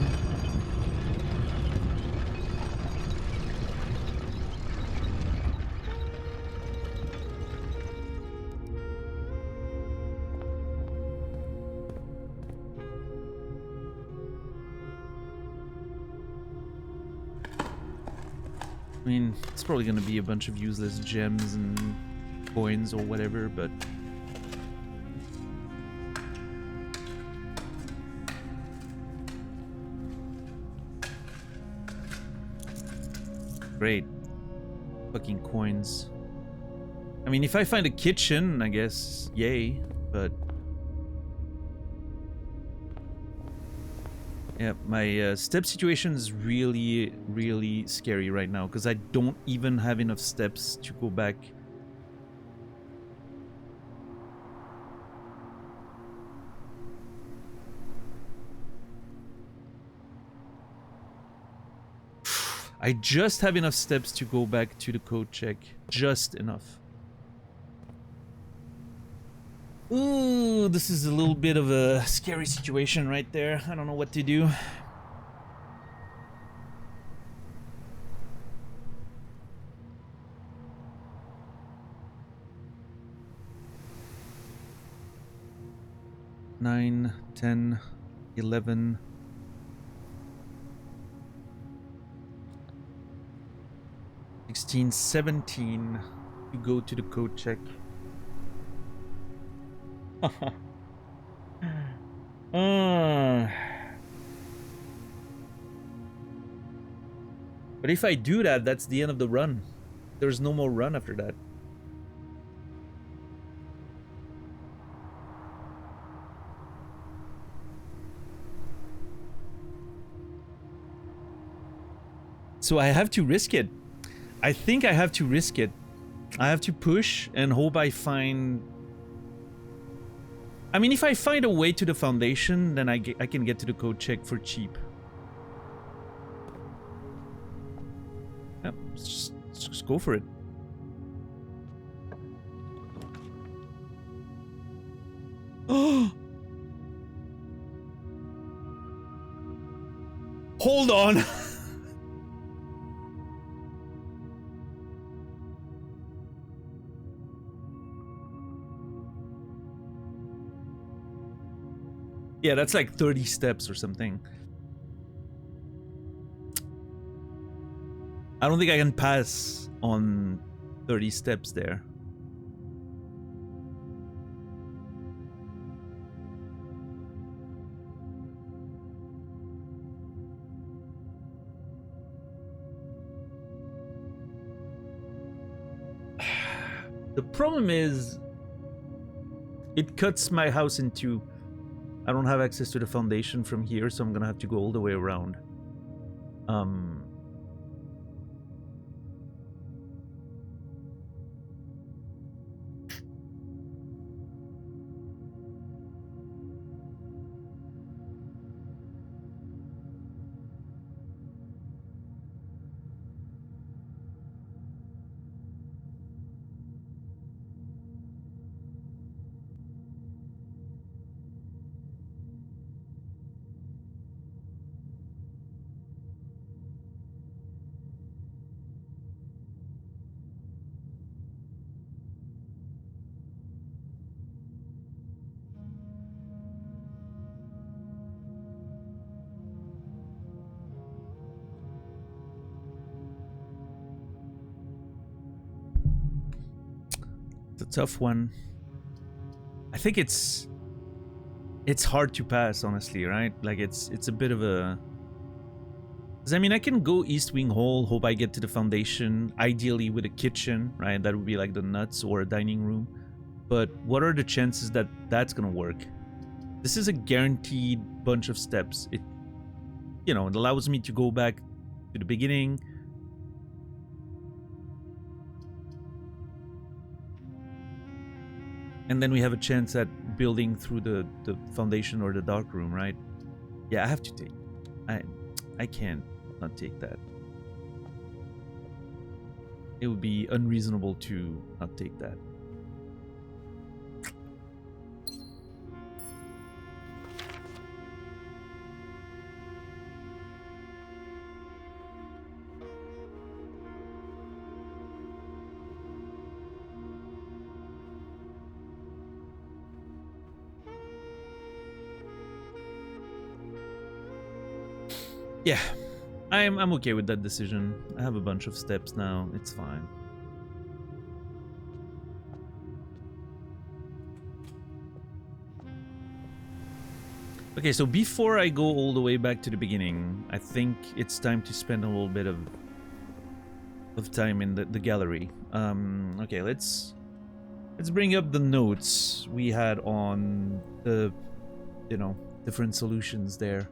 A: I mean, it's probably gonna be a bunch of useless gems and coins or whatever, but... Great. Fucking coins. I mean, if I find a kitchen, I guess, yay, but... Yeah, my step situation is really, really scary right now, because I don't even have enough steps to go back. I just have enough steps to go back to the code check. Just enough. Ooh, this is a little bit of a scary situation right there. I don't know what to do. Nine, 10, 11. 16, 17 to go to the code check. But if I do that, that's the end of the run. There's no more run after that. So I have to risk it. I think I have to risk it. I have to push and hope I find... I mean, if I find a way to the foundation, then I can get to the code check for cheap. Yeah, let's just go for it. Oh! Hold on! Yeah, that's like 30 steps or something. I don't think I can pass on 30 steps there. The problem is, it cuts my house in two. I don't have access to the foundation from here, so I'm gonna have to go all the way around. It's a tough one. I think it's hard to pass, honestly, right? Like it's a bit of a. 'Cause I mean, I can go East Wing Hall, hope I get to the foundation, ideally with a kitchen, right? That would be like the nuts or a dining room. But what are the chances that that's gonna work? This is a guaranteed bunch of steps. It, you know, it allows me to go back to the beginning. And then we have a chance at building through the foundation or the dark room, right? Yeah, I have to take. I can't not take that. It would be unreasonable to not take that. Yeah, I'm okay with that decision. I have a bunch of steps now. It's fine. Okay, so before I go all the way back to the beginning, I think it's time to spend a little bit of time in the gallery. Okay, let's bring up the notes we had on the, you know, different solutions there.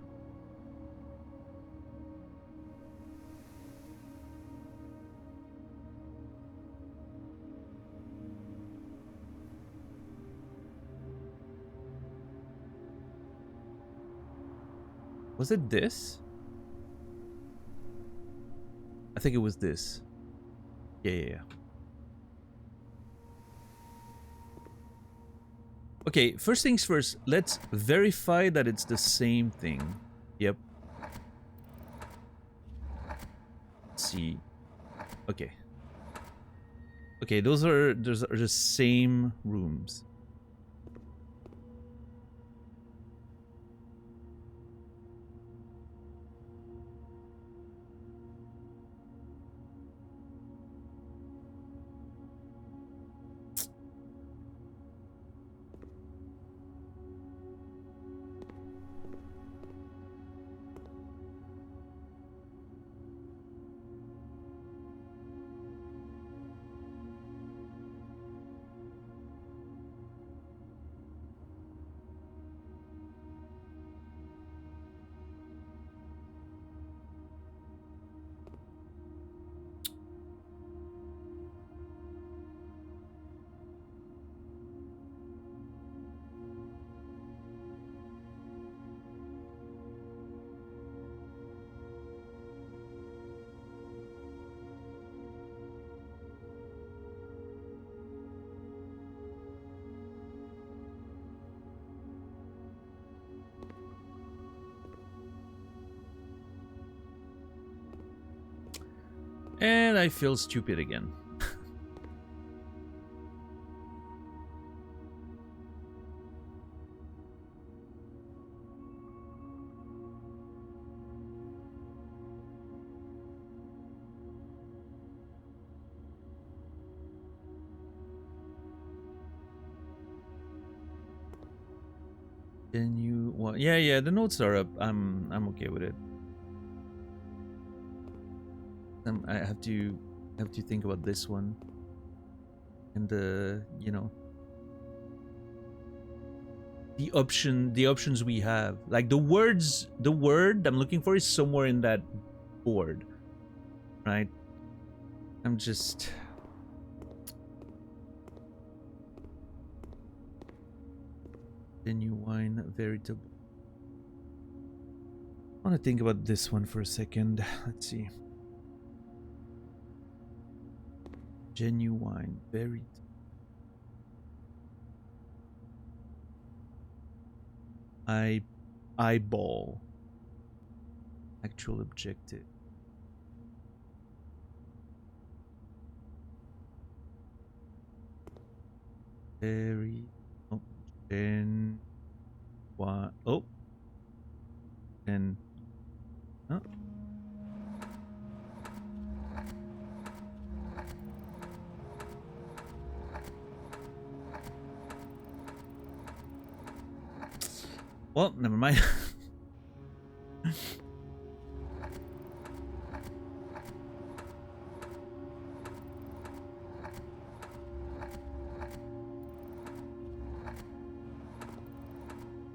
A: Was it this? I think it was this. Yeah. Okay, first things first, let's verify that it's the same thing. Yep. Let's see. Okay. Okay, those are the same rooms. And I feel stupid again. Then you want, yeah, the notes are up. I'm okay with it. I have to think about this one and the, you know, the options we have. Like the word I'm looking for is somewhere in that board, right? I'm just genuine veritable. I want to think about this one for a second. Let's see. Genuine, very eyeball. Actual objective. Very and what? Oh, and oh. Well, never mind. Is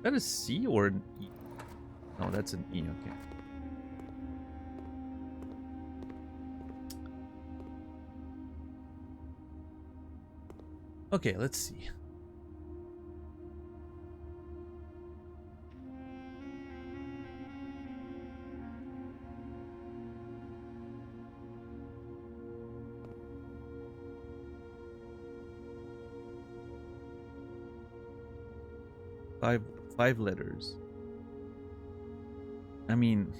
A: that a C or an E? No, that's an E, okay. Okay, let's see. Five letters. I mean,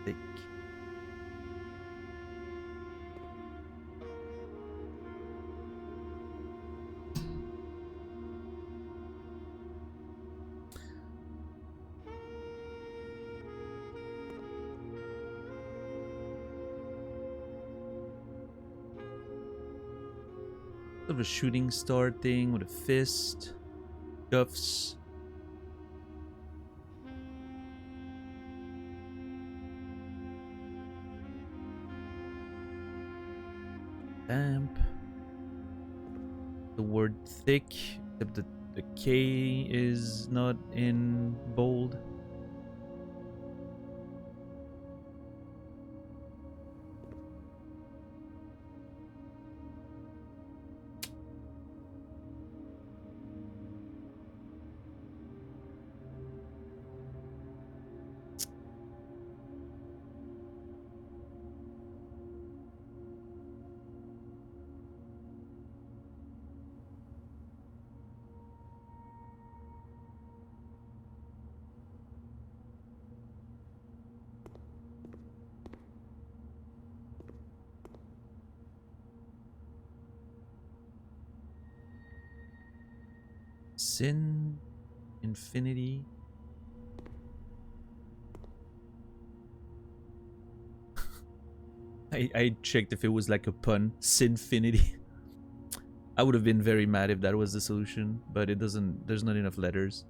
A: thick. Sort of a shooting star thing with a fist, cuffs. Stamp. The word thick, except that the K is not in bold. Sin, infinity. I checked if it was like a pun. Sinfinity. I would have been very mad if that was the solution, but it doesn't. There's not enough letters.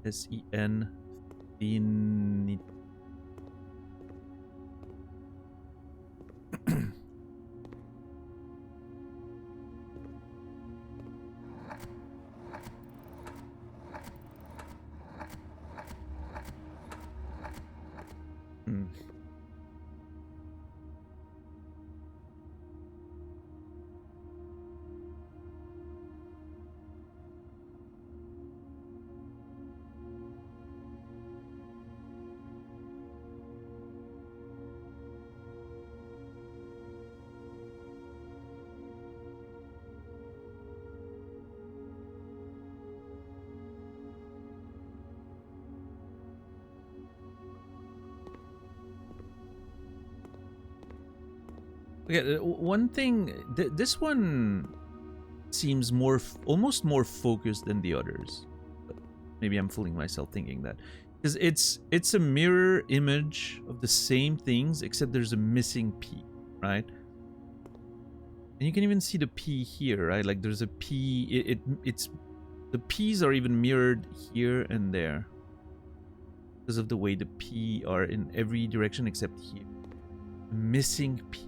A: S-E-N. Infinity. Hmm. Okay, one thing. This one seems more, almost more focused than the others. But maybe I'm fooling myself thinking that, because it's a mirror image of the same things, except there's a missing P, right? And you can even see the P here, right? Like there's a P. It's the P's are even mirrored here and there because of the way the P are in every direction except here. Missing P.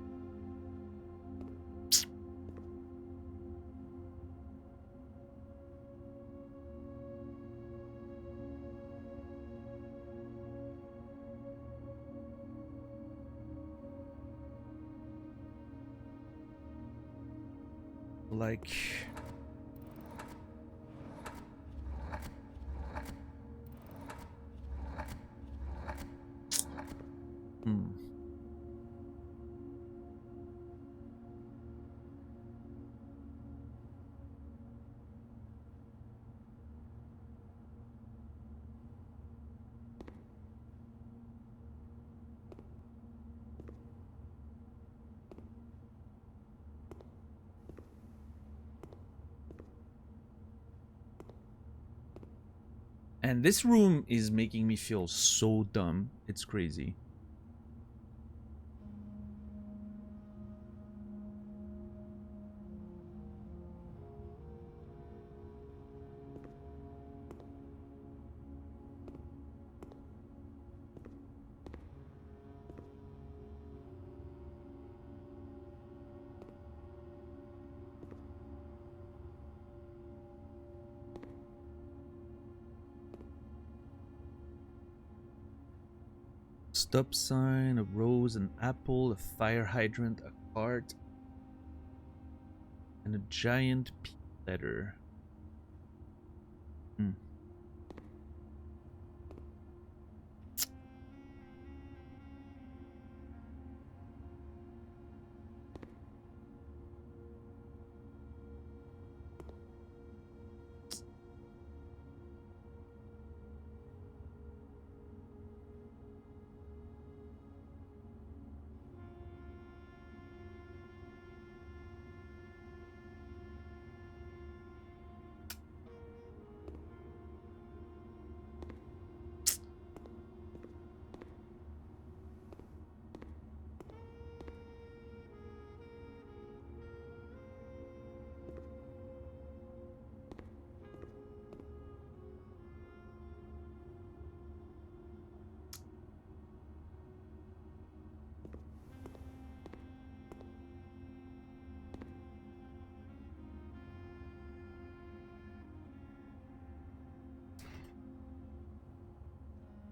A: Like, and this room is making me feel so dumb. It's crazy. stop sign, a rose, an apple, a fire hydrant, a cart, and a giant P letter. Hmm.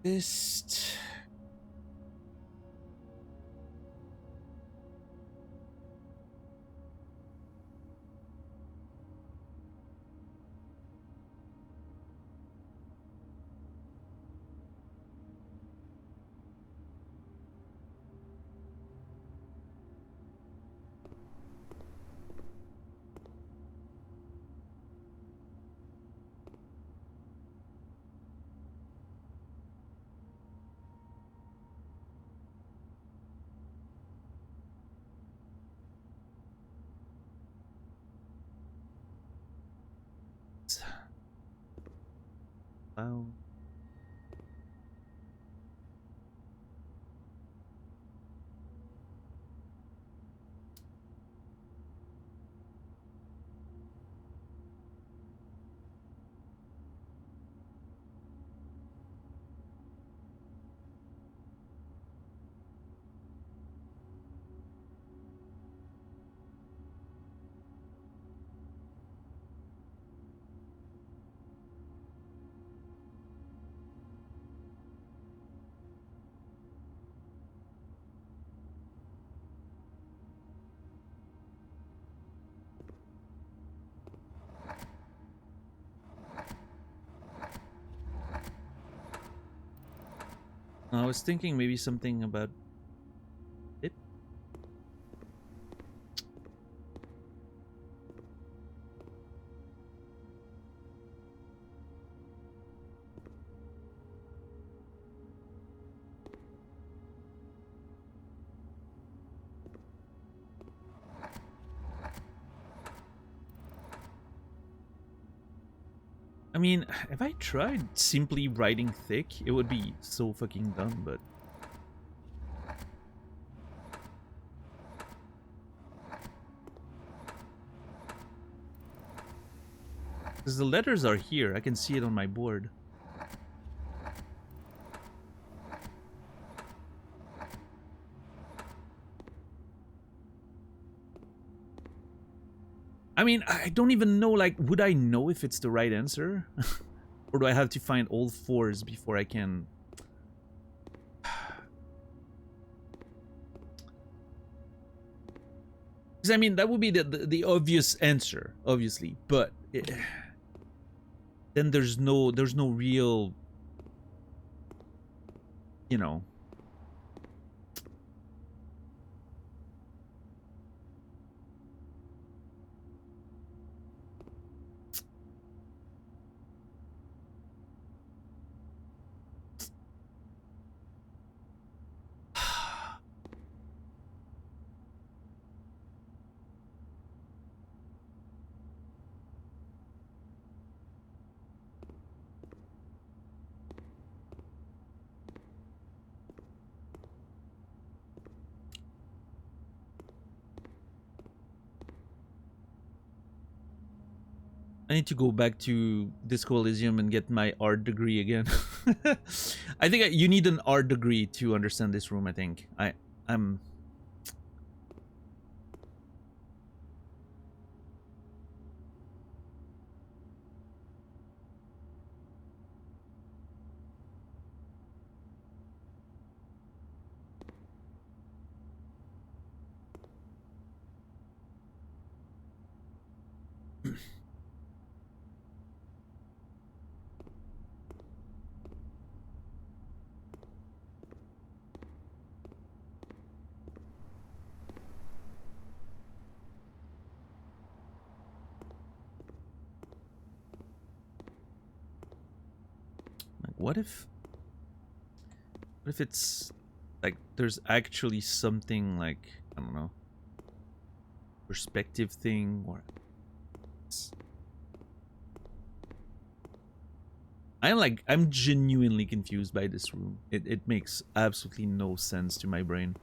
A: Fist. Wow. I was thinking maybe something about it. I mean, if I tried simply writing thick, it would be so fucking dumb, but... Because the letters are here, I can see it on my board. I mean, I don't even know, like, would I know if it's the right answer? Or do I have to find all fours before I can... Because, I mean, that would be the obvious answer, obviously, but... then there's no real... You know... I need to go back to Disco Elysium and get my art degree again. I think you need an art degree to understand this room, I think. I'm... what if it's like there's actually something like, I don't know, perspective thing, or I'm genuinely confused by this room. It makes absolutely no sense to my brain.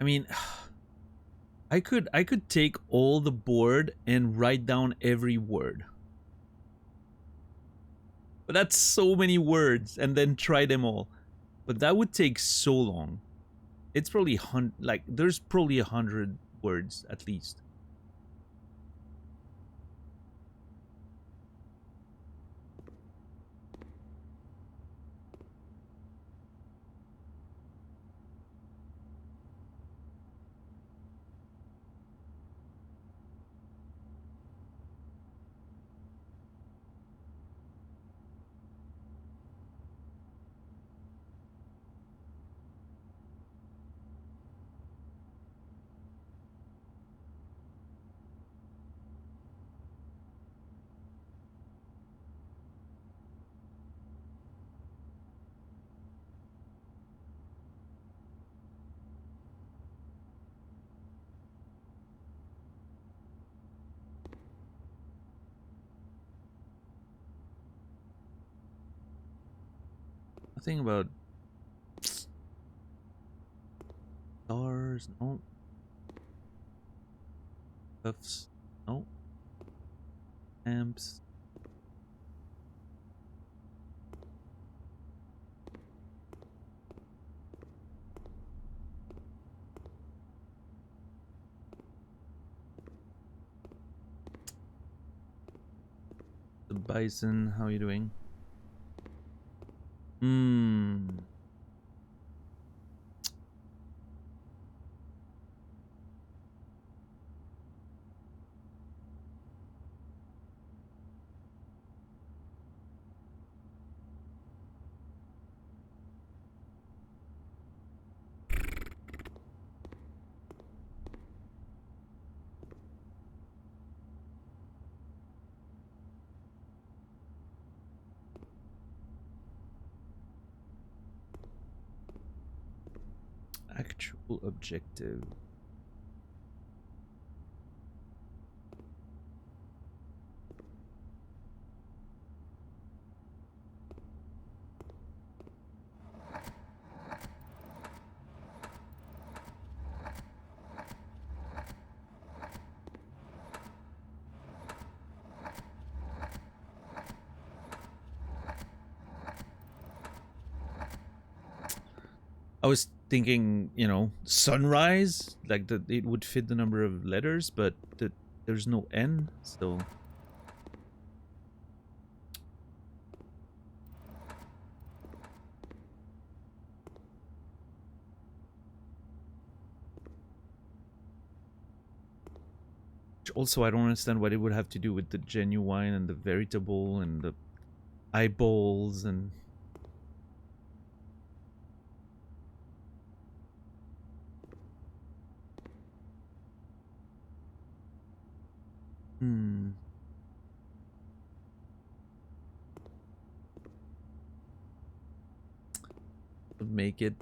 A: I mean, I could take all the board and write down every word. But that's so many words, and then try them all. But that would take so long. It's probably there's probably 100 words at least. Nothing about stars, no. Puffs, no. Amps. The bison, how are you doing? Actual objective. I was thinking, sunrise, like that it would fit the number of letters, but there's no N, so also I don't understand what it would have to do with the genuine and the veritable and the eyeballs and make it.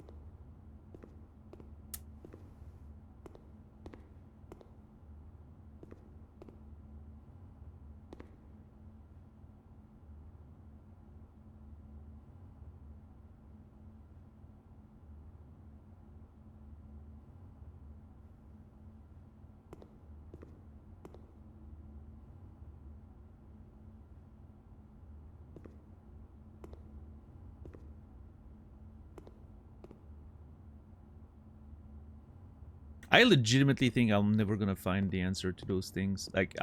A: I legitimately think I'm never gonna find the answer to those things. Like,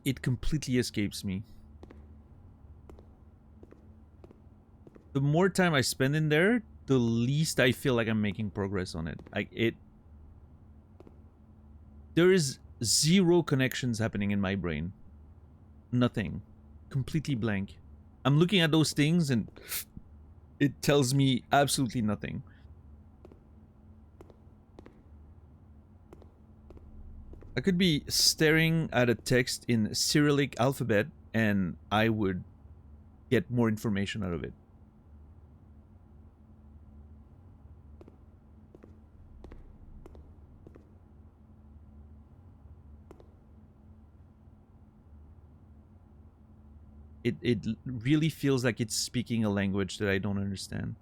A: it completely escapes me. The more time I spend in there, the least I feel like I'm making progress on it. There is zero connections happening in my brain. Nothing. Completely blank. I'm looking at those things and it tells me absolutely nothing. I could be staring at a text in Cyrillic alphabet and I would get more information out of it. It really feels like it's speaking a language that I don't understand.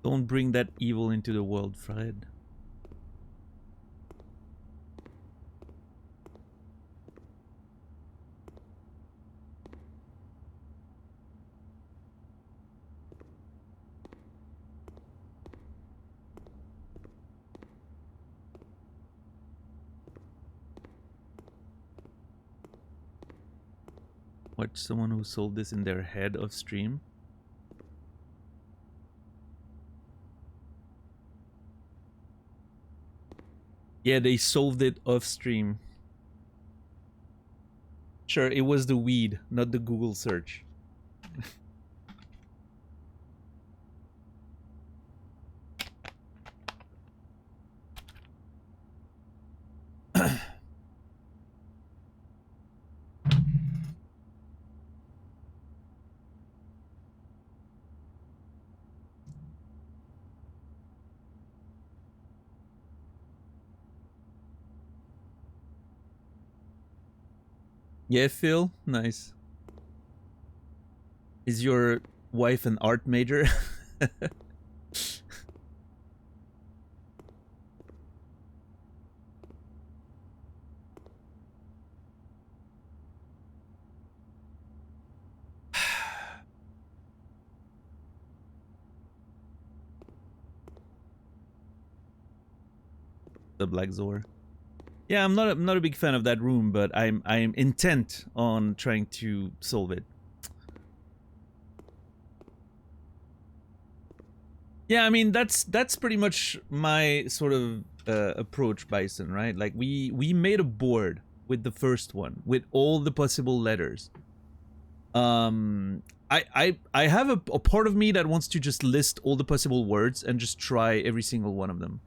A: Don't bring that evil into the world, Fred. Watch someone who sold this in their head of stream. Yeah, they solved it off stream. Sure, it was the weed, not the Google search. Yeah, Phil? Nice. Is your wife an art major? The Black Zor. Yeah, I'm not a big fan of that room, but I'm intent on trying to solve it. Yeah, I mean that's pretty much my sort of approach, Bison, right? Like we made a board with the first one with all the possible letters. I have a part of me that wants to just list all the possible words and just try every single one of them.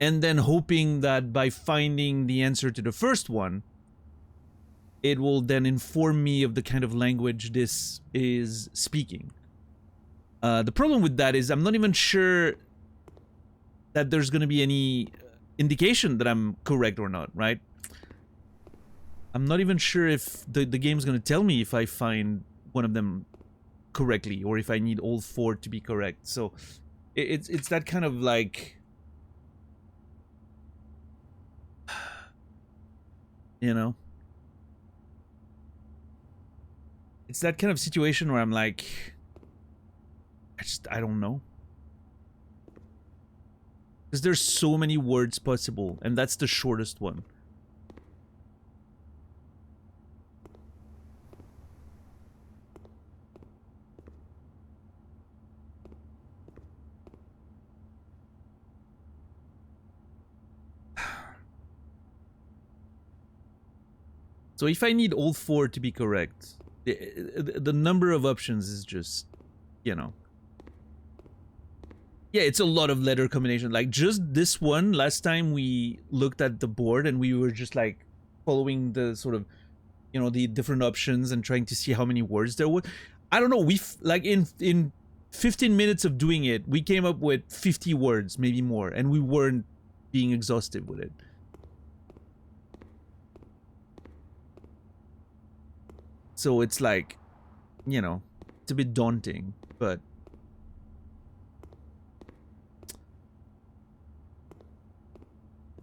A: And then hoping that by finding the answer to the first one, it will then inform me of the kind of language this is speaking. The problem with that is I'm not even sure that there's going to be any indication that I'm correct or not, right? I'm not even sure if the game's going to tell me if I find one of them correctly or if I need all four to be correct. So it's that kind of like, you know. it's that kind of situation where I'm like, I don't know. Because there's so many words possible, and that's the shortest one. So if I need all 4 to be correct, the number of options is just, you know. Yeah, it's a lot of letter combination. Like, just this one, last time we looked at the board and we were just, like, following the sort of, you know, the different options and trying to see how many words there were. I don't know, like, in 15 minutes of doing it, we came up with 50 words, maybe more, and we weren't being exhaustive with it. So it's like, you know, it's a bit daunting, but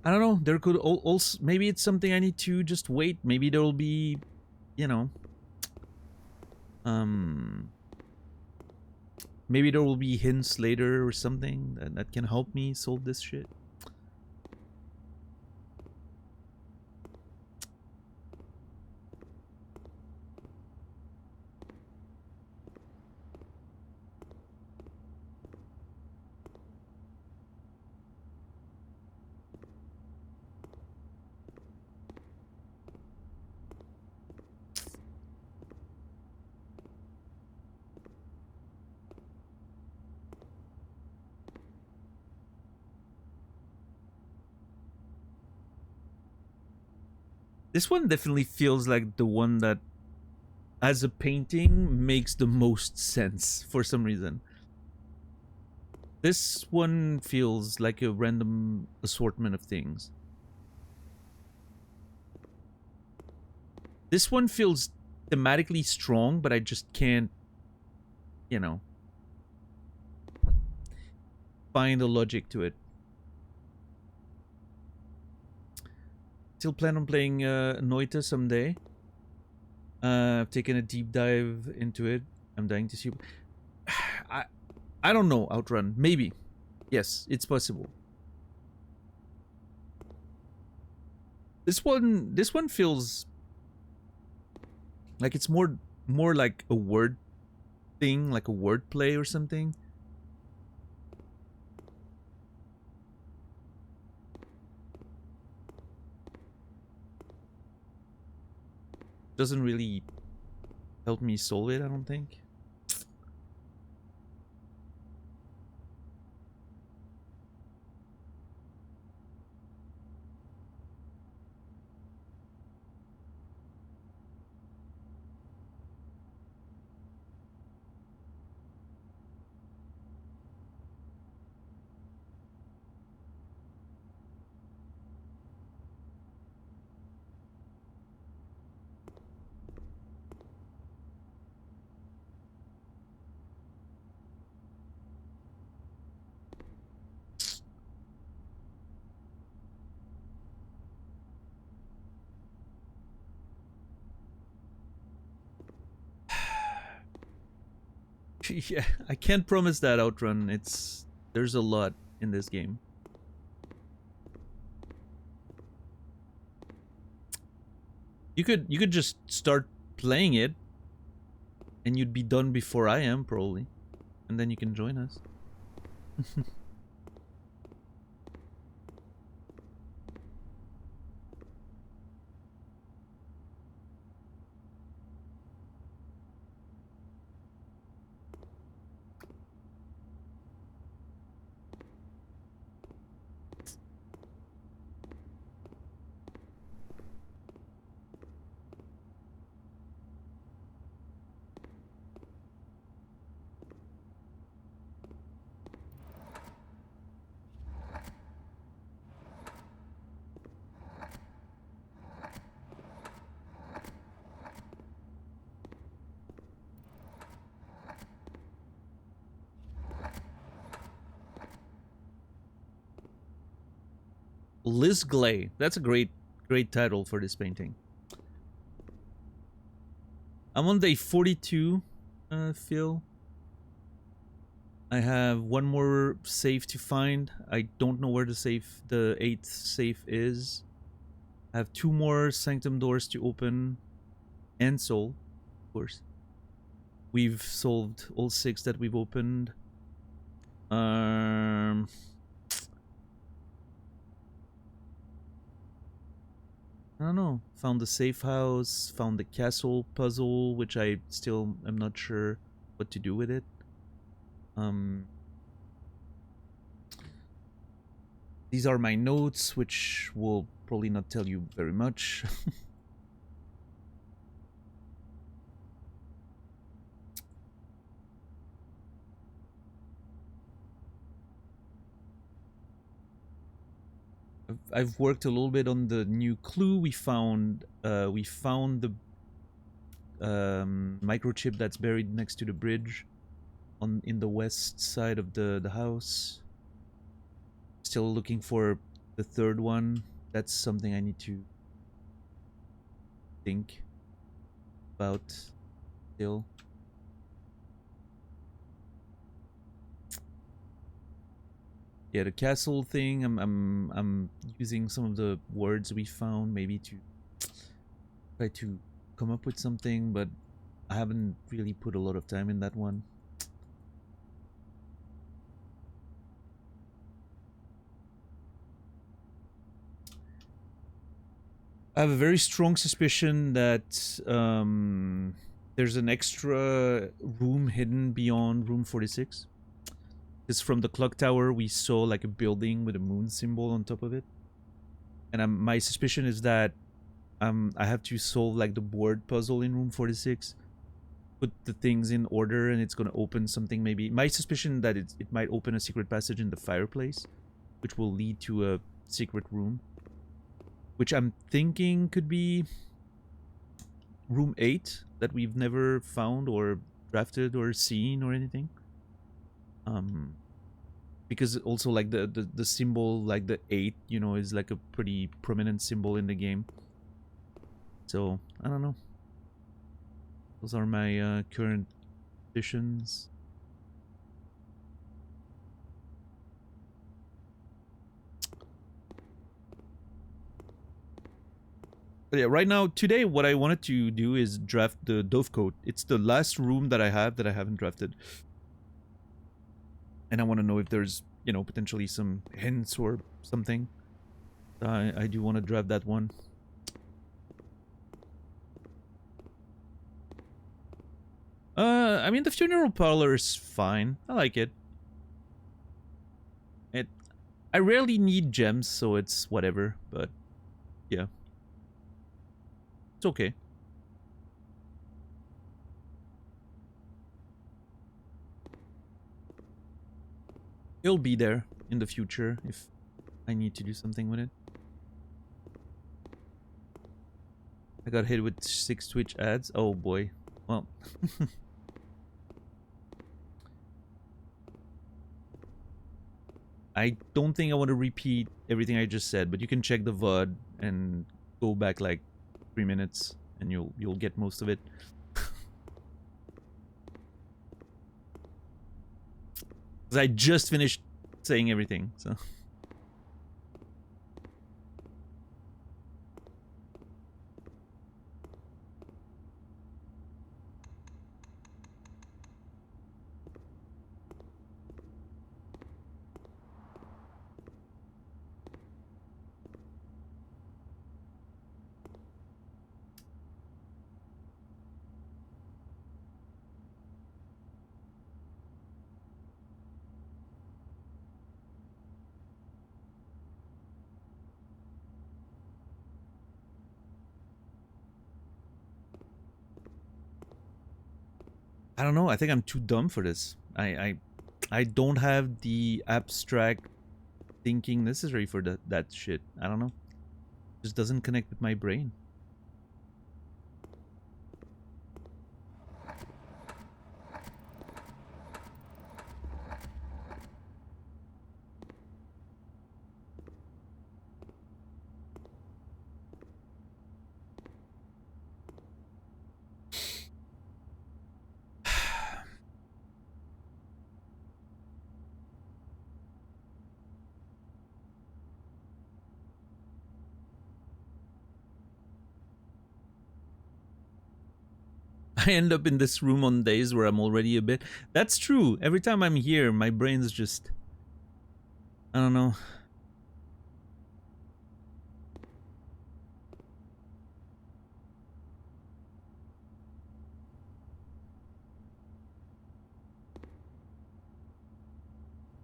A: I don't know. There could also, maybe it's something I need to just wait. Maybe there will be, you know, maybe there will be hints later or something that can help me solve this shit. This one definitely feels like the one that, as a painting, makes the most sense for some reason. This one feels like a random assortment of things. This one feels thematically strong, but I just can't, you know, find a logic to it. Still plan on playing Noita someday. I've taken a deep dive into it. I'm dying to see. I don't know, Outrun. Maybe. Yes, it's possible. This one feels like it's more like a word thing, like a word play or something. Doesn't really help me solve it, I don't think. Yeah, I can't promise that, Outrun. There's a lot in this game. You could just start playing it and you'd be done before I am, probably. And then you can join us. Liz Glay. That's a great title for this painting. I'm on day 42, Phil. I have one more safe to find. I don't know where the 8th safe is. I have 2 more sanctum doors to open and soul, of course. We've solved all 6 that we've opened. I don't know. Found the safe house, found the castle puzzle, which I still am not sure what to do with it. These are my notes, which will probably not tell you very much. I've worked a little bit on the new clue. We found the microchip that's buried next to the bridge in the west side of the house. Still looking for the 3rd one. That's something I need to think about still. Yeah, the castle thing. I'm using some of the words we found maybe to try to come up with something, but I haven't really put a lot of time in that one. I have a very strong suspicion that there's an extra room hidden beyond room 46. Because from the clock tower, we saw like a building with a moon symbol on top of it. And my suspicion is that I have to solve like the board puzzle in room 46. Put the things in order and it's going to open something maybe. My suspicion that it might open a secret passage in the fireplace, which will lead to a secret room. Which I'm thinking could be room 8 that we've never found or drafted or seen or anything. Because also like the symbol, like the 8, you know, is like a pretty prominent symbol in the game. So I don't know. Those are my current additions. But yeah, right now, today, what I wanted to do is draft the Dovecote. It's the last room that I have that I haven't drafted. And I want to know if there's, you know, potentially some hints or something. I do want to draft that one. I mean, the funeral parlor is fine. I like it. I rarely need gems, so it's whatever, but yeah. It's okay. It'll be there in the future if I need to do something with it. I got hit with 6 Twitch ads. Oh boy. Well. I don't think I want to repeat everything I just said, but you can check the VOD and go back like 3 minutes and you'll get most of it. Because I just finished saying everything, so. I don't know. I think I'm too dumb for this. I don't have the abstract thinking necessary for that shit. I don't know. Just doesn't connect with my brain. I end up in this room on days where I'm already a bit. That's true. Every time I'm here, my brain's just, I don't know.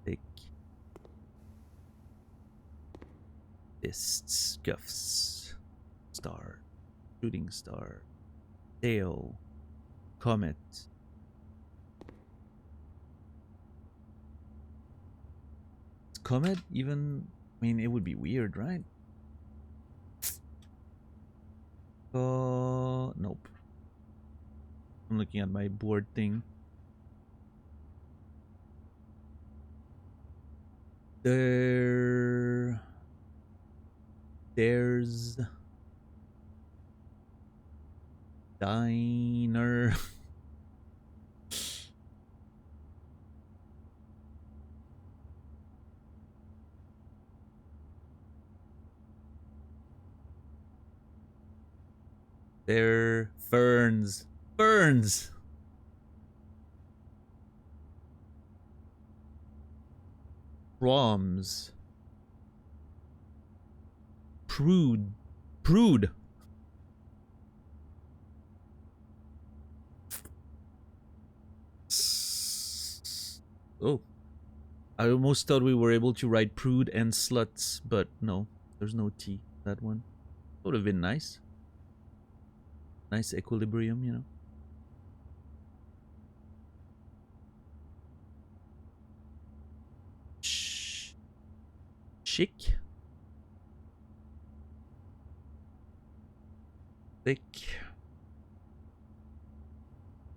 A: Thick. Fists, scuffs, star, shooting star, tail, comet. Is comet even? I mean, it would be weird, right? Nope. I'm looking at my board thing. There's diner. There ferns. Ferns. Proms. Prude. Prude. Oh. I almost thought we were able to write prude and sluts, but no. There's no T. That one. Would have been nice. Nice equilibrium, you know. Chic. Thick.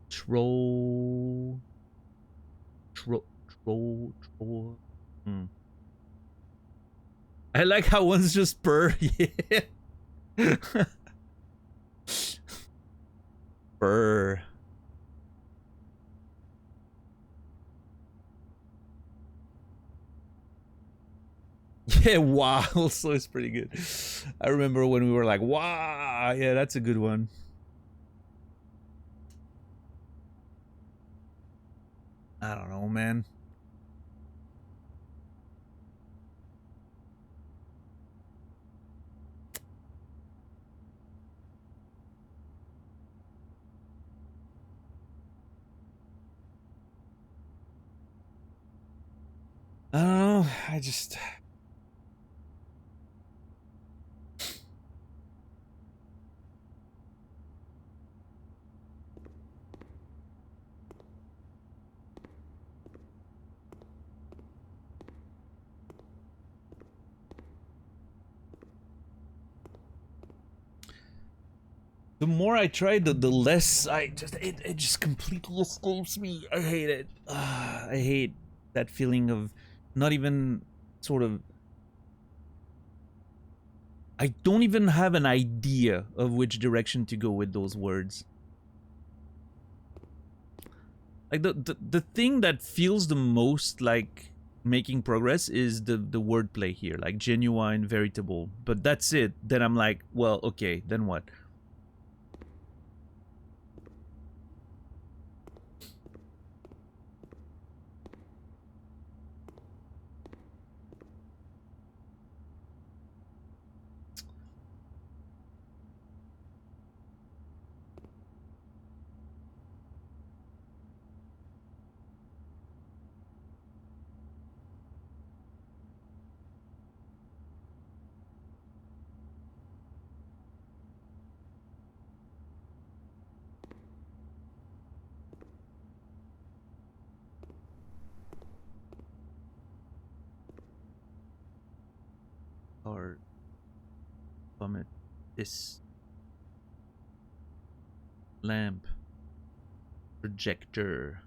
A: Troll. Hmm. I like how one's just purr. Yeah. Purr. Yeah, wow. Also is pretty good. I remember when we were like, wow. Yeah, that's a good one. I don't know, man. I don't know. I just. The more I try, the less I just it just completely escapes me. I hate it. I hate that feeling of not even sort of. I don't even have an idea of which direction to go with those words. Like the thing that feels the most like making progress is the wordplay here, like genuine, veritable. But that's it. Then I'm like, well, okay, then what? Or comet, this lamp, projector.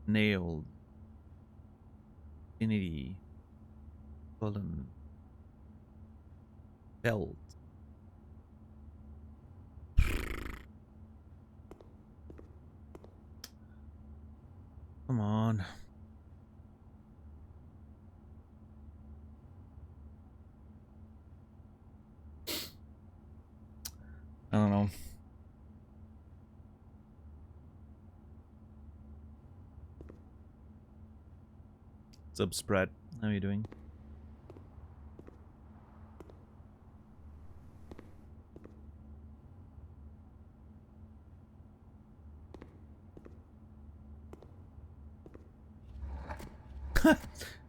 A: Nailed. Infinity. Column. Belt. Come on. What's up, Sprat? How are you doing?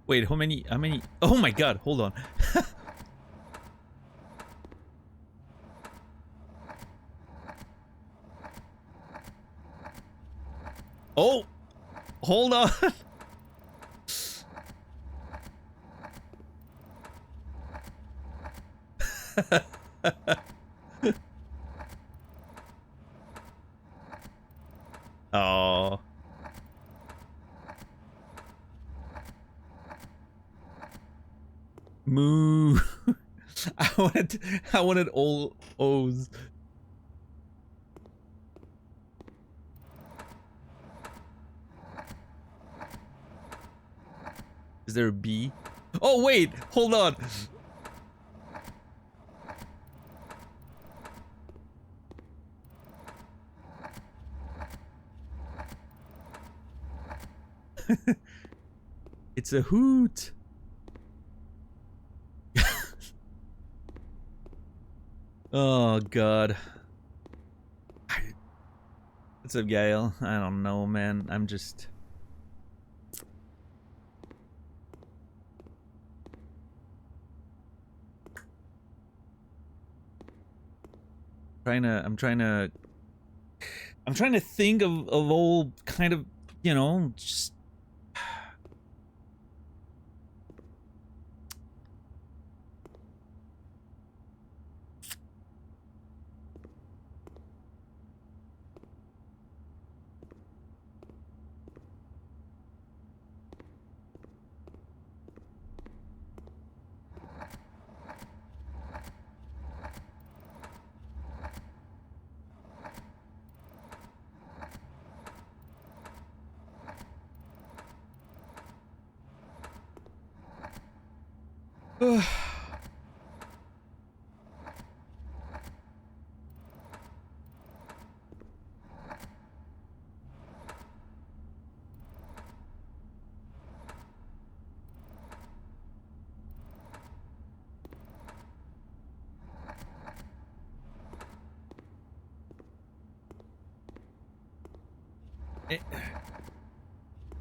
A: Wait, how many? Oh my god, hold on. Oh! Hold on! Oh. Moo. I wanted all O's. Is there a B? Oh wait, hold on. It's a hoot. Oh god. What's up, Gail? I don't know, man. I'm just I'm trying to think of all kind of, you know, just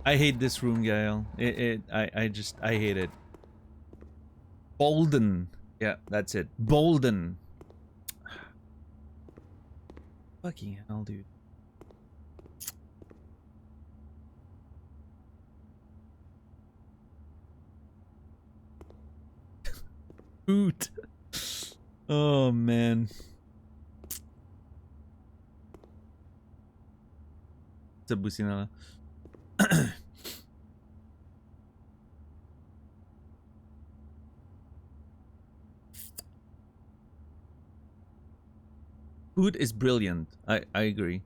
A: I hate this room, Gael. I hate it. Bolden. Yeah, that's it. Bolden. Fucking hell, dude. Hoot. Oh, man. What's up, Businala? Food is brilliant. I agree.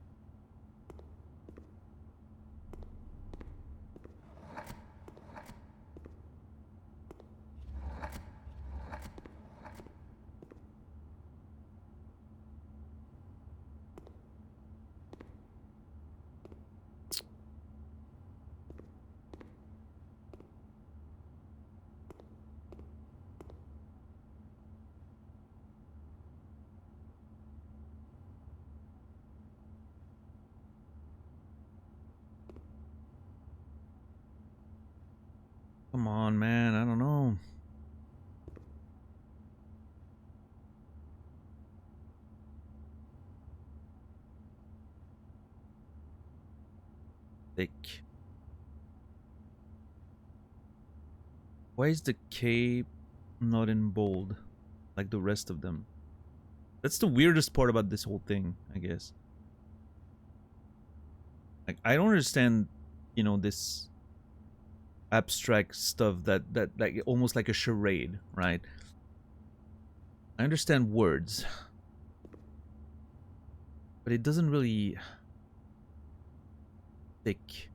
A: Come on, man. I don't know. Thick. Why is the K not in bold like the rest of them? That's the weirdest part about this whole thing, I guess. Like, I don't understand, you know, this abstract stuff that like almost like a charade, right? I understand words, but it doesn't really thick.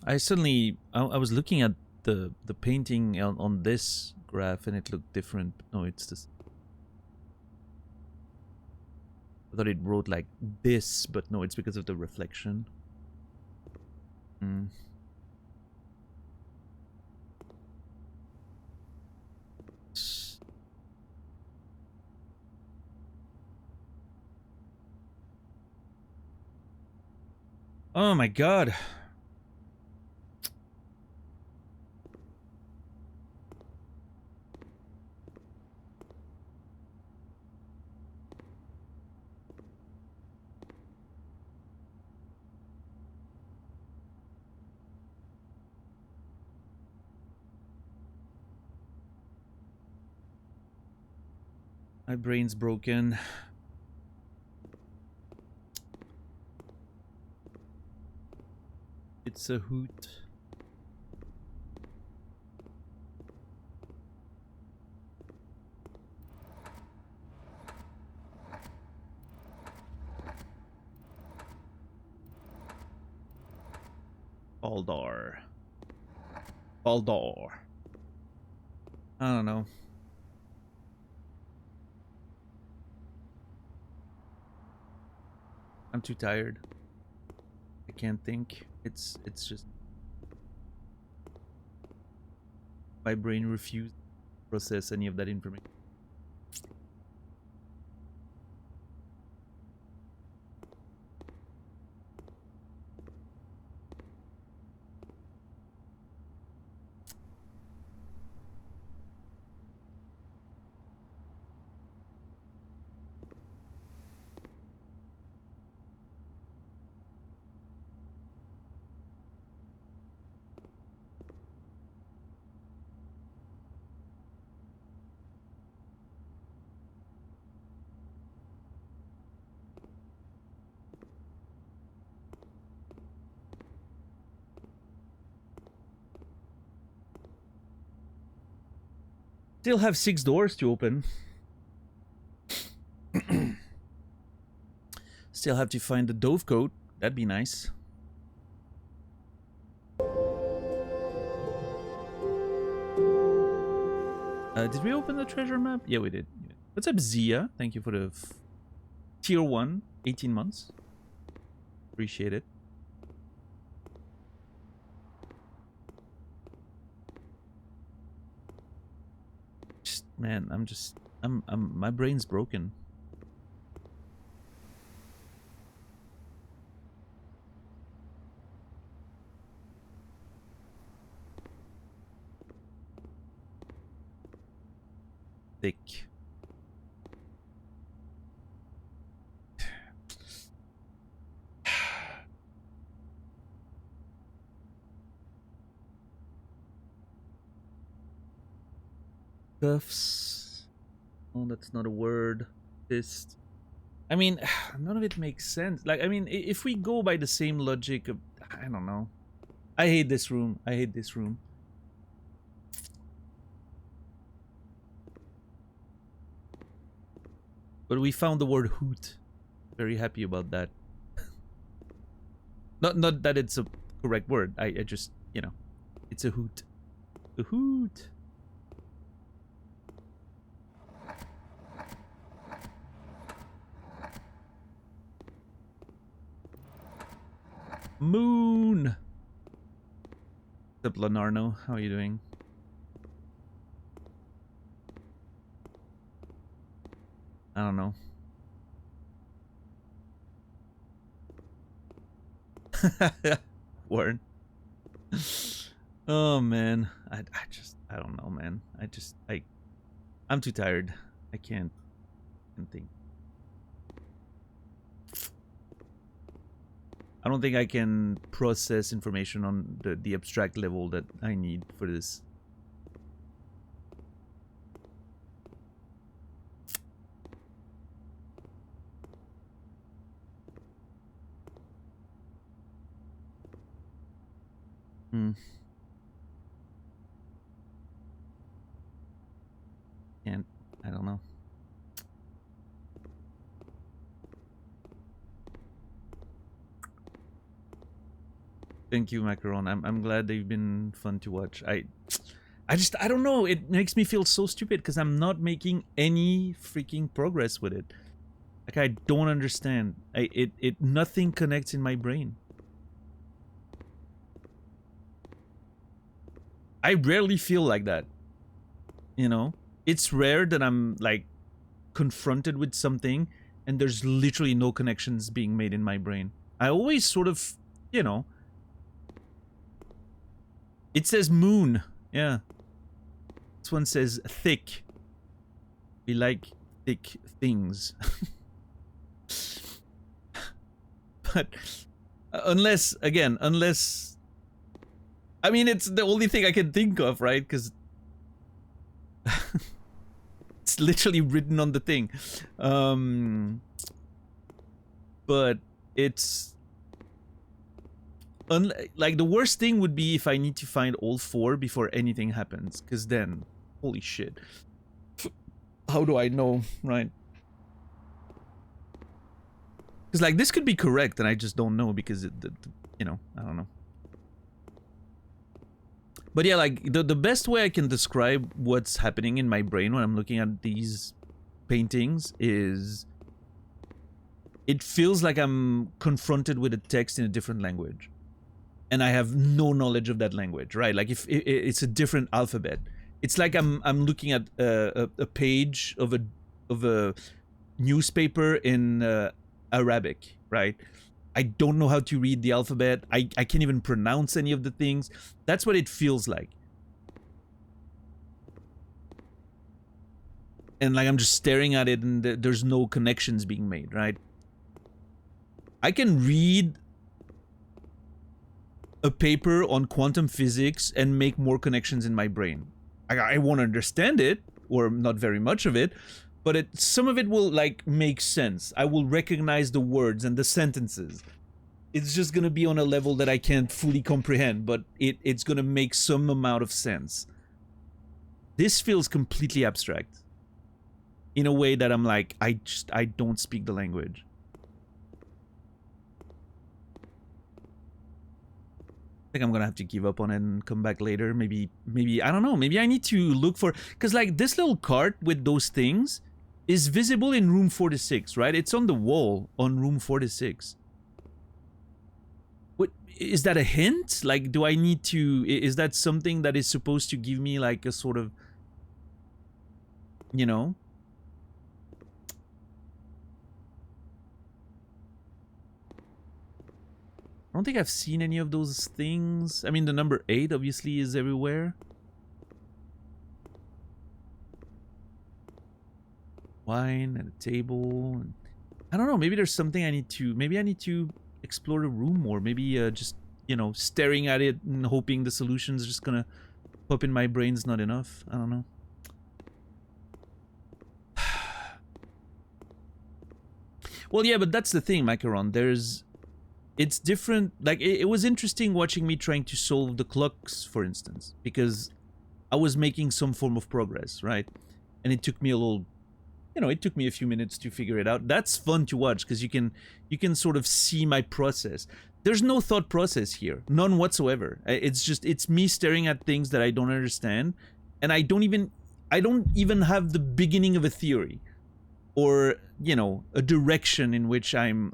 A: I suddenly I was looking at the painting on this graph and it looked different. No, it's this. I thought it wrote like this, but no, it's because of the reflection. Hmm. Oh my god. My brain's broken. It's a hoot. Baldor. Baldor. I don't know. I'm too tired. I can't think. It's just my brain refused to process any of that information. Still have 6 doors to open. Still have to find the dove coat. That'd be nice. Did we open the treasure map? Yeah, we did. What's up, Zia? Thank you for the tier 1, 18 months. Appreciate it. Just, man, my brain's broken. Thick. Cuffs. Oh, that's not a word. Fist. I mean, none of it makes sense. Like, I mean, if we go by the same logic of, I don't know. I hate this room. I hate this room. But we found the word hoot. Very happy about that. Not that it's a correct word. I just, you know, it's a hoot. A hoot. Moon. What's up, Lenarno? How are you doing? I don't know. Warren. Oh man, I don't know, man. I'm too tired. I can't think. I don't think I can process information on the abstract level that I need for this. Can't. I don't know. Thank you, Macaron. I'm glad they've been fun to watch. I don't know. It makes me feel so stupid because I'm not making any freaking progress with it. Like, I don't understand. Nothing connects in my brain. I rarely feel like that. You know? It's rare that I'm, like, confronted with something and there's literally no connections being made in my brain. I always sort of, you know... It says moon. Yeah. This one says thick. We like thick things. But unless, again, unless... I mean, it's the only thing I can think of, right? Because it's literally written on the thing. But it's... like, the worst thing would be if I need to find all 4 before anything happens. Because then, holy shit. How do I know, right? Because, like, this could be correct and I just don't know because, you know, I don't know. But yeah, like, the best way I can describe what's happening in my brain when I'm looking at these paintings is... It feels like I'm confronted with a text in a different language. And I have no knowledge of that language, right? Like, if it's a different alphabet. It's like I'm looking at a page of a newspaper in Arabic, right? I don't know how to read the alphabet. I can't even pronounce any of the things. That's what it feels like. And like I'm just staring at it and there's no connections being made, right? I can read a paper on quantum physics and make more connections in my brain. I won't understand it, or not very much of it, but some of it will, like, make sense. I will recognize the words and the sentences. It's just gonna be on a level that I can't fully comprehend, but it's gonna make some amount of sense. This feels completely abstract. In a way that I'm like, I don't speak the language. I think I'm gonna have to give up on it and come back later. Maybe, I don't know. Maybe I need to look for... Because, like, this little cart with those things is visible in room 46, right? It's on the wall on room 46. What... Is that a hint? Like, do I need to... Is that something that is supposed to give me, like, a sort of... You know? I don't think I've seen any of those things. I mean, the number 8 obviously is everywhere. Wine and a table. I don't know. Maybe there's something I need to... Maybe I need to explore the room more. Maybe just, you know, staring at it and hoping the solution's just gonna pop in my brain's not enough. I don't know. Well, yeah, but that's the thing, Macaron. There's... It's different. Like, it was interesting watching me trying to solve the clocks, for instance, because I was making some form of progress, right? And it took me a little, you know, it took me a few minutes to figure it out. That's fun to watch because you can sort of see my process. There's no thought process here, none whatsoever. It's me staring at things that I don't understand, and I don't even have the beginning of a theory, or, you know, a direction in which I'm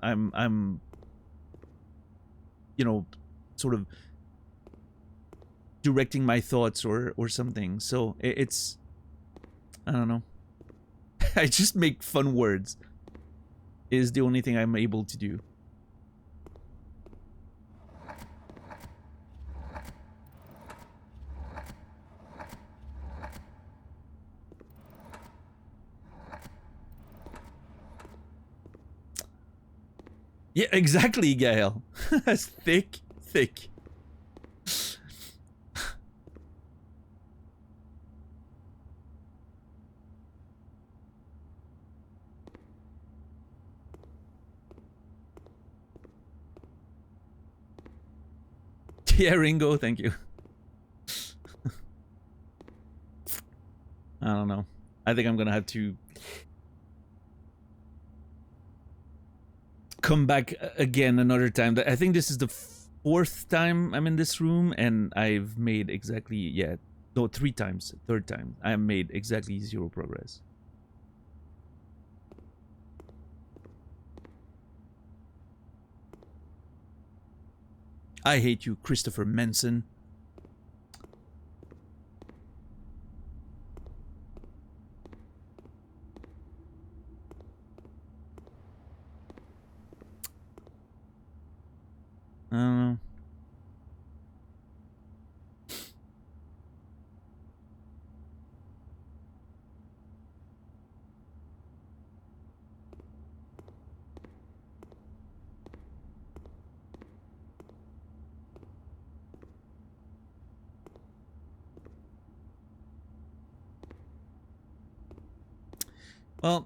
A: you know, sort of directing my thoughts or something. So it's, I don't know. I just make fun words is the only thing I'm able to do. Yeah, exactly, Gael. Thick. Yeah, Ringo, thank you. I don't know. I think I'm gonna have to come back again another time. I think this is 4th time I'm in this room, and I've made exactly, yeah, no, 3 times. 3rd time I have made exactly 0 progress. I hate you, Christopher Manson. I don't know. Well,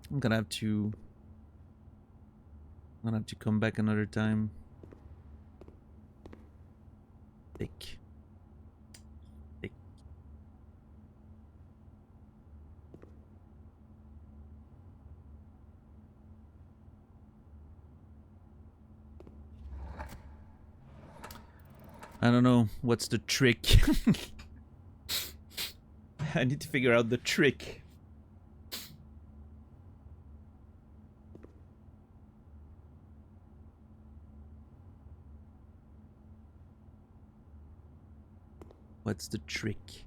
A: I'm gonna have to come back another time. Thick. I don't know. What's the trick? I need to figure out the trick. What's the trick?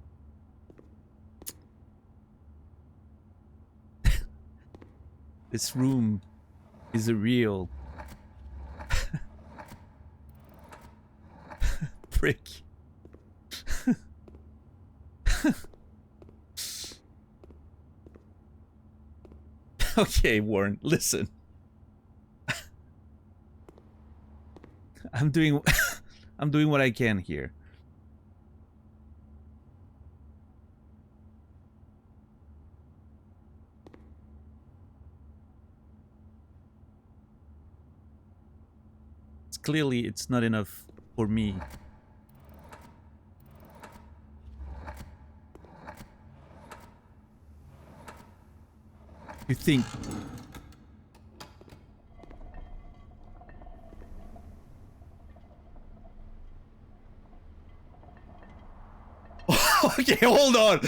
A: This room is a real prick. Okay, Warren, listen. I'm doing I'm doing what I can here. Clearly it's not enough for me. You think okay, hold on.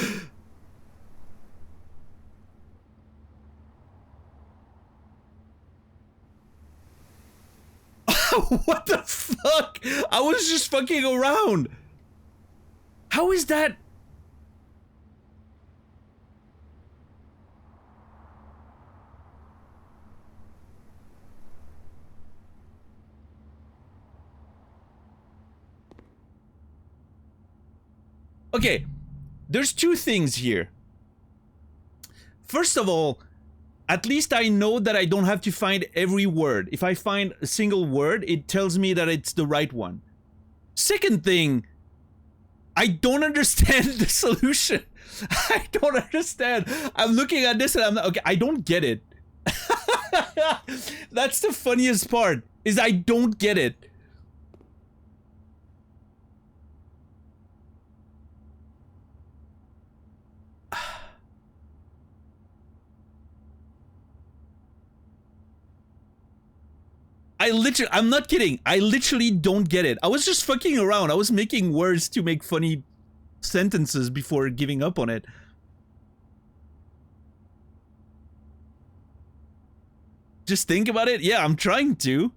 A: What the fuck? I was just fucking around. How is that? Okay, there's 2 things here. First of all, at least I know that I don't have to find every word. If I find a single word, it tells me that it's the right one. Second thing, I don't understand the solution. I don't understand. I'm looking at this and I'm like, okay, I don't get it. That's the funniest part, is I don't get it. I'm not kidding. I literally don't get it. I was just fucking around. I was making words to make funny sentences before giving up on it. Just think about it. Yeah, I'm trying to.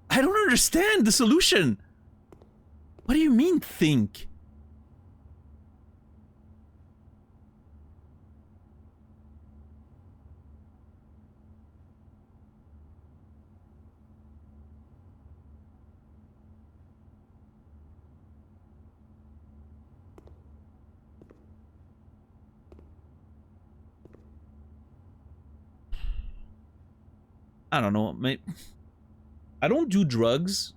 A: I don't understand the solution. What do you mean, think? I don't know. I don't do drugs.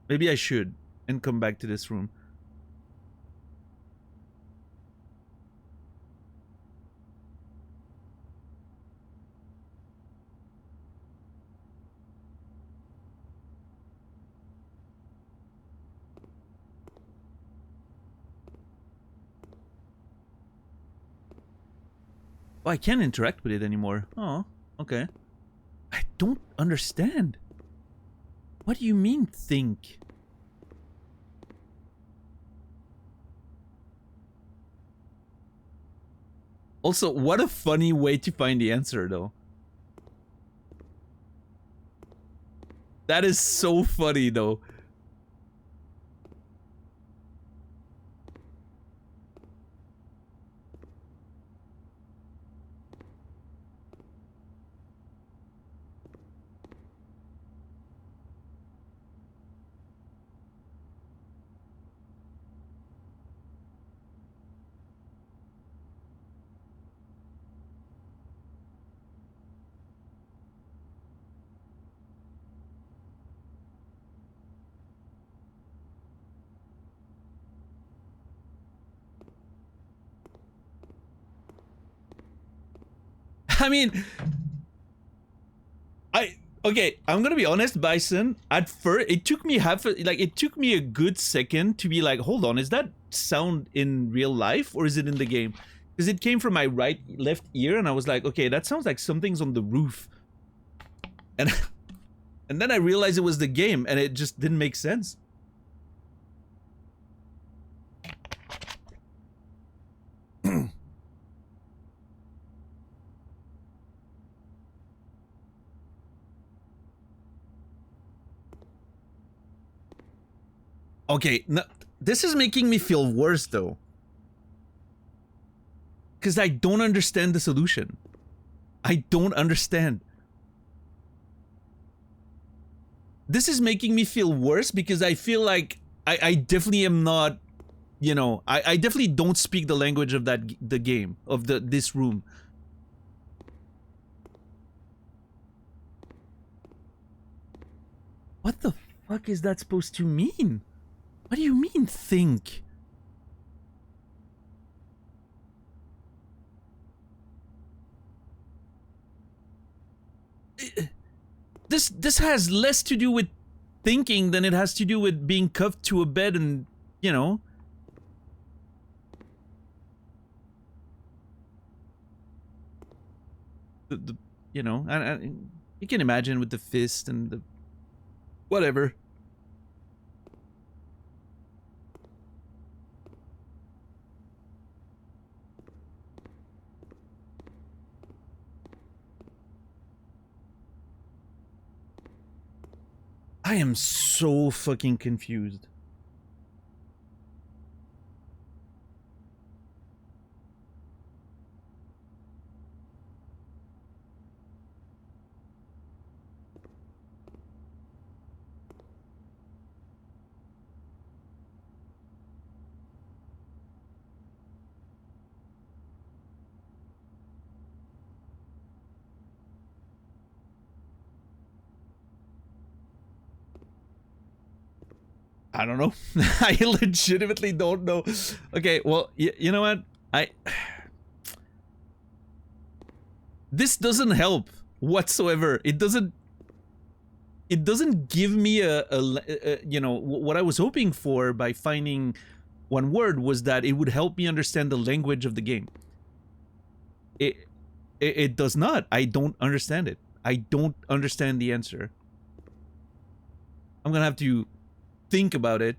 A: Maybe I should and come back to this room. Oh, I can't interact with it anymore. Oh, okay. I don't understand. What do you mean, think? Also, what a funny way to find the answer, though. That is so funny, though. I mean, okay, I'm gonna be honest, Bison. At first, it took me it took me a good second to be like, hold on, is that sound in real life or is it in the game? Because it came from my left ear, and I was like, okay, that sounds like something's on the roof. And and then I realized it was the game, and it just didn't make sense. Okay, no, this is making me feel worse though. Because I don't understand the solution. I don't understand. This is making me feel worse because I feel like I definitely am not, you know, I definitely don't speak the language of the game, of this room. What the fuck is that supposed to mean? What do you mean, think? This has less to do with thinking than it has to do with being cuffed to a bed and, you know. You know, you can imagine with the fist and the whatever. I am so fucking confused. I don't know. I legitimately don't know. Okay, well, you know what? This doesn't help whatsoever. It doesn't give me a you know, what I was hoping for by finding one word was that it would help me understand the language of the game. It does not. I don't understand it. I don't understand the answer. I'm gonna have to think about it.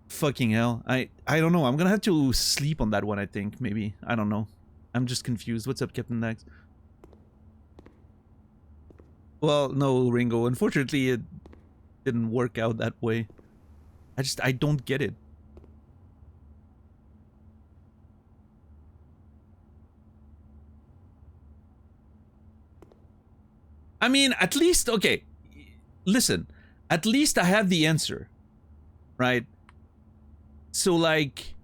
A: Fucking hell. I don't know. I'm gonna have to sleep on that one, I think. Maybe. I don't know. I'm just confused. What's up, Captain Dax? Well, no, Ringo. Unfortunately, it didn't work out that way. I don't get it. I mean, at least, okay. Listen, at least I have the answer. Right? So, like,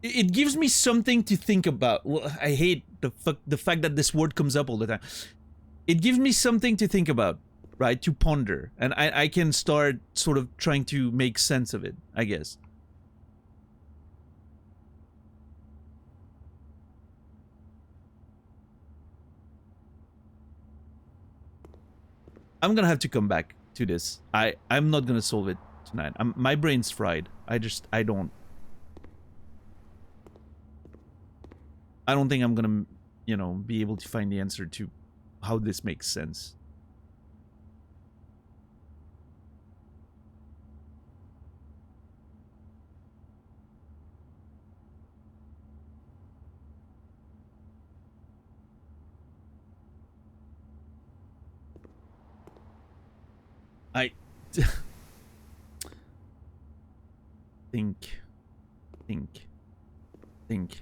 A: it gives me something to think about. Well, I hate the fact that this word comes up all the time. It gives me something to think about, right? To ponder. And I can start sort of trying to make sense of it, I guess. I'm gonna have to come back to this. I'm not gonna solve it tonight. My brain's fried. I don't. I don't think I'm gonna, you know, be able to find the answer to how this makes sense. I think.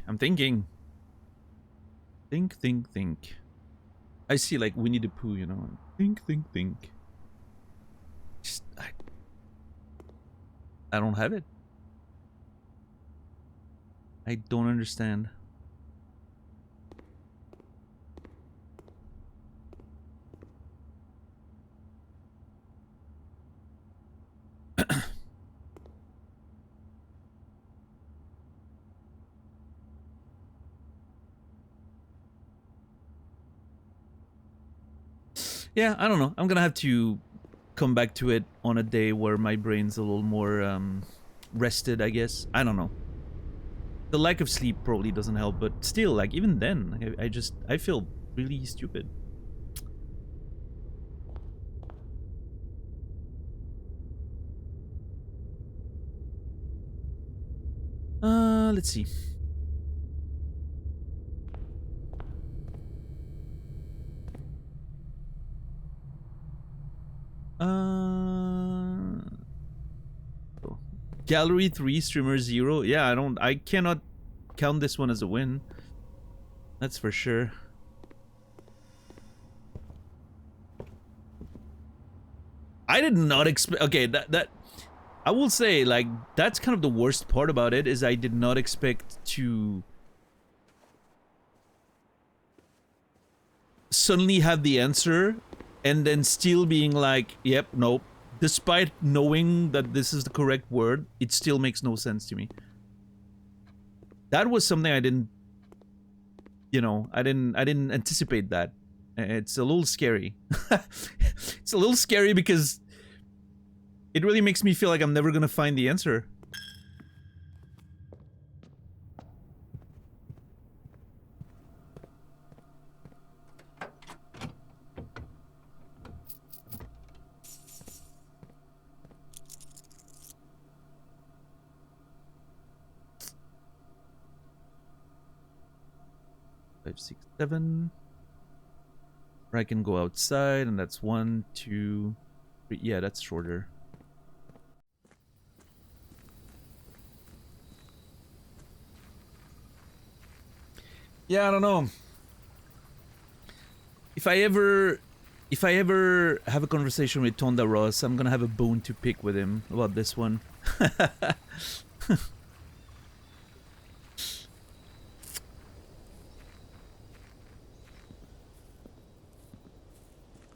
A: I'm thinking. Think. I see like Winnie the Pooh, you know. Think. Just, I don't have it. I don't understand. Yeah, I don't know. I'm gonna have to come back to it on a day where my brain's a little more rested, I guess. I don't know. The lack of sleep probably doesn't help, but still, like, even then, I feel really stupid. Let's see. Gallery 3, streamer 0. Yeah, I cannot count this one as a win. That's for sure. I did not expect. Okay, that I will say, like, that's kind of the worst part about it, is I did not expect to suddenly have the answer and then still being like, yep, nope. Despite knowing that this is the correct word, it still makes no sense to me. That was something I didn't, you know, I didn't anticipate that. It's a little scary. It's a little scary because it really makes me feel like I'm never gonna find the answer. Five, 6, 7. Or I can go outside, and that's 1, 2, 3. Yeah, that's shorter. Yeah, I don't know. If I ever have a conversation with Tonda Ross, I'm gonna have a bone to pick with him about this one.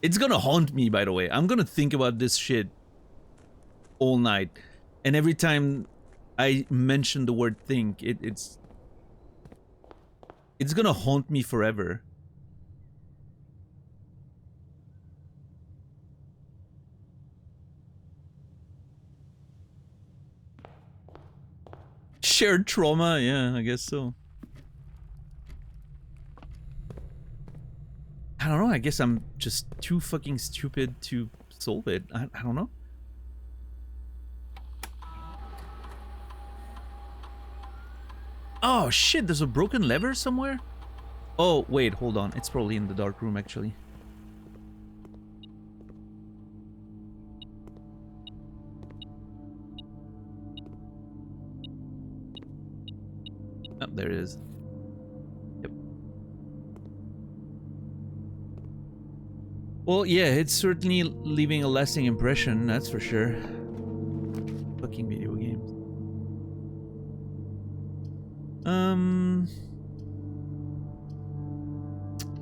A: It's gonna haunt me, by the way. I'm gonna think about this shit all night. And every time I mention the word think, it's gonna haunt me forever. Shared trauma, yeah, I guess so. I don't know, I guess I'm just too fucking stupid to solve it. I don't know. Oh shit, there's a broken lever somewhere? Oh, wait, hold on. It's probably in the dark room, actually. Oh, there it is. Yep. Well, yeah, it's certainly leaving a lasting impression, that's for sure. Fucking video games.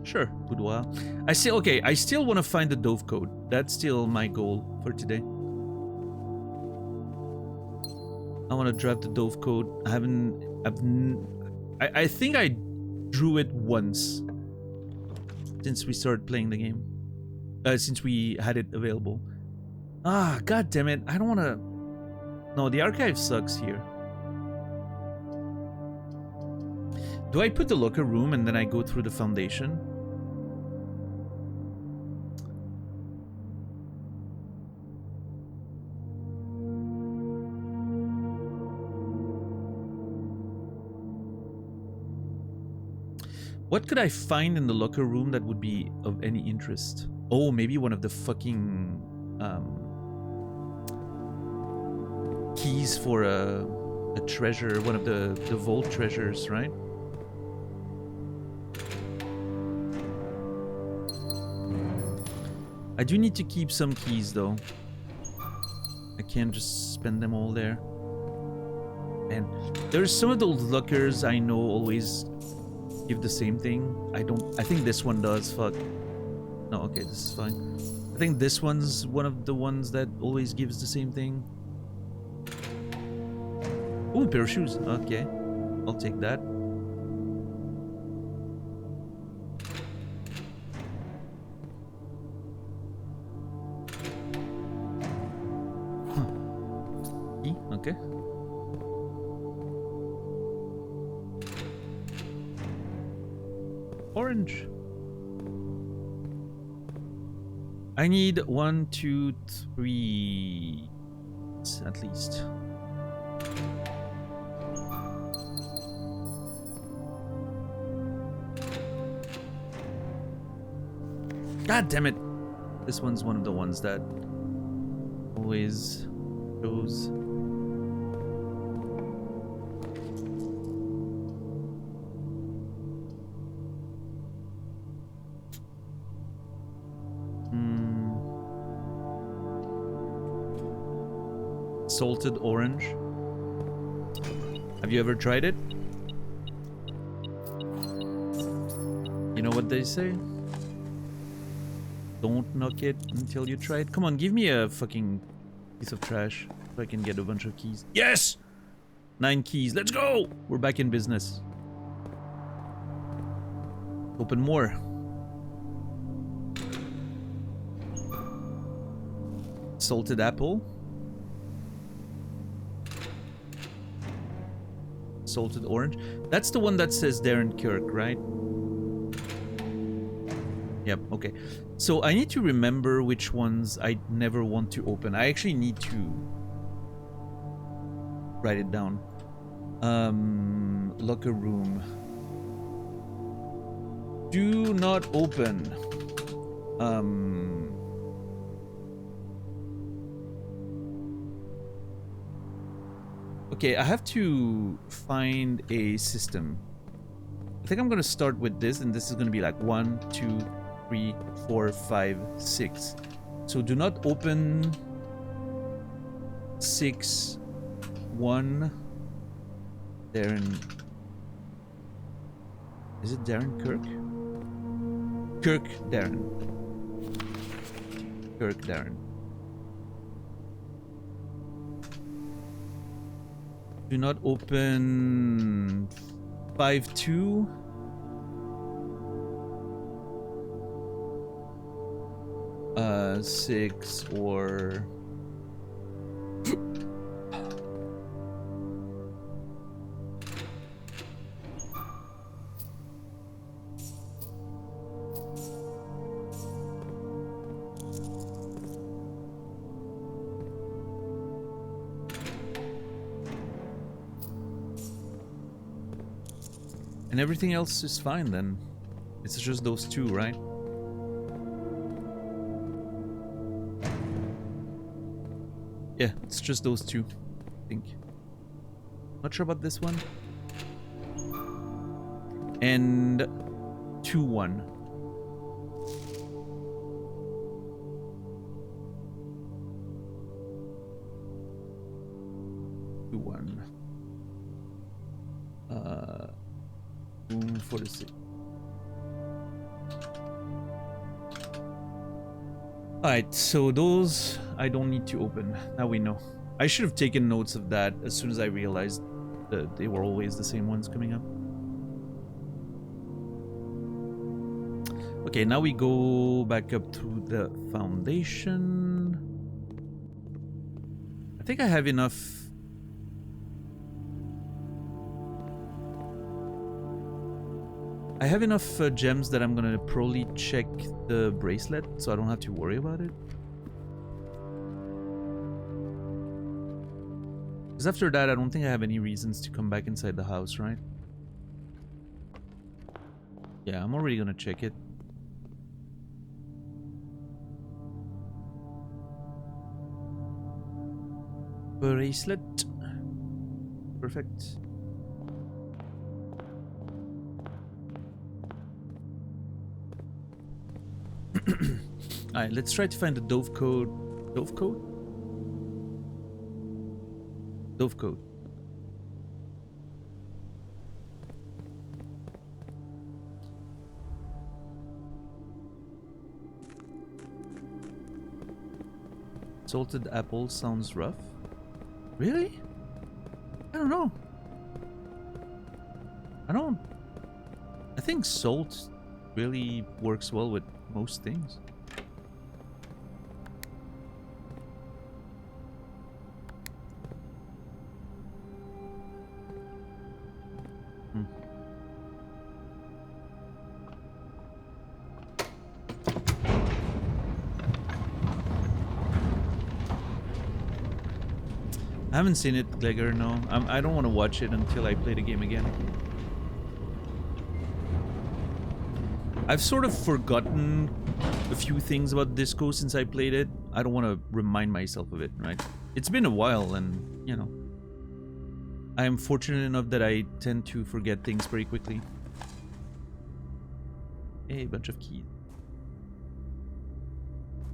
A: Sure, boudoir. I still want to find the dove code. That's still my goal for today. I want to drive the dove code. I think I drew it once since we started playing the game. Since we had it available. Ah, god damn it. I don't want to... No, the archive sucks here. Do I put the locker room and then I go through the foundation? What could I find in the locker room that would be of any interest? Oh, maybe one of the fucking keys for a treasure, one of the vault treasures, right? I do need to keep some keys though. I can't just spend them all there. And there's some of those lockers I know always give the same thing. I think this one does. Fuck. No, okay, this is fine. I think this one's one of the ones that always gives the same thing. Ooh, pair of shoes. Okay. I'll take that. Huh. E? Okay. Orange. I need 1, 2, 3 at least. God damn it. This one's one of the ones that always goes. Salted orange. Have you ever tried it? You know what they say? Don't knock it until you try it. Come on, give me a fucking piece of trash so I can get a bunch of keys. Yes! 9 keys. Let's go! We're back in business. Open more. Salted apple. Salted orange. That's the one that says Darren Kirk, right? Yep, okay. So I need to remember which ones I never want to open. I actually need to write it down. Locker room. Do not open. Okay, I have to find a system. I think I'm gonna start with this, and this is gonna be like 1, 2, 3, 4, 5, 6. So do not open 6, 1. Darren. Is it Darren Kirk? Kirk Darren. Kirk Darren. Do not open 5, 2. Six or and everything else is fine then. It's just those 2, right? Yeah, it's just those 2, I think. Not sure about this one. And 2, 1. Room 46. Alright, so those I don't need to open. Now we know. I should have taken notes of that as soon as I realized that they were always the same ones coming up. Okay, now we go back up to the foundation. I think I have enough I have enough gems that I'm gonna probably check the bracelet, so I don't have to worry about it. Because after that, I don't think I have any reasons to come back inside the house, right? Yeah, I'm already gonna check it. Bracelet. Perfect. Alright, let's try to find the Dove code. Dove code? Dove code. Salted apple sounds rough. Really? I don't know. I think salt really works well with most things. I haven't seen it, Glegor, no. I don't want to watch it until I play the game again. I've sort of forgotten a few things about Disco since I played it. I don't want to remind myself of it, right? It's been a while and, you know, I am fortunate enough that I tend to forget things very quickly. Hey, bunch of keys.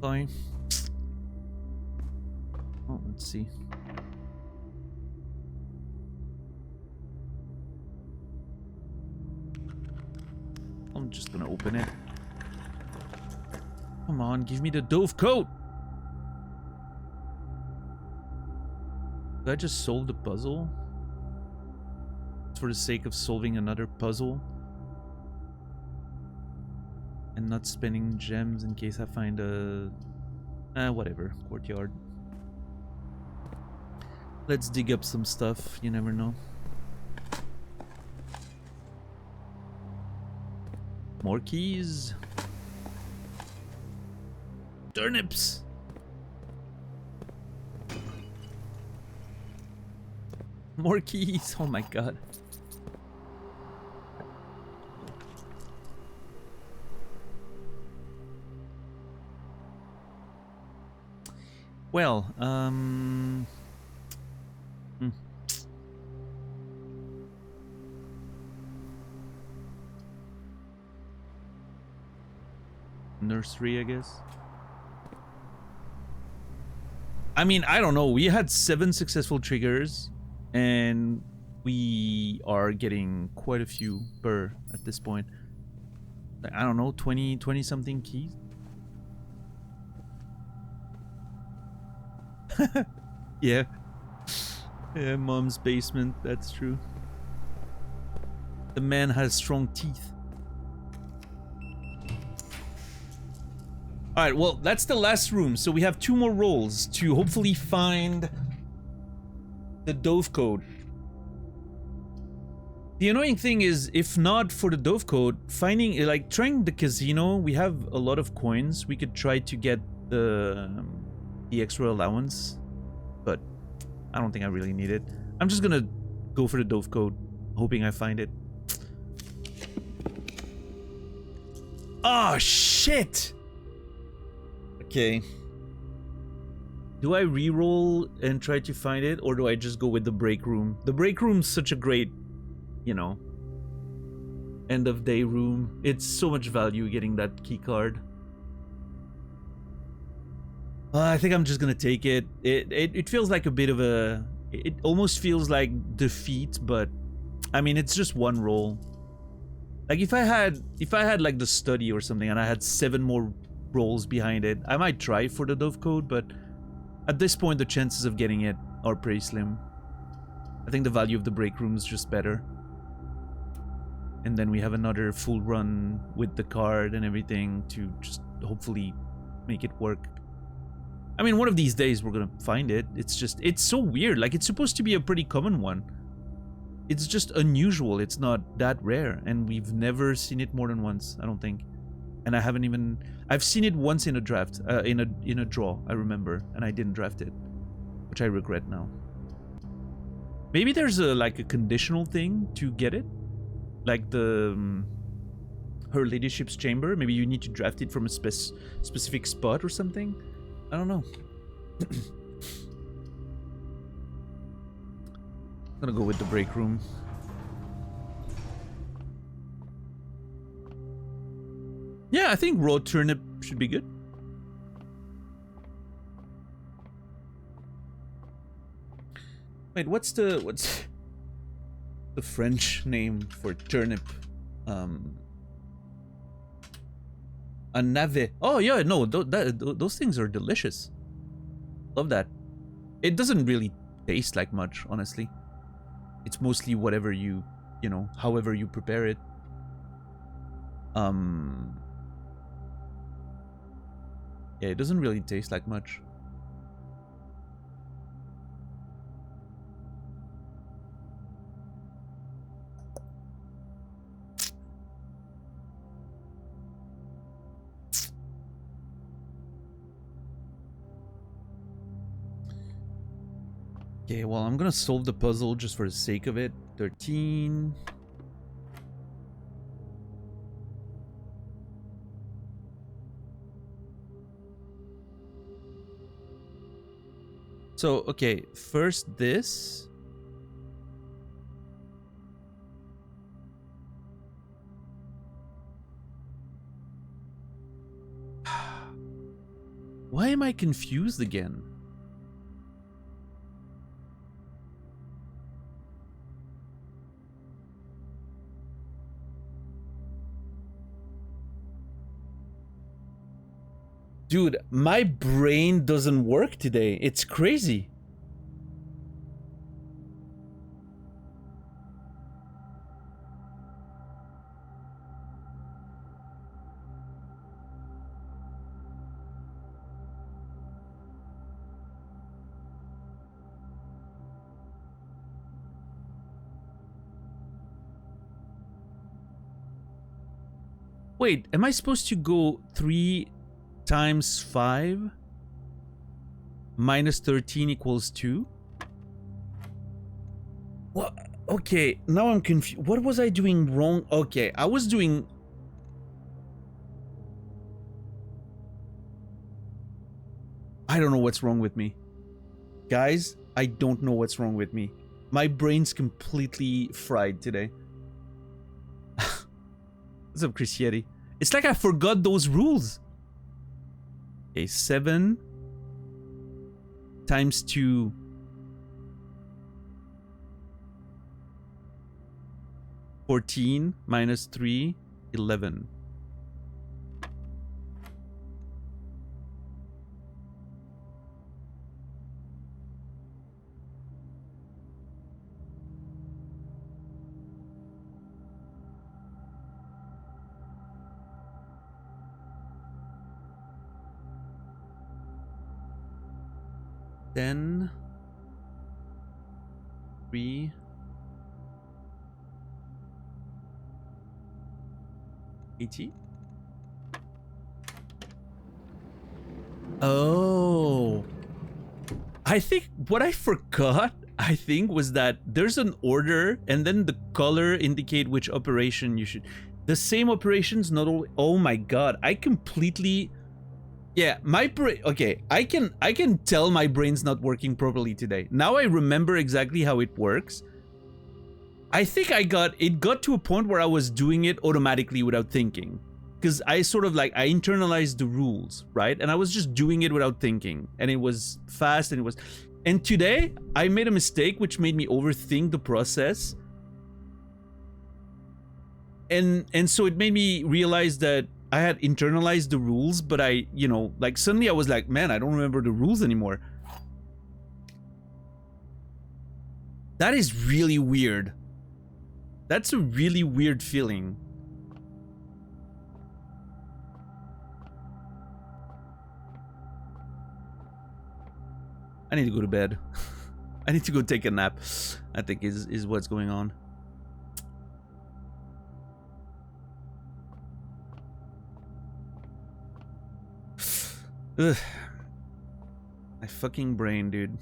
A: Fine. Oh, let's see. I'm just gonna open it. Come on, give me the Dove coat! Did I just solve the puzzle? For the sake of solving another puzzle? And not spending gems in case I find a... whatever. Courtyard. Let's dig up some stuff, you never know. More keys. Turnips. More keys. Oh my god. Well, nursery, I guess. I mean, I don't know. We had 7 successful triggers, and we are getting quite a few per at this point. I don't know, 20 something keys. Yeah. Yeah, mom's basement, that's true. The man has strong teeth. Alright, well, that's the last room, so we have 2 more rolls to hopefully find the Dove code. The annoying thing is, if not for the Dove code, finding, like, trying the casino, we have a lot of coins. We could try to get the extra allowance, but I don't think I really need it. I'm just gonna go for the Dove code, hoping I find it. Oh, shit! Okay. Do I re-roll and try to find it, or do I just go with the break room? The break room's such a great, you know, end of day room. It's so much value getting that key card. I think I'm just gonna take it. It feels like a bit of a... It almost feels like defeat, but I mean, it's just one roll. Like if I had like the study or something and I had 7 more rolls behind it, I might try for the Dove code, but at this point the chances of getting it are pretty slim. I think the value of the break room is just better. And then we have another full run with the card and everything to just hopefully make it work. I mean, one of these days we're gonna find it. It's just, it's so weird. Like, it's supposed to be a pretty common one. it's just unusual. It's not that rare, and we've never seen it more than once, I don't think. And I haven't even... I've seen it once in a draft, in a draw, I remember, and I didn't draft it, which I regret now. Maybe there's like a conditional thing to get it, like the Her Ladyship's Chamber. Maybe you need to draft it from a specific spot or something. I don't know. I'm gonna go with the break room. Yeah, I think raw turnip should be good. Wait, what's the French name for turnip? A navet. Oh yeah, no, those things are delicious. Love that. It doesn't really taste like much, honestly. It's mostly whatever you know, however you prepare it. Yeah, it doesn't really taste like much. Okay, well, I'm gonna solve the puzzle just for the sake of it. 13. So, okay, first this. Why am I confused again? Dude, my brain doesn't work today. It's crazy. Wait, am I supposed to go 3 times 5 minus 13 equals 2? What? Okay, now I'm confused. What was I doing wrong? Okay, I was doing... I don't know what's wrong with me. Guys, I don't know what's wrong with me. My brain's completely fried today. What's up, Chris Yeti? It's like I forgot those rules. Okay, 7 times 2. 14 minus 3, 11. Then 3 80. Oh, I think what I forgot, I think, was that there's an order and then the color indicate which operation you should. The same operations, not all. Oh my god, I completely. Yeah, my brain. Okay, I can tell my brain's not working properly today. Now I remember exactly how it works. I think it got to a point where I was doing it automatically without thinking. Because I sort of like, I internalized the rules, right? And I was just doing it without thinking. And it was fast and it was... And today, I made a mistake which made me overthink the process. And so it made me realize that I had internalized the rules, but I, you know, like suddenly I was like, man, I don't remember the rules anymore. That is really weird. That's a really weird feeling. I need to go to bed. I need to go take a nap, I think is what's going on. Ugh. My fucking brain, dude.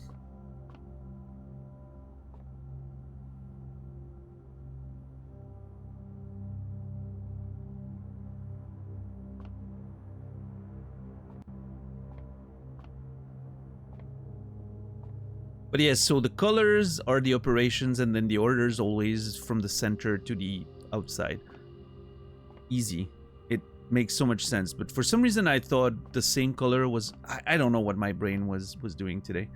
A: But yes, so the colors are the operations, and then the orders always from the center to the outside. Easy. It makes so much sense. But for some reason, I thought the same color was... I don't know what my brain was doing today.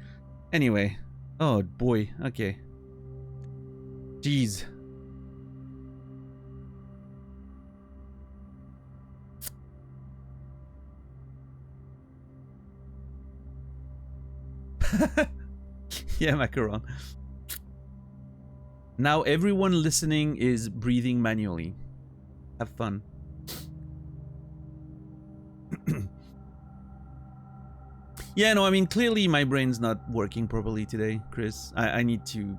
A: Anyway. Oh, boy. Okay. Jeez. Yeah, macaron. Now everyone listening is breathing manually. Have fun. Yeah, no, I mean clearly my brain's not working properly today, Chris. I need to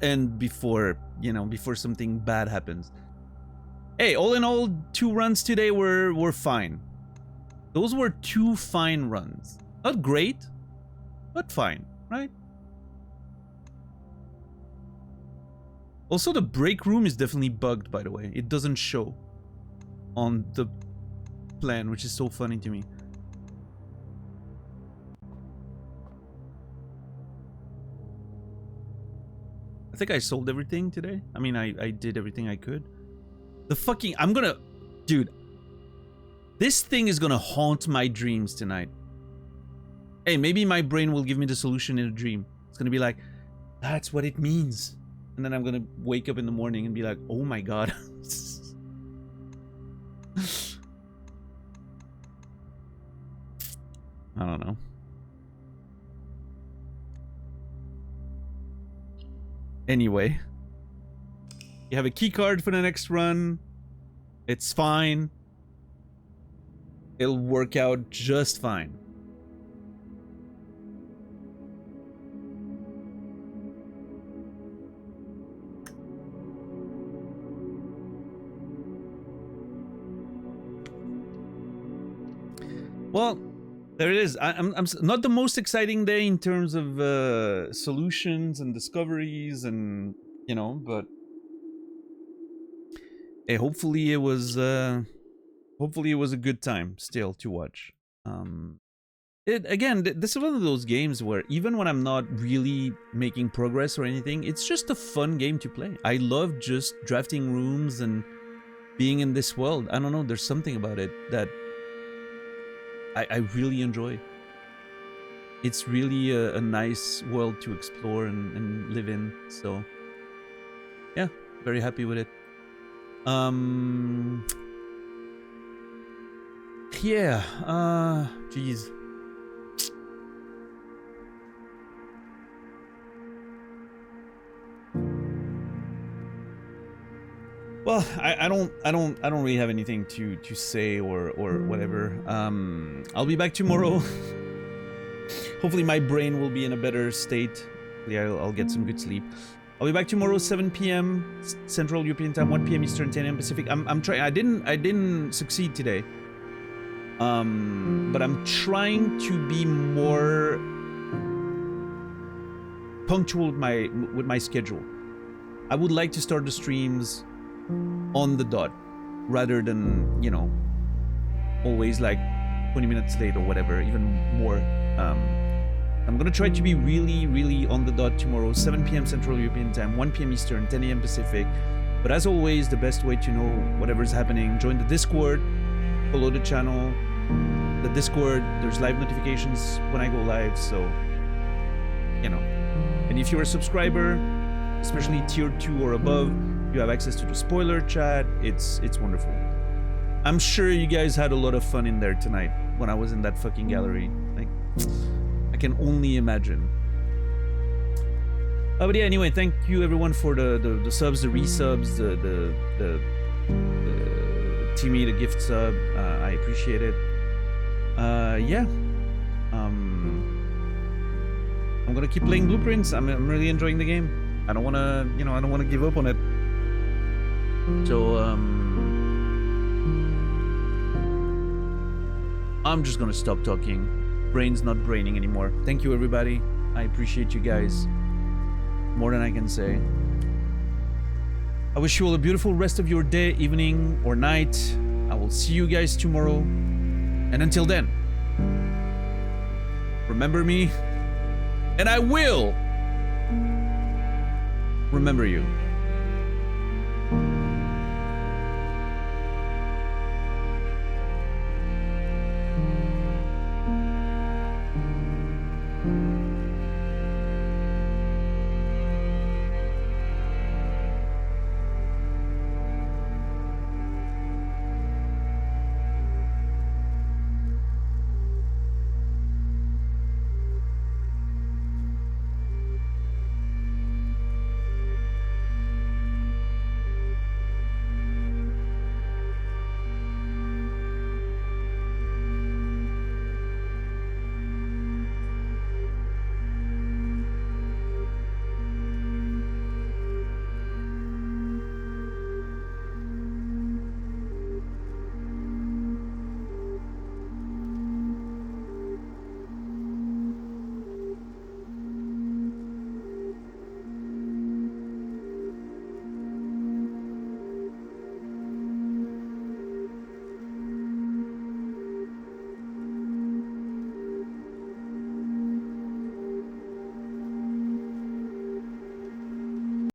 A: end before, you know, before something bad happens. Hey, all in all, 2 runs today were fine. Those were 2 fine runs. Not great, but fine, right? Also, the break room is definitely bugged, by the way. It doesn't show on the plan, which is so funny to me. I think I sold everything today. I mean, I did everything I could. The fucking... I'm gonna... Dude. This thing is gonna haunt my dreams tonight. Hey, maybe my brain will give me the solution in a dream. It's gonna be like, that's what it means. And then I'm gonna wake up in the morning and be like, oh my god. I don't know. Anyway. You have a key card for the next run. It's fine. It'll work out just fine. Well, there it is. I'm not the most exciting day in terms of solutions and discoveries and, you know, but hey, hopefully it was a good time still to watch. This is one of those games where even when I'm not really making progress or anything, it's just a fun game to play. I love just drafting rooms and being in this world. I don't know, there's something about it that I really enjoy. It's really a nice world to explore and live in. So, yeah, very happy with it. Yeah, geez. Well, I don't really have anything to say or whatever. I'll be back tomorrow. Hopefully my brain will be in a better state. Hopefully I'll get some good sleep. I'll be back tomorrow 7 p.m. Central European Time, 1 p.m. Eastern, 10 a.m. Pacific. I'm trying. I didn't succeed today. But I'm trying to be more punctual with my schedule. I would like to start the streams on the dot rather than, you know, always like 20 minutes late or whatever, even more. I'm gonna try to be really on the dot tomorrow, 7 p.m. Central European Time, 1 p.m. Eastern, 10 a.m. Pacific. But as always, the best way to know whatever's happening, join the Discord, follow the channel. The Discord, there's live notifications when I go live, so, you know. And if you're a subscriber, especially tier 2 or above, you have access to the spoiler chat. It's wonderful. I'm sure you guys had a lot of fun in there tonight when I was in that fucking gallery. Like, I can only imagine. But yeah, anyway, thank you everyone for the subs, the resubs, the Timmy, the gift sub. I appreciate it. Yeah. I'm gonna keep playing Blueprints. I'm really enjoying the game. I don't wanna, you know, I don't wanna give up on it. So, I'm just gonna stop talking. Brain's not braining anymore. Thank you, everybody. I appreciate you guys more than I can say. I wish you all a beautiful rest of your day, evening, or night. I will see you guys tomorrow. And until then, remember me, and I will remember you.